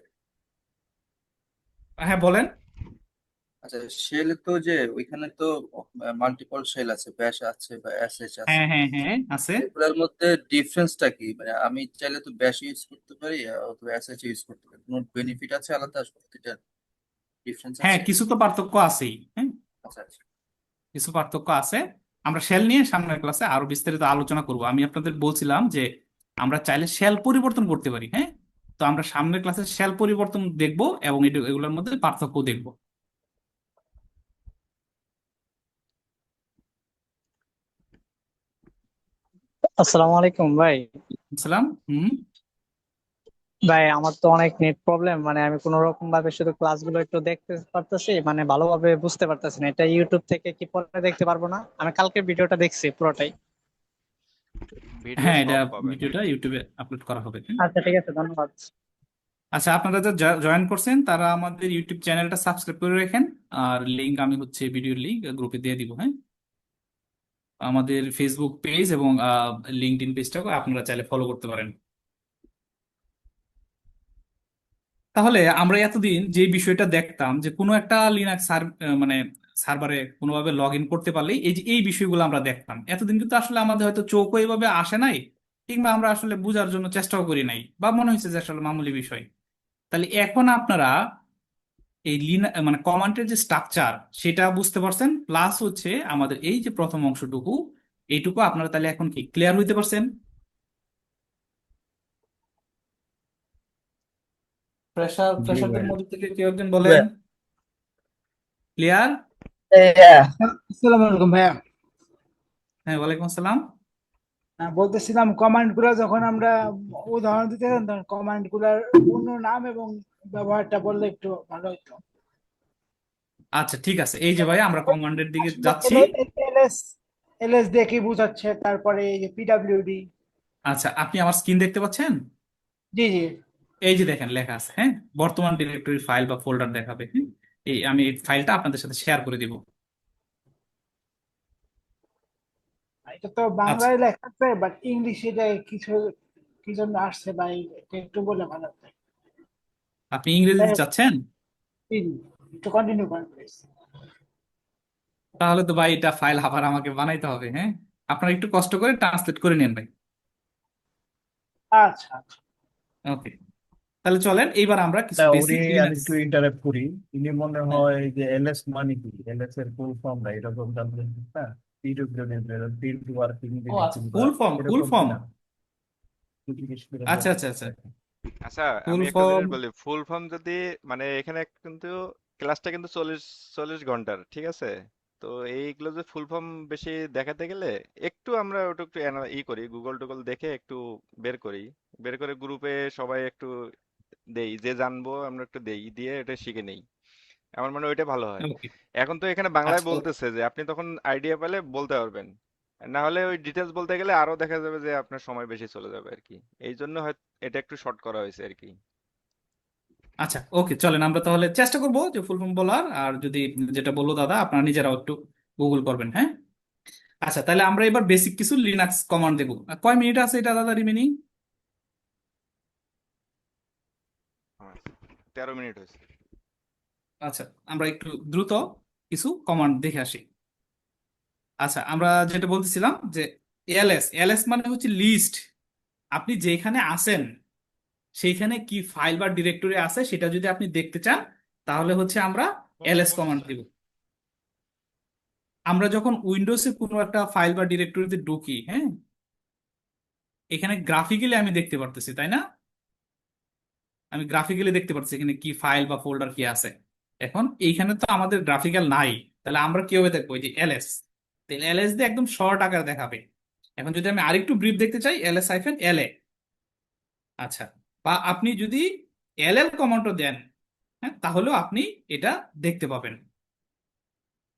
হ্যাঁ বলেন। আচ্ছা, শেল তো যে ওইখানে তো মাল্টিপল শেল আছে, ব্যাশ আছে বা এসএইচ আছে, হ্যাঁ হ্যাঁ হ্যাঁ আছে। এগুলোর মধ্যে ডিফারেন্সটা কি? মানে আমি চাইলে তো ব্যাশ ইউজ করতে পারি অথবা এসএইচ ইউজ করতে পারি, কোনো বেনিফিট আছে আলাদা, প্রতিটার ডিফারেন্স হ্যাঁ, আছে? কিছু তো পার্থক্য আছেই। হ্যাঁ, আচ্ছা আচ্ছা। কিছু পার্থক্য আছে। আমরা শেল নিয়ে সামনের ক্লাসে আরো বিস্তারিত আলোচনা করব। আমি আপনাদের বলছিলাম যে আমরা চাইলে শেল পরিবর্তন করতে পারি। হ্যাঁ, তো আমরা সামনের ক্লাসে শেল পরিবর্তন দেখব এবং এগুলোর মধ্যে পার্থক্য দেখব। আসসালামু আলাইকুম ভাই। সালাম। হুম। ভাই আমার তো অনেক নেট প্রবলেম, মানে আমি কোনো রকম ভাবে শুধু ক্লাসগুলো একটু দেখতে পারতেছি, মানে ভালোভাবে বুঝতে পারতেছি না। এটা ইউটিউব থেকে কি পরে দেখতে পারবো না? আমি কালকে ভিডিওটা দেখছি পুরোটাই। ভিডিও হ্যাঁ, এটা সব পাবেন। ভিডিওটা ইউটিউবে আপলোড করা হবে। হুম। আচ্ছা ঠিক আছে, ধন্যবাদ। আচ্ছা, আপনারা যারা জয়েন করছেন তারা আমাদের ইউটিউব চ্যানেলটা সাবস্ক্রাইব করে রাখেন, আর লিংক আমি হচ্ছে ভিডিওর লিংক গ্রুপে দিয়ে দিব। হ্যাঁ, আমাদের ফেসবুক পেজ এবং লিঙ্কডইন পেজটাকে আপনারা চাইলে ফলো করতে পারেন। তাহলে আমরা এতদিন যে বিষয়টা দেখতাম যে কোনো একটা লিনাক্স মানে সার্ভারে কোনোভাবে লগ ইন করতে পারলেই এই যে এই বিষয়গুলো আমরা দেখতাম, এতদিন কিন্তু আসলে আমাদের হয়তো চোখও এইভাবে আসে নাই, কিংবা আমরা আসলে বোঝার জন্য চেষ্টাও করি নাই, বা মনে হয়েছে যে আসলে মামুলি বিষয়। তাহলে এখন আপনারা এই মানে কমান্ডের যে স্ট্রাকচার সেটা বুঝতে পারছেন, প্লাস হচ্ছে আমাদের এই যে প্রথম অংশটুকু, এইটুকু আপনারা তাহলে এখন কি ক্লিয়ার হইতে পারছেন? জি ফ্রেশারদের ভাই। মধ্যে থেকে কেউ একজন বলেন ক্লিয়ার। আসসালামু আলাইকুম ভাইয়া। হ্যাঁ, ওয়ালাইকুম আসসালাম। বলতেছিলাম কমান্ড গুলো যখন আমরা উদাহরণ দিতে চান, তখন কমান্ড গুলার পূর্ণ নাম এবং ব্যবহারটা বললে একটু ভালো হতো। আচ্ছা ঠিক আছে, এই যে ভাই আমরা কমান্ডের দিকে আসলে যাচ্ছি। এলএস এলএস দিয়ে কি বোঝাচ্ছে, তারপরে এই যে পিডব্লিউডি। আচ্ছা, আপনি আমার স্ক্রিন দেখতে পাচ্ছেন? জি জি। এই যে দেখেন লেখা আছে, হ্যাঁ, বর্তমান ডিরেক্টরি ফাইল বা ফোল্ডার দেখাবে। হ্যাঁ, এই আমি এই ফাইলটা আপনাদের সাথে শেয়ার করে দিব। এটা তো আচ্ছা, বাংলায় লেখা আছে, বাট ইংলিশে এটা কিছু কি জন্য আসছে ভাই, এটা একটু বলে ভালো হতো। আপনি ইংরেজিতে চাচ্ছেন? জি, জি, একটু কন্টিনিউ করেন প্লিজ। তাহলে তো ভাই এটা ফাইল আবার আমাকে বানাইতে হবে। হ্যাঁ, আপনারা একটু কষ্ট করে ট্রান্সলেট করে নেন ভাই। আচ্ছা আচ্ছা। ওকে, তাহলে চলেন এইবার আমরা কিছু উনি বেসিক আমি লিনাক্স। একটু ইন্টারাপ্ট করি। ইনি মনে হ্যাঁ, হয় যে এলএস মানে কি, এলএস এর ফুল ফর্ম না এরকম জানতেন না, ফিল্ড ওয়ার্কিং ও আচ্ছা, ডিরেক্টরি বা ফুল ফর্ম, ফুল এরকম ফর্ম। কিনা একটু জিজ্ঞেস করে আচ্ছা বলতে। আচ্ছা আচ্ছা, আচ্ছা, ফুল আমি একটা ফর্ম। জিনিস বলি, ফুল ফর্ম যদি মানে এখানে কিন্তু ক্লাসটা কিন্তু 40 ঘন্টার, ঠিক আছে? তো এইগুলো যে ফুল ফর্ম বেশি দেখাতে গেলে একটু আমরা ওটা একটু করি, গুগল টুগল দেখে একটু বের করি, বের করে গ্রুপে সবাই একটু দেই, যে জানবো আমরা একটু দেই, দিয়ে এটা শিখে নেই। আমার মনে হয় ওইটা ভালো হয়। ওকে। এখন তো এখানে বাংলায় আচ্ছা বলতেছে যে আপনি তখন আইডিয়া পেলে বলতে পারবেন, না হলে ওই ডিটেলস বলতে গেলে আরো দেখা যাবে যে আপনার সময় বেশি চলে যাবে আর কি। এই জন্য হয় এটা একটু শর্ট করা হয়েছে আর কি। আচ্ছা, ওকে, চলেন আমরা তাহলে চেষ্টা করব যে ফুল ফর্ম বলার, আর যদি যেটা বললো দাদা আপনারা নিজেরাও একটু গুগল করবেন, হ্যাঁ। আচ্ছা, তাহলে আমরা এবার বেসিক কিছু লিনাক্স কমান্ড দেবো। কয় মিনিট আছে এটা দাদা রিমেনিং? 13 মিনিট হয়েছে। আচ্ছা, আমরা একটু দ্রুত কিছু কমান্ড দেখে আসি। আচ্ছা, আমরা যেটা বলতেছিলাম যে এলএস, এলএস মানে হচ্ছে লিস্ট। আপনি যেখানে আছেন সেইখানে কি ফাইল বা ডিরেক্টরি আছে সেটা যদি আপনি দেখতে চান, তাহলে হচ্ছে আমরা এলএস কমান্ড দিব। আমরা যখন উইন্ডোজে কোনো একটা ফাইল বা ডিরেক্টরিতে ঢুকি, হ্যাঁ, এখানে গ্রাফিক্যালি আমি দেখতে পারতেছি, তাই না? আমি গ্রাফিক্যালি দেখতে পাচ্ছি এখানে কি ফাইল বা ফোল্ডার কি আছে। এখন এইখানে তো আমাদের গ্রাফিক্যাল নাই, তাহলে আমরা কিভাবে দেখবো? এই যে এলএস, তাহলে এলএস দিয়ে একদম শর্ট আকারে দেখাবে। এখন যদি আমি আরেকটু ব্রিফ দেখতে চাই, এলএস হাইফেন এলএ। আচ্ছা, বা আপনি যদি এলএল কমান্ডও দেন, হ্যাঁ, তাহলেও আপনি এটা দেখতে পাবেন।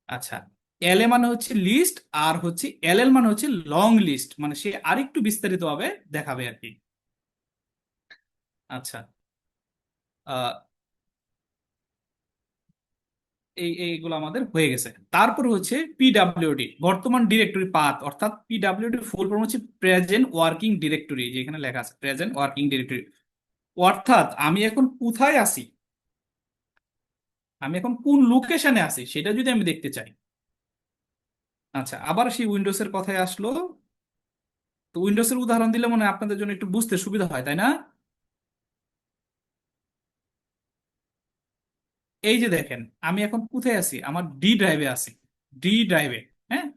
আচ্ছা, এলএ মানে হচ্ছে লিস্ট, আর হচ্ছে এলএল মানে হচ্ছে লং লিস্ট, মানে সে আরেকটু বিস্তারিত ভাবে দেখাবে আর কি। আচ্ছা, আহ এইগুলো আমাদের হয়ে গেছে। তারপর হচ্ছে পিডাব্লিউডি, বর্তমান ডিরেক্টরি পাথ, অর্থাৎ পিডাব্লিউডি ফুল ফর্ম হচ্ছে প্রেজেন্ট ওয়ার্কিং ডিরেক্টরি, যেখানে লেখা আছে প্রেজেন্ট ওয়ার্কিং ডিরেক্টরি। অর্থাৎ আমি এখন কোথায় আছি, আমি এখন কোন লোকেশনে আছি সেটা যদি আমি দেখতে চাই। আচ্ছা, আবার সেই উইন্ডোজের কথায় আসলো। তো উইন্ডোজের উদাহরণ দিলে মনে হয় আপনাদের জন্য একটু বুঝতে সুবিধা হয়, তাই না? এই যে দেখেন, আমি এখন কোথায় আছি, আমার ডি ড্রাইভে আছি। ডি ড্রাইভে, হ্যাঁ,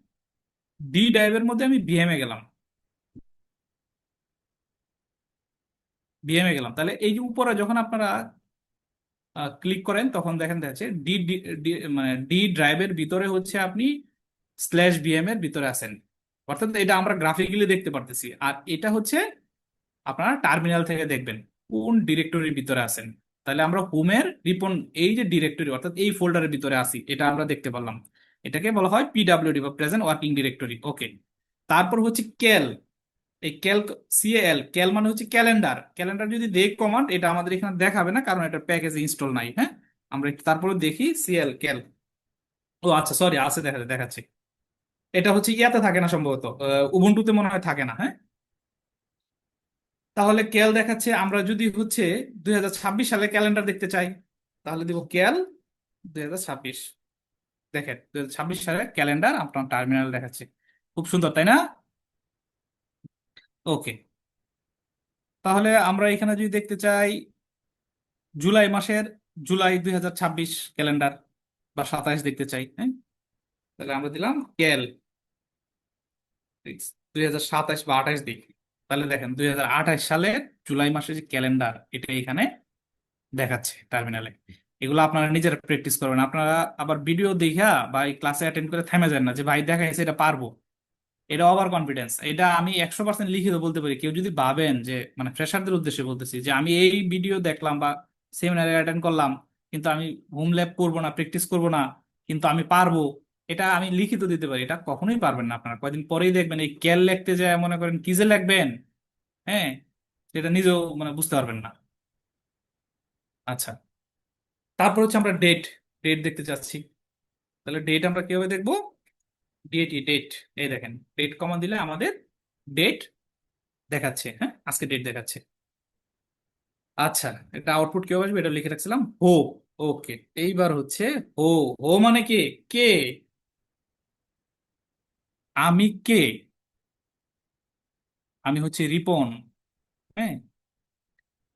ডি ড্রাইভের মধ্যে আমি ভিএমএ গেলাম, ভিএমএ গেলাম। তাহলে এই যে উপরে যখন আপনারা ক্লিক করেন তখন দেখেন যাচ্ছে ডি মানে ডি ড্রাইভের ভিতরে হচ্ছে আপনি স্ল্যাশ ভিএম এর ভিতরে আছেন। অর্থাৎ এটা আমরা গ্রাফিক্যালি দেখতে পারতেছি, আর এটা হচ্ছে আপনারা টার্মিনাল থেকে দেখবেন কোন ডিরেক্টরির ভিতরে আছেন। তাহলে আমরা হোমের রিপন এই যে ডিরেক্টরি অর্থাৎ এই ফোল্ডারের ভিতরে আছি, এটা আমরা দেখতে পারলাম। এটাকে বলা হয় পিডাব্লিউডি বা প্রেজেন্ট ওয়ার্কিং ডিরেক্টরি। ওকে। তারপর হচ্ছে ক্যাল, এই ক্যাল, সিএল, ক্যাল মানে হচ্ছে ক্যালেন্ডার। ক্যালেন্ডার যদি দেখ কমান্ড, এটা আমাদের এখানে দেখাবে না কারণ এটা প্যাকেজে ইনস্টল নাই, হ্যাঁ। আমরা একটু তারপরে দেখি সিএল ক্যাল। ও আচ্ছা, সরি, আছে, দেখাচ্ছে। এটা হচ্ছে ইয়াতে থাকে না সম্ভবত, উবুন্টুতে মনে হয় থাকে না, হ্যাঁ। তাহলে ক্যাল দেখাচ্ছে। আমরা যদি হচ্ছে 2026 সালে ক্যালেন্ডার দেখতে চাই, তাহলে দিব ক্যাল 2026। দেখেন 2026 সালে ক্যালেন্ডার আপনার টার্মিনাল দেখাচ্ছে। খুব সুন্দর, তাই না? ওকে। তাহলে আমরা এখানে যদি দেখতে চাই জুলাই মাসের, জুলাই 2026 ক্যালেন্ডার বা 27 দেখতে চাই, হ্যাঁ, তাহলে আমরা দিলাম ক্যাল 2027 বা 28 দিই। তাহলে দেখেন 2028 সালের জুলাই মাসের যে ক্যালেন্ডার, এটা এখানে দেখাচ্ছে টার্মিনালে। এগুলো আপনারা নিজেরা প্র্যাকটিস করবেন। আপনারা আবার ভিডিও দেখা বা এই ক্লাসে অ্যাটেন্ড করে থেমে যান না যে ভাই দেখাইছে এটা পারবো। এটা ওভার কনফিডেন্স। এটা আমি 100% লিখিত বলতে পারি। কেউ যদি ভাবেন যে, মানে ফ্রেশারদের উদ্দেশ্যে বলতেছি, যে আমি এই ভিডিও দেখলাম বা সেমিনারে অ্যাটেন্ড করলাম কিন্তু আমি হোম ল্যাব করবো না, প্র্যাকটিস করবো না, কিন্তু আমি পারবো, এটা আমি লিখিত দিতে পারি, এটা কখনোই পারবেন না। আপনারা কয়দিন পরেই দেখবেন এই ক্যাল লিখতে যায় মনে করেন কি যে লিখবেন, হ্যাঁ, সেটা নিজেও মানে বুঝতে পারবেন না। আচ্ছা, তারপর হচ্ছে আমরা ডেট, ডেট দেখতে চাচ্ছি। তাহলে ডেট আমরা কিভাবে দেখবো? ডেট, এই দেখেন ডেট কমা দিলে আমাদের ডেট দেখাচ্ছে, হ্যাঁ, আজকে ডেট দেখাচ্ছে। আচ্ছা, এটা আউটপুট কিভাবে আসবে এটা লিখে রাখছিলাম হো। ওকে, এইবার হচ্ছে হো। হো মানে কে? কে? আমি কে? আমি হচ্ছে রিপন, হ্যাঁ।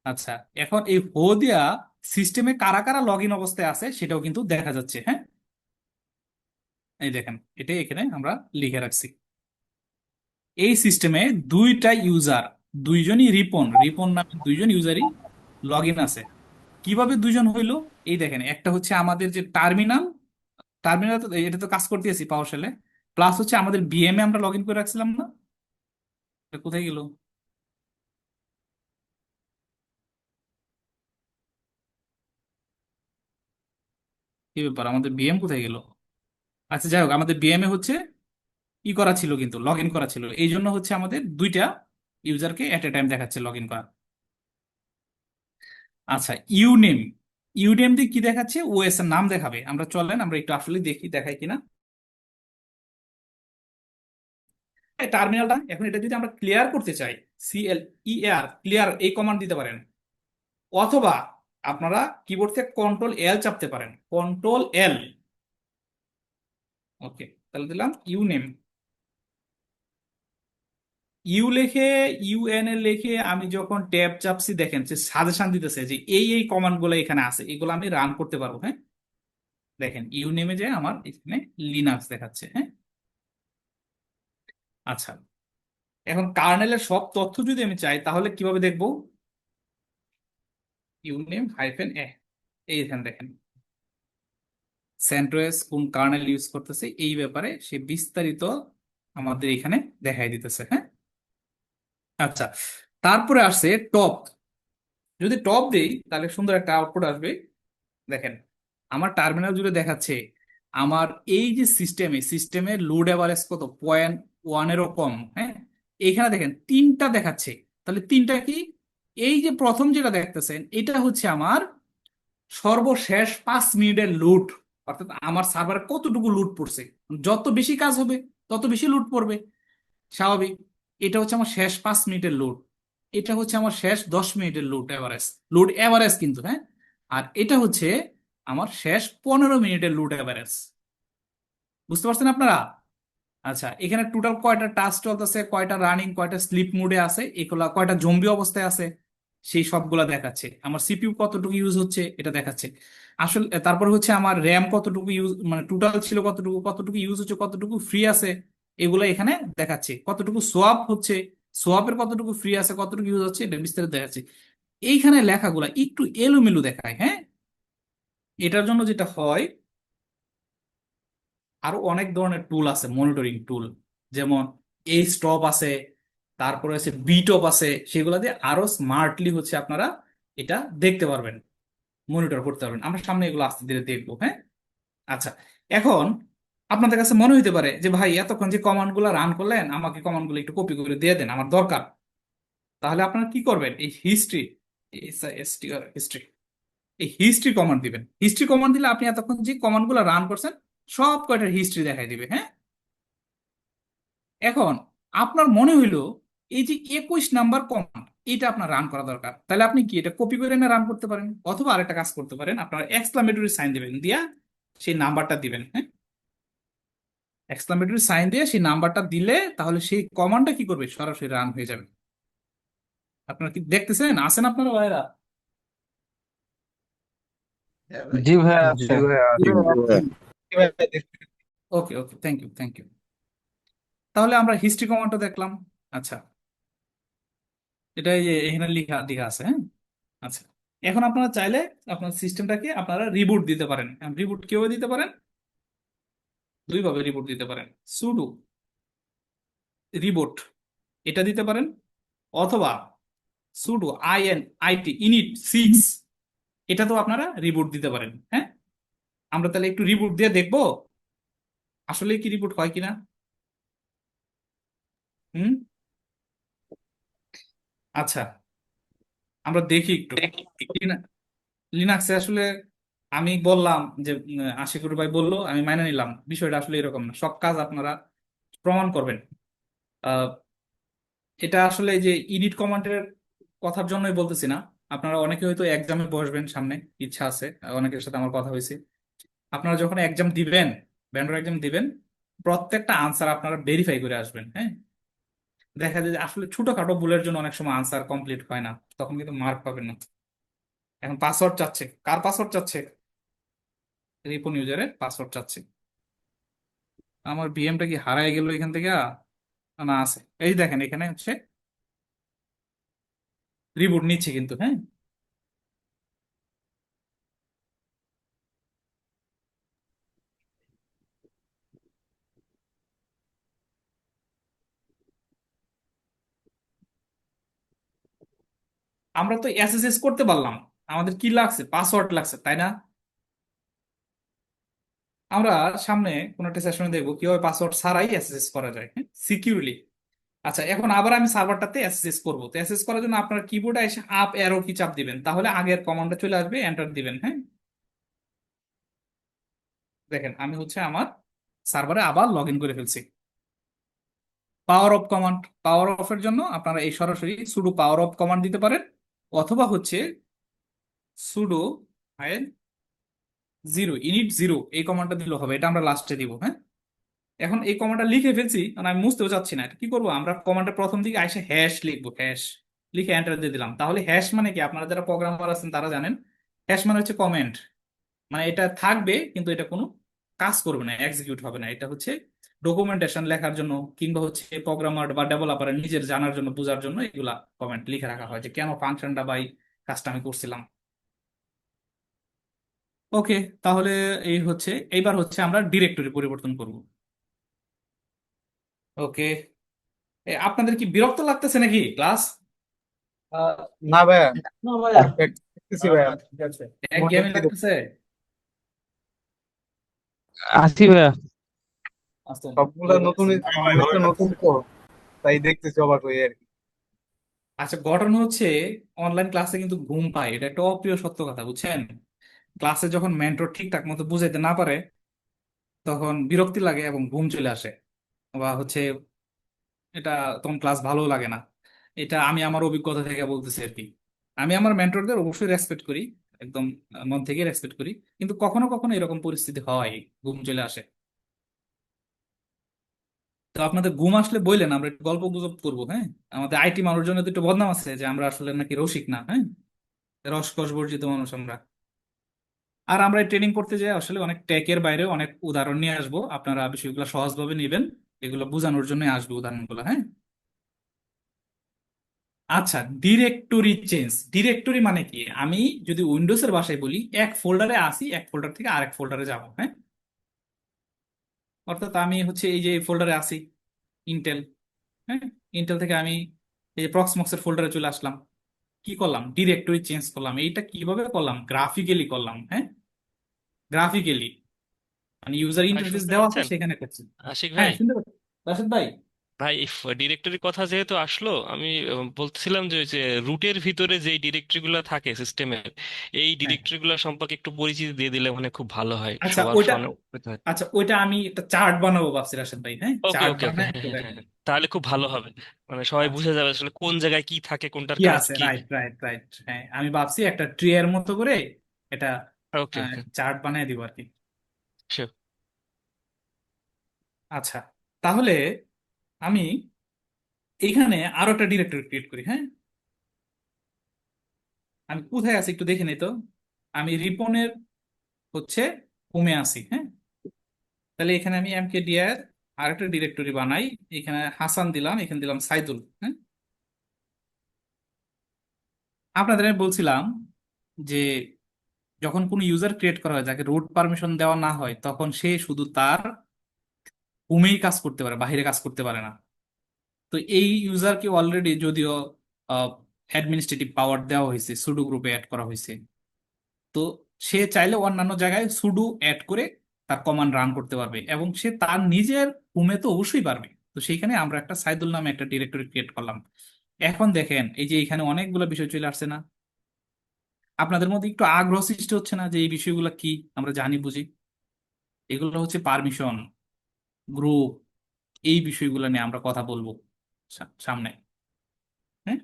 আচ্ছা, এখন এই হো দিয়া সিস্টেমে কারা কারা লগ ইন অবস্থায় আছে সেটাও কিন্তু দেখা যাচ্ছে, হ্যাঁ। এই দেখেন, এটা এখানে আমরা লিখে রাখছি। এই সিস্টেমে দুইটা ইউজার, দুইজনই রিপন, রিপন নামে দুইজন ইউজারই লগ ইন আছে। কিভাবে দুইজন হইলো? এই দেখেন, একটা হচ্ছে আমাদের যে টার্মিনাল, টার্মিনাল তো এটা তো কাজ করতেছি পাওয়ার শেলে, প্লাস হচ্ছে আমাদের বিএম এ আমরা লগ ইন করে রাখছিলাম না, এটা কোথায় গেল? কি ব্যাপার, আমাদের বিএম কোথায় গেল? আচ্ছা যাই হোক, আমাদের বিএম এ হচ্ছে ই করা ছিল, কিন্তু লগ ইন করা ছিল, এই জন্য হচ্ছে আমাদের দুইটা ইউজারকে এট এ টাইম দেখাচ্ছে লগ ইন করা। আচ্ছা, ইউনেম, ইউনেম দিয়ে কি দেখাচ্ছে? ওএস এর নাম দেখাবে। আমরা চলেন আমরা একটু আসলে দেখি দেখাই কিনা এই টার্মিনালটা। এখন এটা যদি আমরা ক্লিয়ার করতে চাই, CLEAR ক্লিয়ার এই কমান্ড দিতে পারেন, অথবা আপনারা কিবোর্ড থেকে কন্ট্রোল এল চাপতে পারেন, কন্ট্রোল এল। ওকে, তাহলে দিলাম ইউনেম, ইউ লিখে ইউএনএ লিখে আমি যখন ট্যাব চাপছি দেখেন সে সাজেশন দিতেছে যে এই কমান্ড গুলো এখানে আছে, এগুলো আমি রান করতে পারবো। হ্যাঁ, দেখেন ইউনেমে যে আমার এখানে লিনাক্স দেখাচ্ছে। হ্যাঁ, আচ্ছা, এখন কার্নেলের সব তথ্য যদি আমি চাই তাহলে কিভাবে দেখবো? ইউনেম হাইফেন এ, এইখানে দেখেন সেন্ট্রোস কোন কার্নেল ইউজ করতেছে এই ব্যাপারে সে বিস্তারিত আমাদের এখানে দেখাই দিতেছে। হ্যাঁ, আচ্ছা, তারপরে আসছে টপ। যদি টপ দেই তাহলে সুন্দর একটা আউটপুট আসবে। দেখেন আমার টার্মিনাল জুড়ে দেখাচ্ছে আমার এই যে সিস্টেমে লোড এভারেজ কত, 0.1-এরও কম। হ্যাঁ, এইখানে দেখেন তিনটা দেখাচ্ছে, তাহলে তিনটা কি? এই যে প্রথম যেটা দেখতেছেন এটা হচ্ছে আমার সর্বশেষ 5 মিনিটের লুট, অর্থাৎ আমার সার্ভারে কতটুকু লুট পড়ছে। যত বেশি কাজ হবে তত বেশি লুট পড়বে, স্বাভাবিক। এটা হচ্ছে আমার শেষ 5 মিনিটের লুট, এটা হচ্ছে আমার শেষ 10 মিনিটের লুট এভারেজ কিন্তু। হ্যাঁ, আর এটা হচ্ছে আমার শেষ 15 মিনিটের লুট এভারেজ। বুঝতে পারছেন আপনারা? আচ্ছা, এখানে টোটাল কয়টা টাস্ক চলতেছে, কয়টা রানিং, কয়টা স্লিপ মোডে আছে, এগুলা কয়টা জম্বি অবস্থায় আছে সেই সবগুলা দেখাচ্ছে। আমার সিপিইউ কতটুকু ইউজ হচ্ছে এটা দেখাচ্ছে আসলে। তারপর হচ্ছে আমার র্যাম কতটুকু ইউজ, মানে টোটাল ছিল কতটুকু, কতটুকু ইউজ হচ্ছে, কতটুকু ফ্রি আছে, এগুলো এখানে দেখাচ্ছে। কতটুকু সোয়াপ হচ্ছে, সোয়াপের কতটুকু ফ্রি আছে, কতটুকু ইউজ হচ্ছে, এটা বিস্তারিত দেখাচ্ছে। এইখানে লেখাগুলা একটু এলোমেলো দেখায়। হ্যাঁ, এটার জন্য যেটা হয়, আরো অনেক ধরনের টুল আছে, মনিটরিং টুল, যেমন এই স্টপ আছে, তারপরে আছে বিটপ আছে, সেগুলো দিয়ে আরো স্মার্টলি হচ্ছে আপনারা এটা দেখতে পারবেন, মনিটর করতে পারবেন। আমরা সামনে এগুলো আস্তে ধীরে দেখবো। হ্যাঁ, আচ্ছা, এখন আপনাদের কাছে মনে হইতে পারে যে ভাই এতক্ষণ যে কমান্ড গুলো রান করলেন আমাকে কমান্ড গুলো একটু কপি করে দিয়ে দেন, আমার দরকার। তাহলে আপনারা কি করবেন? এই হিস্ট্রি, হিস্ট্রি, এই হিস্ট্রি কমান্ড দিবেন। হিস্ট্রি কমান্ড দিলে আপনি এতক্ষণ যে কমান্ড গুলো রান করছেন সব কয়টার হিস্ট্রি দেখাই দিবে। হ্যাঁ, এখন আপনার মনে হইলো এই যে 21 নাম্বার কমান্ড এটা আপনার রান করা দরকার, তাহলে আপনি কি এটা কপি করে এনে রান করতে পারেন, অথবা আরেকটা কাজ করতে পারেন, আপনার এক্সক্লামেটরি সাইন দিবেন, দিয়া সেই নাম্বারটা দিবেন। হ্যাঁ, এক্সক্লামেটরি সাইন দিয়ে সেই নাম্বারটা দিলে তাহলে সেই কমান্ডটা কি করবে, সরাসরি রান হয়ে যাবে। আপনারা কি দেখতেছেন? আসেন আপনারা ভাইরা? জি ভাইয়া জি আছে। ভাইয়া, জি ভাইয়া। ওকে ওকে, থ্যাংক ইউ থ্যাংক ইউ। তাহলে আমরা হিস্ট্রি কমান্ডটা দেখলাম। আচ্ছা, এটা এই যে এখানে লেখা লেখা আছে। হ্যাঁ, আচ্ছা, এখন আপনারা চাইলে আপনার সিস্টেমটাকে আপনারা রিবুট দিতে পারেন। রিবুট কিভাবে দিতে পারেন? দুইভাবে রিবুট দিতে পারেন, সুডো রিবুট এটা দিতে পারেন, অথবা সুডো init 6 এটা তো আপনারা রিবুট দিতে পারেন। হ্যাঁ, আমরা তাহলে একটু রিবুট দিয়ে দেখবো আসলে কি রিবুট হয় কিনা। হুম, আচ্ছা, আমরা দেখি একটু। লিনাক্সে আসলে আমি বললাম যে আশিকুর ভাই বললো, আমি মেনে নিলাম, বিষয়টা আসলে এরকম না, সব কাজ আপনারা প্রমাণ করবেন। আহ, এটা আসলে এই যে ইডিট কমান্ডের কথার জন্যই বলতেছি না। আপনারা অনেকে হয়তো এক্সামে বসবেন সামনে, ইচ্ছা আছে, অনেকের সাথে আমার কথা হয়েছে। আপনারা যখন এক্সাম দিবেন, ভেন্ডর এক্সাম দিবেন, প্রত্যেকটা আনসার আপনারা ভেরিফাই করে আসবেন। হ্যাঁ, দেখা যায় যে আসলে ছোটখাটো ভুলের জন্য অনেক সময় আনসার কমপ্লিট হয় না, তখন কিন্তু মার্ক পাবেন না। এখন পাসওয়ার্ড চাচ্ছে, কার পাসওয়ার্ড চাচ্ছে? রিপন ইউজারের পাসওয়ার্ড চাচ্ছে। আমার ভিএমটা কি হারায় গেল এখান থেকে? না, আছে, এই দেখেন এখানে হচ্ছে রিবুট নিচ্ছে কিন্তু। হ্যাঁ, আমরা তো এসএসএস করতে পারলাম, আমাদের কি লাগছে? পাসওয়ার্ড লাগছে, তাই না? আমরা সামনে কোনো একটা সেশনে দেখবো কিভাবে পাসওয়ার্ড ছাড়াই এসএসএস করা যায়, হ্যাঁ, সিকিউরলি। আচ্ছা, এখন আবার আমি সার্ভারটাতে এসএসএস করবো। তো এসএসএস করার জন্য আপনার কিবোর্ডে এসে আপ অ্যারো কি চাপ দিবেন, তাহলে আগের কমান্ডটা চলে আসবে, এন্টার দিবেন। হ্যাঁ, দেখেন আমি হচ্ছে আমার সার্ভারে আবার লগ ইন করে ফেলছি। Power of command, power of এর জন্য আপনারা এই সরাসরি সুডো পাওয়ার অফ কমান্ড দিতে পারেন, অথবা হচ্ছে সুডো জিরো ইনিট জিরো এই কমান্ডটা দিলেও হবে, এটা আমরা লাস্টে দিব। হ্যাঁ, এখন এই কমান্ডটা লিখে ফেলছি, মানে আমি মুছতেও চাচ্ছি না। এটা কি করবো, আমরা কমান্ডের প্রথম দিকে এসে হ্যাশ লিখবো, হ্যাশ লিখে এন্টার দিয়ে দিলাম। তাহলে হ্যাশ মানে কি, আপনারা যারা প্রোগ্রামার আছেন তারা জানেন, হ্যাশ মানে হচ্ছে কমেন্ট। মানে এটা থাকবে কিন্তু এটা কোনো কাজ করবে না, এক্সিকিউট হবে না। এটা হচ্ছে ডকুমেন্টেশন লেখার জন্য, কিংবা হচ্ছে প্রোগ্রামার বা ডেভেলপারের নিজের জানার জন্য, বোঝার জন্য এগুলা কমেন্ট লিখে রাখা হয় যে কেন ফাংশনটা বা এই কাজটা আমি করছিলাম। ওকে, তাহলে এই হচ্ছে, এইবার হচ্ছে আমরা ডিরেক্টরি পরিবর্তন করব। ওকে, আপনাদের কি বিরক্ত লাগতেছে নাকি ক্লাস? না ভাইয়া, না ভাইয়া। দেখতেছি ভাইয়া। ঠিক আছে। একঘেয়েমি লাগতেছে? আসি ভাইয়া। আচ্ছা, সবগুলা নতুন, অনেকটা নতুন তো, তাই দেখতেছি অবাক হয়ে আর কি। আচ্ছা, ঘটনা হচ্ছে অনলাইন ক্লাসে কিন্তু ঘুম পায়, এটা একটা অপ্রিয় সত্য কথা, বুঝছেন? ক্লাসে যখন মেন্টর ঠিকঠাক মতো বুঝাইতে না পারে তখন বিরক্তি লাগে এবং ঘুম চলে আসে, বা হচ্ছে এটা তখন ক্লাস ভালো লাগে না। এটা আমি আমার অভিজ্ঞতা থেকে বলতেছি আর কি। আমি আমার মেন্টরদের অবশ্যই রেসপেক্ট করি, একদম মন থেকে রেসপেক্ট করি, কিন্তু কখনো কখনো এরকম পরিস্থিতি হয়, ঘুম চলে আসে। তো আপনাদের ঘুম আসলে বললেন, আমরা একটু গল্প গুজব করবো। হ্যাঁ, আমাদের আইটি মানুষজনের তো একটু বদনাম আছে যে আমরা আসলে নাকি রসিক না, হ্যাঁ, রসকস বর্জিত মানুষ আমরা। আর আমরা ট্রেনিং করতে যাই আসলে অনেক টেকের বাইরে অনেক উদাহরণ নিয়ে আসবো, আপনারা বিষয়গুলো সহজভাবে নেবেন, এগুলো বোঝানোর জন্য আসবে উদাহরণগুলো। হ্যাঁ, আচ্ছা, ডিরেক্টরি চেঞ্জ। ডিরেক্টরি মানে কি, আমি যদি উইন্ডোজের ভাষায় বলি, এক ফোল্ডারে আসি, এক ফোল্ডার থেকে আরেক ফোল্ডারে যাব। হ্যাঁ, অর্থাৎ আমি হচ্ছে এই যে ফোল্ডারে আসি ইন্টেল, হ্যাঁ, ইন্টেল থেকে আমি এই প্রক্সমক্সের ফোল্ডারে চলে আসলাম। কি করলাম, ডিরেক্টরি চেঞ্জ করলাম। এইটা কিভাবে করলাম, গ্রাফিক্যালি করলাম। হ্যাঁ, গ্রাফিক্যালি মানে ইউজার ভাই ইন্টারফেস শুনতে দেওয়া আছে, পাচ্ছেন? সেখানে করছি। আশিক হ্যাঁ, ভাই, শুনতে পাচ্ছি রাশেদ ভাই। ভাই ডিরেক্টরি কথা যেহেতু আসলো, আমি বলতেছিলাম যে রুটের ভিতরে যে ডিরেক্টরি গুলো থাকে সিস্টেমের, এই হ্যাঁ, ডিরেক্টরি গুলো সম্পর্কে একটু পরিচিতি দিয়ে দিলে মানে খুব ভালো হয়, আচ্ছা সবার ওইটা, ফোনে উপকৃত হয়। আচ্ছা ওইটা আমি একটা চার্ট বানাবো ভাবছি রাশেদ ভাই। হ্যাঁ, ওকে চার্ট ওকে ওকে, বানায় হ্যাঁ একটু হ্যাঁ হ্যাঁ দেখেন। হ্যাঁ। তাহলে খুব ভালো হবে, মানে সবাই আচ্ছা, বুঝে যাবে আসলে কোন জায়গায় কি থাকে, কোনটার কি কাজ আছে, কি। Right right right. হ্যাঁ, আমি ভাবছি একটা ট্রি এর মতো করে এটা ওকে ওকে, চার্ট বানিয়ে দিব আর কি। শিওর। আচ্ছা, তাহলে আমি এইখানে আরো একটা ডিরেক্টরি ক্রিয়েট করি। হ্যাঁ, আমি কোথায় আছি একটু দেখে নিই তো। আমি রিপনের হচ্ছে হোমে আছি। হ্যাঁ, তাহলে এখানে আমি এমকেডিআর আরেকটা ডিরেক্টরি বানাই। এখানে হাসান দিলাম, এখানে দিলাম সাইদুল। হ্যাঁ, আপনাদের আমি বলছিলাম যে যখন কোনো ইউজার ক্রিয়েট করা হয় যাকে রুট পারমিশন দেওয়া না হয়, তখন সে শুধু তার হোমেই কাজ করতে পারে, বাইরে কাজ করতে পারে না। তো এই ইউজারকে অলরেডি যদিও অ্যাডমিনিস্ট্রেটিভ পাওয়ার দেওয়া হয়েছে, সুডো গ্রুপে অ্যাড করা হয়েছে, তো সে চাইলে অন্যান্য জায়গায় সুডো অ্যাড করে তার কমান্ড রান করতে পারবে, এবং সে তার নিজের হোমে তো অবশ্যই পারবে। তো সেইখানে আমরা একটা সাইদুল নামে একটা ডিরেক্টরি ক্রিয়েট করলাম। এখন দেখেন এই যে এখানে অনেকগুলো বিষয় চলে আসছে না? আপনাদের মধ্যে একটু আগ্রহ সৃষ্টি হচ্ছে না যে এই বিষয়গুলো কি? আমরা জানি বুঝি, এগুলো হচ্ছে পারমিশন, গ্রুপ, এই বিষয়গুলো নিয়ে আমরা কথা বলবো সামনে। হ্যাঁ,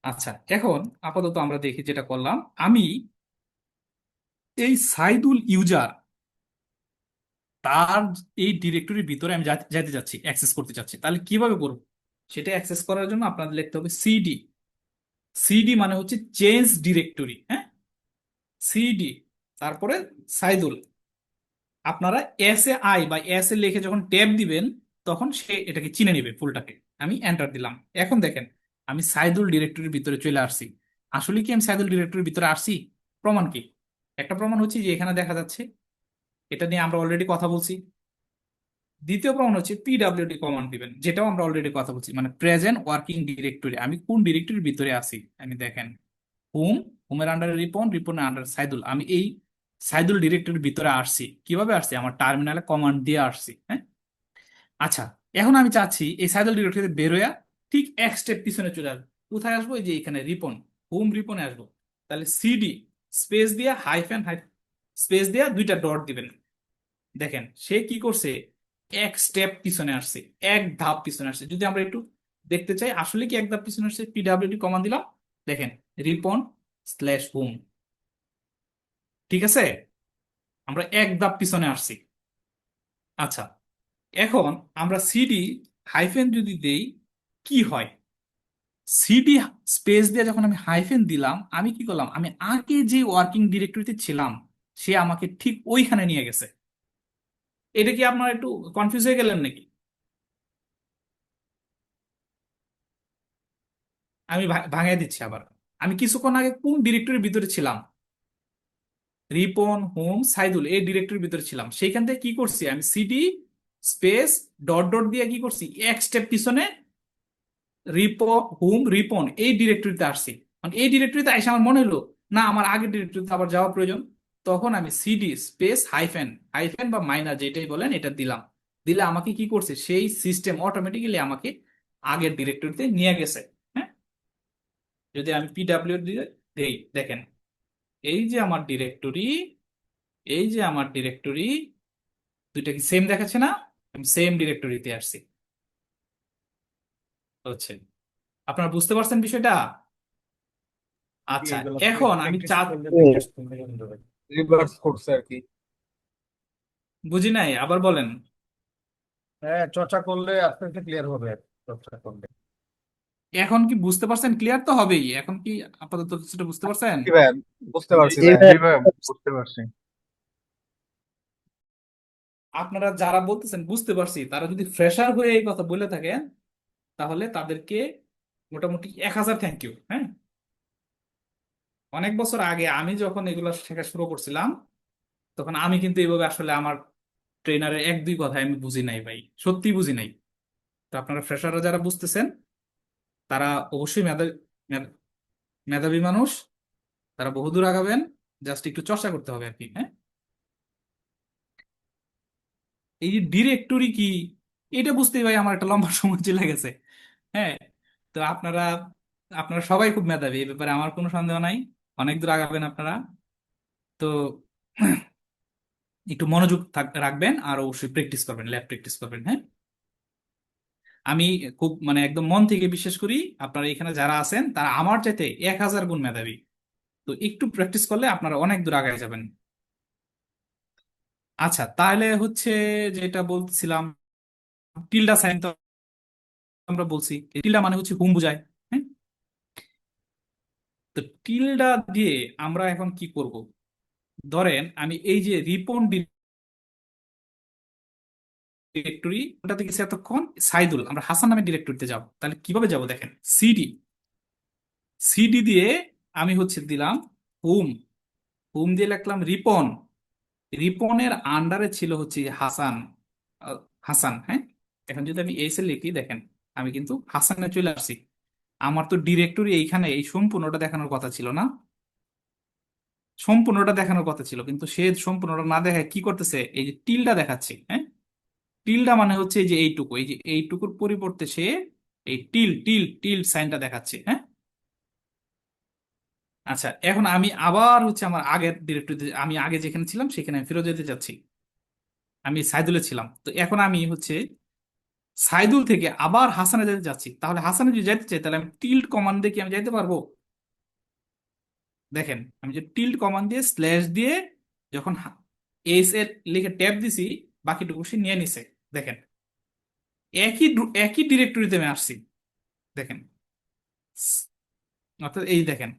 আচ্ছা, এখন আপাতত আমরা দেখি যেটা করলাম। আমি এই সাইদুল ইউজার তার এই ডিরেক্টরির ভিতরে আমি যাইতে যাচ্ছি, অ্যাক্সেস করতে চাচ্ছি, তাহলে কিভাবে করব? সেটা অ্যাক্সেস করার জন্য আপনাদের লিখতে হবে সিডি। সিডি মানে হচ্ছে চেঞ্জ ডিরেক্টরি। হ্যাঁ, সিডি, তারপরে সাইদুল। আপনারা এস এ আই বা এস এ লিখে যখন ট্যাব দিবেন তখন সে এটাকে চিনে নেবে ফুলটাকে। আমি এন্টার দিলাম। এখন দেখেন আমি সাইদুল ডিরেক্টরির ভিতরে চলে আসছি। আসলে কি আমি সাইদুল ডিরেক্টরির ভিতরে আসছি? প্রমাণ কি? একটা প্রমাণ হচ্ছে যে এখানে দেখা যাচ্ছে, এটা নিয়ে আমরা অলরেডি কথা বলছি। দ্বিতীয় প্রমাণ হচ্ছে পিডাব্লিউডি কমান্ড দিবেন, যেটাও আমরা অলরেডি কথা বলছি, মানে প্রেজেন্ট ওয়ার্কিং ডিরেক্টরি। আমি কোন ডিরেক্টরির ভিতরে আছি আমি দেখেন হোম, হোমের আন্ডারে রিপন, রিপনের আন্ডারে সাইদুল। আমি এই সাইদুল ডিরেক্টরির ভিতরে আসছি। কিভাবে আসছি? আমার টার্মিনালে কমান্ড দিয়ে আসছি। হ্যাঁ, আচ্ছা, এখন আমি চাচ্ছি এই সাইদুল ডিরেক্টরি থেকে বেরোয়া ঠিক এক স্টেপ পিছনে চলে আসবো। কোথায় আসবো? এই যে এখানে রিপন, হোম রিপনে আসবো। তাহলে সিডি স্পেস দিয়া হাইফেন স্পেস দিয়া দুইটা ডট দিবেন। দেখেন সে কি করছে, এক স্টেপ পিছনে আসছে, এক ধাপ পিছনে আসছে। যদি আমরা একটু দেখতে চাই আসলে কি এক ধাপ পিছনে আসছে, পিডাব্লিউডি কমান্ড দিলাম, দেখেন রিপন স্ল্যাশ হোম। ঠিক আছে, আমরা এক ধাপ পিছনে আসছি। আচ্ছা, এখন আমরা সিডি হাইফেন যদি দেই কি হয়? সিডি স্পেস দিয়ে যখন আমি হাইফেন দিলাম, আমি কি করলাম, আমি আগে যে ওয়ার্কিং ডিরেক্টরিতে ছিলাম সে আমাকে ঠিক ওইখানে নিয়ে গেছে। এটা কি আপনারা একটু কনফিউজ হয়ে গেলেন নাকি? আমি ভাঙিয়ে দিচ্ছি আবার। আমি কিছুক্ষণ আগে কোন ডিরেক্টরির ভিতরে ছিলাম? রিপন, হোম, সাইদুল এই ডিরেক্টরির ভিতরে ছিলাম। সেইখান থেকে কি করছি, আমি সিডি স্পেস ডট ডট দিয়ে কি করছি, এক স্টেপ পিছনে হোম রিপন এই ডিরেক্টরিতে আসছি। মানে এই ডিরেক্টরিতে এসে আমার মনে হলো না আমার আগের ডিরেক্টরিতে আবার যাওয়া প্রয়োজন। তখন আমি সিডি স্পেস হাইফেন হাইফেন বা মাইনাস যেটাই বলেন এটা দিলাম। দিলে আমাকে কি করছে, সেই সিস্টেম অটোমেটিক্যালি আমাকে আগের ডিরেক্টরিতে নিয়ে গেছে। হ্যাঁ, যদি আমি পিডাব্লিউ দিয়ে দেই, দেখেন এই যে আমার ডিরেক্টরি, এই যে আমার ডিরেক্টরি, দুইটা কি সেম দেখাচ্ছে না? আমি সেম ডিরেক্টরিতে আসছি। হচ্ছে, আপনারা বুঝতে পারছেন বিষয়টা? আচ্ছা, এগুলো এখন আমি প্র্যাকটিস করলে সুন্দর হয়। রিভার্স করছে আর কি। বুঝি নাই, আবার বলেন। হ্যাঁ, চর্চা করলে আস্তে আস্তে ক্লিয়ার হবে, চর্চা করলে। এখন কি বুঝতে পারছেন? ক্লিয়ার তো হবেই। এখন কি আপাতত কিছুটা বুঝতে পারছেন? জি ভাই, বুঝতে পারছি জি ভাই। ভাই। জি ভাই, বুঝতে পারছি। আপনারা যারা বলতেছেন বুঝতে পারছি, তারা যদি ফ্রেশার হয়ে এই কথা বলে থাকেন তাহলে তাদেরকে মোটামুটি 1000 থ্যাংক ইউ। হ্যাঁ, অনেক বছর আগে আমি যখন এগুলো শেখা শুরু করছিলাম তখন আমি কিন্তু এইভাবে আসলে আমার ট্রেনারের এক দুই কথায় আমি বুঝি নাই ভাই, সত্যি বুঝি নাই। তো আপনারা ফ্রেশাররা যারা বুঝতেছেন তারা অবশ্যই মেধাবী মানুষ, তারা বহুদূর আগাবেন। জাস্ট একটু চর্চা করতে হবে আর কি। হ্যাঁ, এই যে ডিরেক্টরি কি এটা বুঝতেই ভাই আমার একটা লম্বা সময় চলে গেছে। হ্যাঁ, তো আপনারা আপনারা সবাই খুব মেধাবী, এই ব্যাপারে আমার কোনো সন্দেহ নাই। অনেক দূর আগাবেন আপনারা। তো একটু মনোযোগ রাখবেন আর অবশ্যই প্র্যাকটিস করবেন, ল্যাব প্র্যাকটিস করবেন। হ্যাঁ, আমি খুব মানে একদম মন থেকে বিশ্বাস করি আপনারা এখানে যারা আছেন তারা আমার চাইতে 1000 গুণ মেধাবী। তো একটু প্র্যাকটিস করলে আপনারা অনেক দূর আগায় যাবেন। আচ্ছা, তাহলে হচ্ছে যেটা বলছিলাম, টিল্ডা সাইন তো আমরা বলছি, টিল্ডা মানে হচ্ছে হুম বুঝায়। হ্যাঁ, তো টিল্ডা দিয়ে আমরা এখন কি করব? ধরেন আমি এই যে রিপন ডিরেক্টরি ওটাতে গেছি এতক্ষণ, সাইদুল আমরা হাসান নামের ডিরেক্টরিতে যাব। তাহলে কিভাবে যাব? দেখেন সিডি, সিডি দিয়ে আমি হচ্ছে দিলাম হোম, হোম দিয়ে লিখলাম রিপন, রিপনের আন্ডারে ছিল হচ্ছে হাসান, আহ, হাসান। হ্যাঁ, এখন যদি আমি এসে লিখি, দেখেন আমি কিন্তু হাসানে চলে আসছি। আমার তো ডিরেক্টরি এইখানে এই সম্পূর্ণটা দেখানোর কথা ছিল না, সম্পূর্ণটা দেখানোর কথা ছিল, কিন্তু সে সম্পূর্ণটা না দেখায় কি করতেছে, এই যে টিলটা দেখাচ্ছে। হ্যাঁ, টিলটা মানে হচ্ছে এই যে এইটুকু, এই যে এইটুকুর পরিবর্তে সে এই টিল টিল টিল সাইনটা দেখাচ্ছে। হ্যাঁ, আচ্ছা, এখন আমি আবার হচ্ছে আমার আগের ডিরেক্টরিতে, আমি আগে যেখানে ছিলাম সেখানে আমি ফেরত যেতে চাচ্ছি। আমি সাইদুলে ছিলাম, তো এখন আমি হচ্ছে সাইদুল থেকে আবার হাসানে যেতে যাচ্ছি। তাহলে হাসানে যদি যেতে চাই তাহলে আমি টিল্ড কমান্ড দিয়ে কি আমি যাইতে পারবো? দেখেন আমি যে টিল্ড কমান্ড দিয়ে স্ল্যাশ দিয়ে যখন এস এর লিখে ট্যাব দিছি, বাকিটুকু সে নিয়ে নিছে। দেখেন একই ডিরেক্টরিতে আমি আসছি। দেখেন, অর্থাৎ এই দেখেন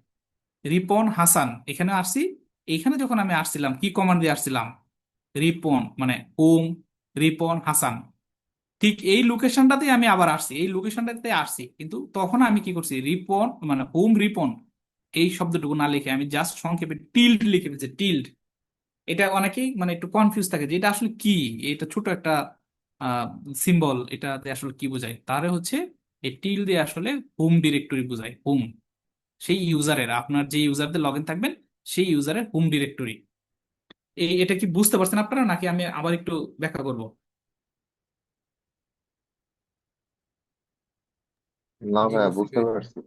রিপন হাসান এখানে আসছি। এইখানে যখন আমি আসছিলাম কি কমান্ড দিয়ে আসছিলাম? রিপন মানে হোম রিপন হাসান। ঠিক এই লোকেশনটাতে আমি আবার আসছি, এই লোকেশনটাতে আসছি, কিন্তু তখন আমি কি করছি, রিপন মানে হোম রিপন এই শব্দটুকু না লিখে আমি জাস্ট সংক্ষেপে টিল্ড লিখে ফেলছি, টিল্ড। এটা অনেকেই মানে একটু কনফিউজ থাকে যে এটা আসলে কি, এটা ছোট একটা সিম্বল, এটাতে আসলে কি বোঝায়। তারে হচ্ছে এই টিল দিয়ে আসলে হোম ডিরেক্টরি বোঝায়, হোম। সেই ইউজারের, আপনার যে ইউজারদের লগ ইন থাকবেন সেই ইউজারের হোম ডিরেক্টরি। এটা কি বুঝতে পারছেন আপনারা, নাকি আমি আবার একটু ব্যাখ্যা করব? না জি ভাইয়া, বুঝতে বুঝতে পেরেছি।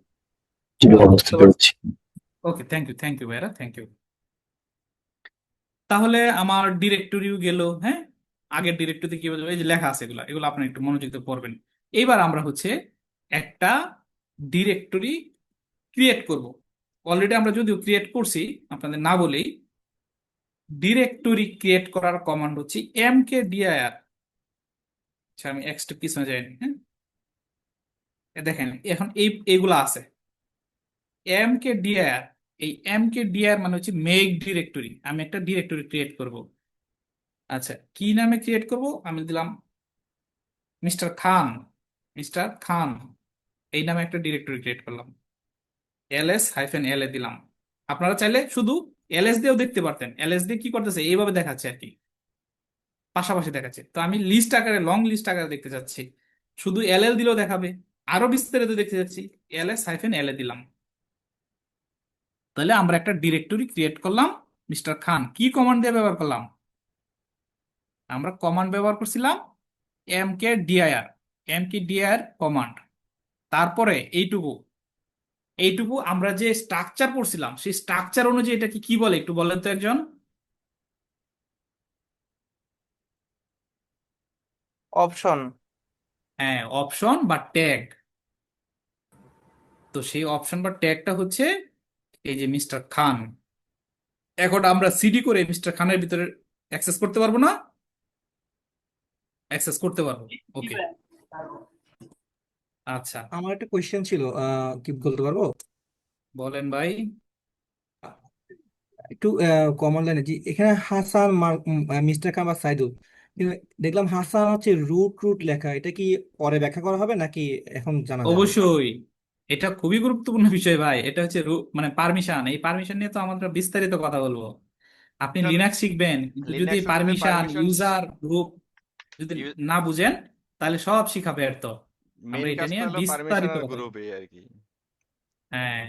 পারছি। বুঝতে পারছি। ওকে, থ্যাংক ইউ ভাইরা, থ্যাংক ইউ। তাহলে আমার ডিরেক্টরিও গেল, হ্যাঁ। আগের ডিরেক্টরিতে কি বলবো, এই যে লেখা আছে এগুলা, এগুলো আপনি একটু মনোযোগ দিয়ে পড়বেন। এইবার আমরা হচ্ছে একটা ডিরেক্টরি ক্রিয়েট করব। অলরেডি আমরা যদিও ক্রিয়েট করছি, আপনাদের না বলেই, ডিরেক্টরি ক্রিয়েট করার কমান্ড হচ্ছে mkdir। আচ্ছা, আমি এক্সট্রা পিছনে যাইনি, হ্যাঁ। দেখেন এখন এইগুলা আছে mkdir। এই mkdir মানে হচ্ছে মেক ডিরেক্টরি। আমি একটা ডিরেক্টরি ক্রিয়েট করব। আচ্ছা, কি নামে ক্রিয়েট করব? আমি দিলাম মিস্টার খান। মিস্টার খান এই নামে একটা ডিরেক্টরি ক্রিয়েট করলাম, ls-l এ দিলাম। আপনারা চাইলে শুধু ls দিয়েও দেখতে পারতেন। ls দিয়ে কি করতেছে, এইভাবে দেখাচ্ছে আর কি, পাশাপাশি দেখাচ্ছে। তো আমি লিস্ট আকারে, লং লিস্ট আকারে দেখতে চাচ্ছি, শুধু ll দিলেও দেখাবে। আরো বিস্তারিত দেখতে চাচ্ছি, ls-l দিলাম। তাহলে আমরা একটা ডিরেক্টরি ক্রিয়েট করলাম। মিস্টার খান কি কমান্ড দিয়ে ব্যবহার করলাম? আমরা কমান্ড ব্যবহার করছিলাম mkdir। mkdir command. তারপরে এইটুকু এইটুকু আমরা যে স্ট্রাকচার পড়ছিলাম, সেই স্ট্রাকচার অনুযায়ী এটাকে কি বলে একটু বলেন তো একজন। অপশন। হ্যাঁ, অপশন বা ট্যাগ। তো সেই অপশন বা ট্যাগটা হচ্ছে এই যে মিস্টার খান। এখন আমরা সিডি করে মিস্টার খানের ভিতরে অ্যাক্সেস করতে পারবো না? অ্যাক্সেস করতে পারবো। ওকে, আচ্ছা, আমার একটা কোয়েশ্চেন ছিল, কি বলতে পারবো? বলেন ভাই। একটু কমন লাইনে, যে এখানে হাসান মিস্টার খান বা সাইদুল, কিন্তু দেখলাম হাসান হচ্ছে রুট রুট লেখা, এটা কি পরে ব্যাখ্যা করা হবে নাকি এখন জানা যাবে? অবশ্যই, এটা খুবই গুরুত্বপূর্ণ বিষয় ভাই। এটা হচ্ছে মানে পারমিশন। এই পারমিশন নিয়ে তো আমরা বিস্তারিত কথা বলবো। আপনি লিনাক্স শিখবেন, কিন্তু যদি লিনাক্সে যদি পারমিশন, পারমিশন, ইউজার গ্রুপ যদি না বুঝেন, তাহলে সব শিখা ব্যর্থ। আমরা মেইন এটা কাজটা নিয়ে হলো বিস্তারিত পারমিশনাল কথা বলবো। গ্রুপ এই আর কি। হ্যাঁ,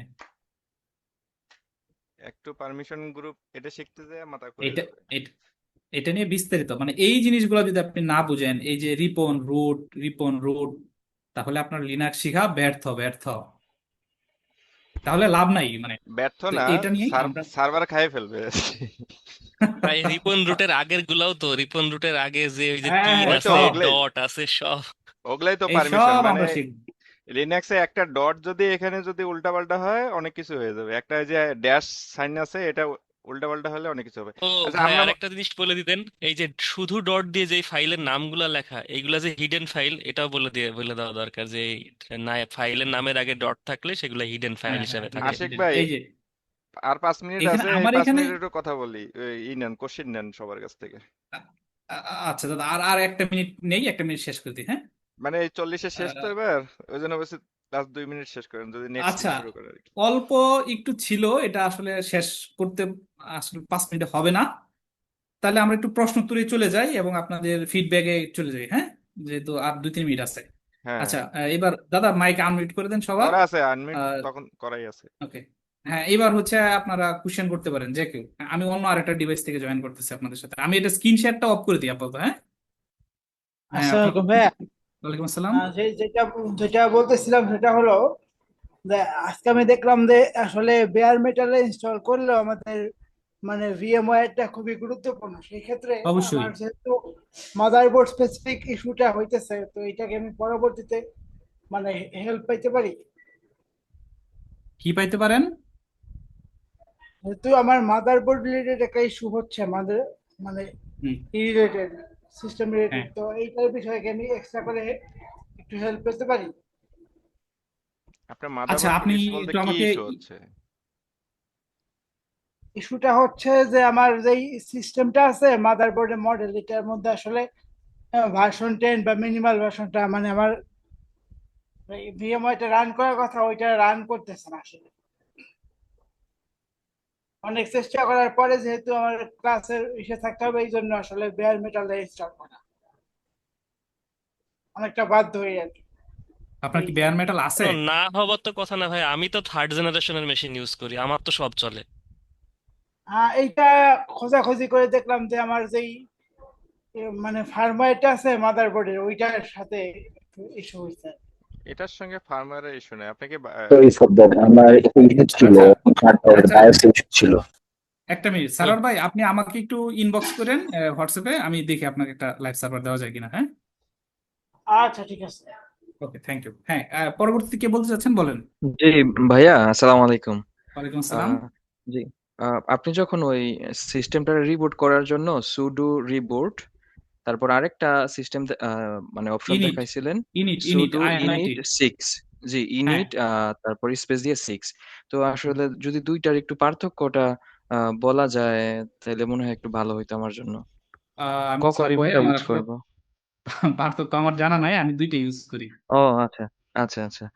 একটু পারমিশন গ্রুপ এটা শিখতে যায় মাথা ঘুরে এটা যাবে। এটা- এটা নিয়ে বিস্তারিত, মানে এই জিনিসগুলো যদি আপনি না বুঝেন, এই যে রিপন রুট, তাহলে আপনার লিনাক্স শিখা ব্যর্থ ব্যর্থ, তাহলে লাভ নাই মানে। ব্যর্থ তো না, এটা নিয়েই আমরা সার্ভার খাইয়ে ফেলবে। ভাই রিপন রুটের আগের গুলাও তো, রিপন রুটের আগে যে ওই যে হ্যাঁ তীর হ্যাঁ ওই তো আছে, সব, ওগুলাই, ডট আছে, সব। ওগুলাই তো এই পারমিশন। সব মানে আমরা শিখবো। লিনাক্সে একটা ডট যদি এখানে যদি উল্টাপাল্টা হয় অনেক কিছু হয়ে যাবে। একটা যে ড্যাশ সাইন আছে এটা উল্টাপাল্টা হলে অনেক কিছু হবে। ও আচ্ছা ভাই, আমরা আরেকটা জিনিস বলে দিতেন, এই যে শুধু ডট দিয়ে যে ফাইলের নামগুলা লেখা, এইগুলা যে হিডেন ফাইল, এটাও বলে দেওয়া দরকার যে না, ফাইলের নামের আগে ডট থাকলে সেগুলা হিডেন ফাইল হ্যাঁ হ্যাঁ, হিসেবে থাকে। আশিক ভাই, এই যে আর 5 মিনিট এখানে আছে, এই আমার 5 এখানে মিনিট একটু কথা বলি। নেন, কোশ্চেন নেন সবার কাছ থেকে। আচ্ছা দাদা, আর আর একটা মিনিট নেই, একটা মিনিট শেষ করে দিই, হ্যাঁ। মানে এই 40-এ শেষ তো আহ, এবার, ওই জন্য বলছি লাস্ট 2 মিনিট শেষ করেন যদি নেক্সট আচ্ছা, শুরু করে আর কি। অল্প একটু ছিল, এটা আসলে শেষ করতে আসলে 5 মিনিটে হবে না। তাহলে আমরা একটু প্রশ্ন উত্তরে চলে যাই এবং আপনাদের ফিডব্যাকে চলে যাই, হ্যাঁ, যেহেতু আর 2-3 মিনিট আছে। হ্যাঁ, আচ্ছা, এবার দাদা মাইক আনমিউট করে দেন সবার। করা আছে আনমিট, তখন করাই আছে। ওকে, হ্যাঁ, এবার হচ্ছে আপনারা কোশ্চেন করতে পারেন যে কেউ। আমি অন্য আরেকটা ডিভাইস থেকে জয়েন করতেছি আপনাদের সাথে। আমি এটা স্ক্রিন শেয়ারটা অফ করে দিই আপাতত, হ্যাঁ। হ্যাঁ, আসসালামু আলাইকুম ভাইয়া। ওয়ালাইকুম আসসালাম। যেটা যেটা বলতেছিলাম সেটা হলো যে আজকে আমি দেখলাম যে আসলে বেয়ার মেটালে ইনস্টল করলেও আমাদের মানে ভিএমওয়্যারটা খুবই গুরুত্বপূর্ণ। সেই ক্ষেত্রে অবশ্যই। আমার যেহেতু মাদারবোর্ড স্পেসিফিক ইস্যুটা হইতেছে, তো এটাকে আমি পরবর্তীতে মানে হেল্প পাইতে পারি। কি পাইতে পারেন? যেহেতু আমার মাদারবোর্ড রিলেটেড একটা ইস্যু হচ্ছে, আমাদের মানে হুম, রিলেটেড, সিস্টেম রিলেটেড, হ্যাঁ, তো এইটার বিষয়ে কি আমি এক্সট্রা করে একটু হেল্প পেতে পারি? আপনার আচ্ছা, মাদারবোর্ড আপনি ইস্যু বলতে একটু কি আমাকে ইস্যু হচ্ছে? ইস্যুটা হচ্ছে যে আমার যেই সিস্টেমটা আছে মাদারবোর্ডের মডেল, এটার মধ্যে আসলে ভার্সন 10 বা মিনিমাল ভার্সনটা মানে আমার ভিএমওয়াইটা রান করার কথা, ওইটা রান করতেছে না আসলে। অনেক চেষ্টা করার পরে যেহেতু আমার ক্লাসের ইসে থাকতে হবে, এই জন্য আসলে বেয়ার মেটালটা ইনস্টল করা অনেকটা বাধ্য হয়ে আর কি। আপনার কি বেয়ার মেটাল আছে? না হবার তো কথা না ভাই, আমি তো থার্ড জেনারেশনের মেশিন ইউজ করি, আমার তো সব চলে। এইটা খোঁজাখুঁজি করে দেখলাম যে আমার যেই মানে ফার্মওয়্যারটা আছে মাদারবোর্ডের ওইটার সাথে ইস্যু হয়েছে। এটার সঙ্গে ফার্মওয়্যারের ইস্যু নেই, আপনাকে সরি ফর দ্যাট, আমার ইউনিট ছিল আচ্ছা আচ্ছা, বায়োস ইস্যু ছিল। একটা মিনিট সারোয়ার ভাই, আপনি আমাকে একটু ইনবক্স করেন হোয়াটসঅ্যাপে, আমি দেখি আপনাকে একটা লাইভ সার্ভার দেওয়া যায় কিনা। হ্যাঁ, আচ্ছা ঠিক আছে। ওকে, থ্যাংক ইউ। হ্যাঁ, পরবর্তীতে কে বলতে চাচ্ছেন বলেন। জি ভাইয়া, আসসালামু আলাইকুম। ওয়ালাইকুম আসসালাম। জি, আপনি যখন ওই সিস্টেমটা রিবুট করার জন্য সুডো রিবুট, তারপর আরেকটা সিস্টেম মানে অপশন ইনিট দেখাইছিলেন, ইনিট সুডো INIT। ইনিট 6। জি, হ্যাঁ, ইনিট তারপর স্পেস দিয়ে 6। তো আসলে যদি দুইটার একটু পার্থক্যটা বলা যায় তাহলে মনে হয় একটু ভালো হইতো আমার জন্য। আমি কখন সরি ভাই, কোনটা আমার ইউজ আসলে করব? পার্থক্য আমার জানা নাই, আমি দুইটা ইউজ করি। ও আচ্ছা আচ্ছা আচ্ছা।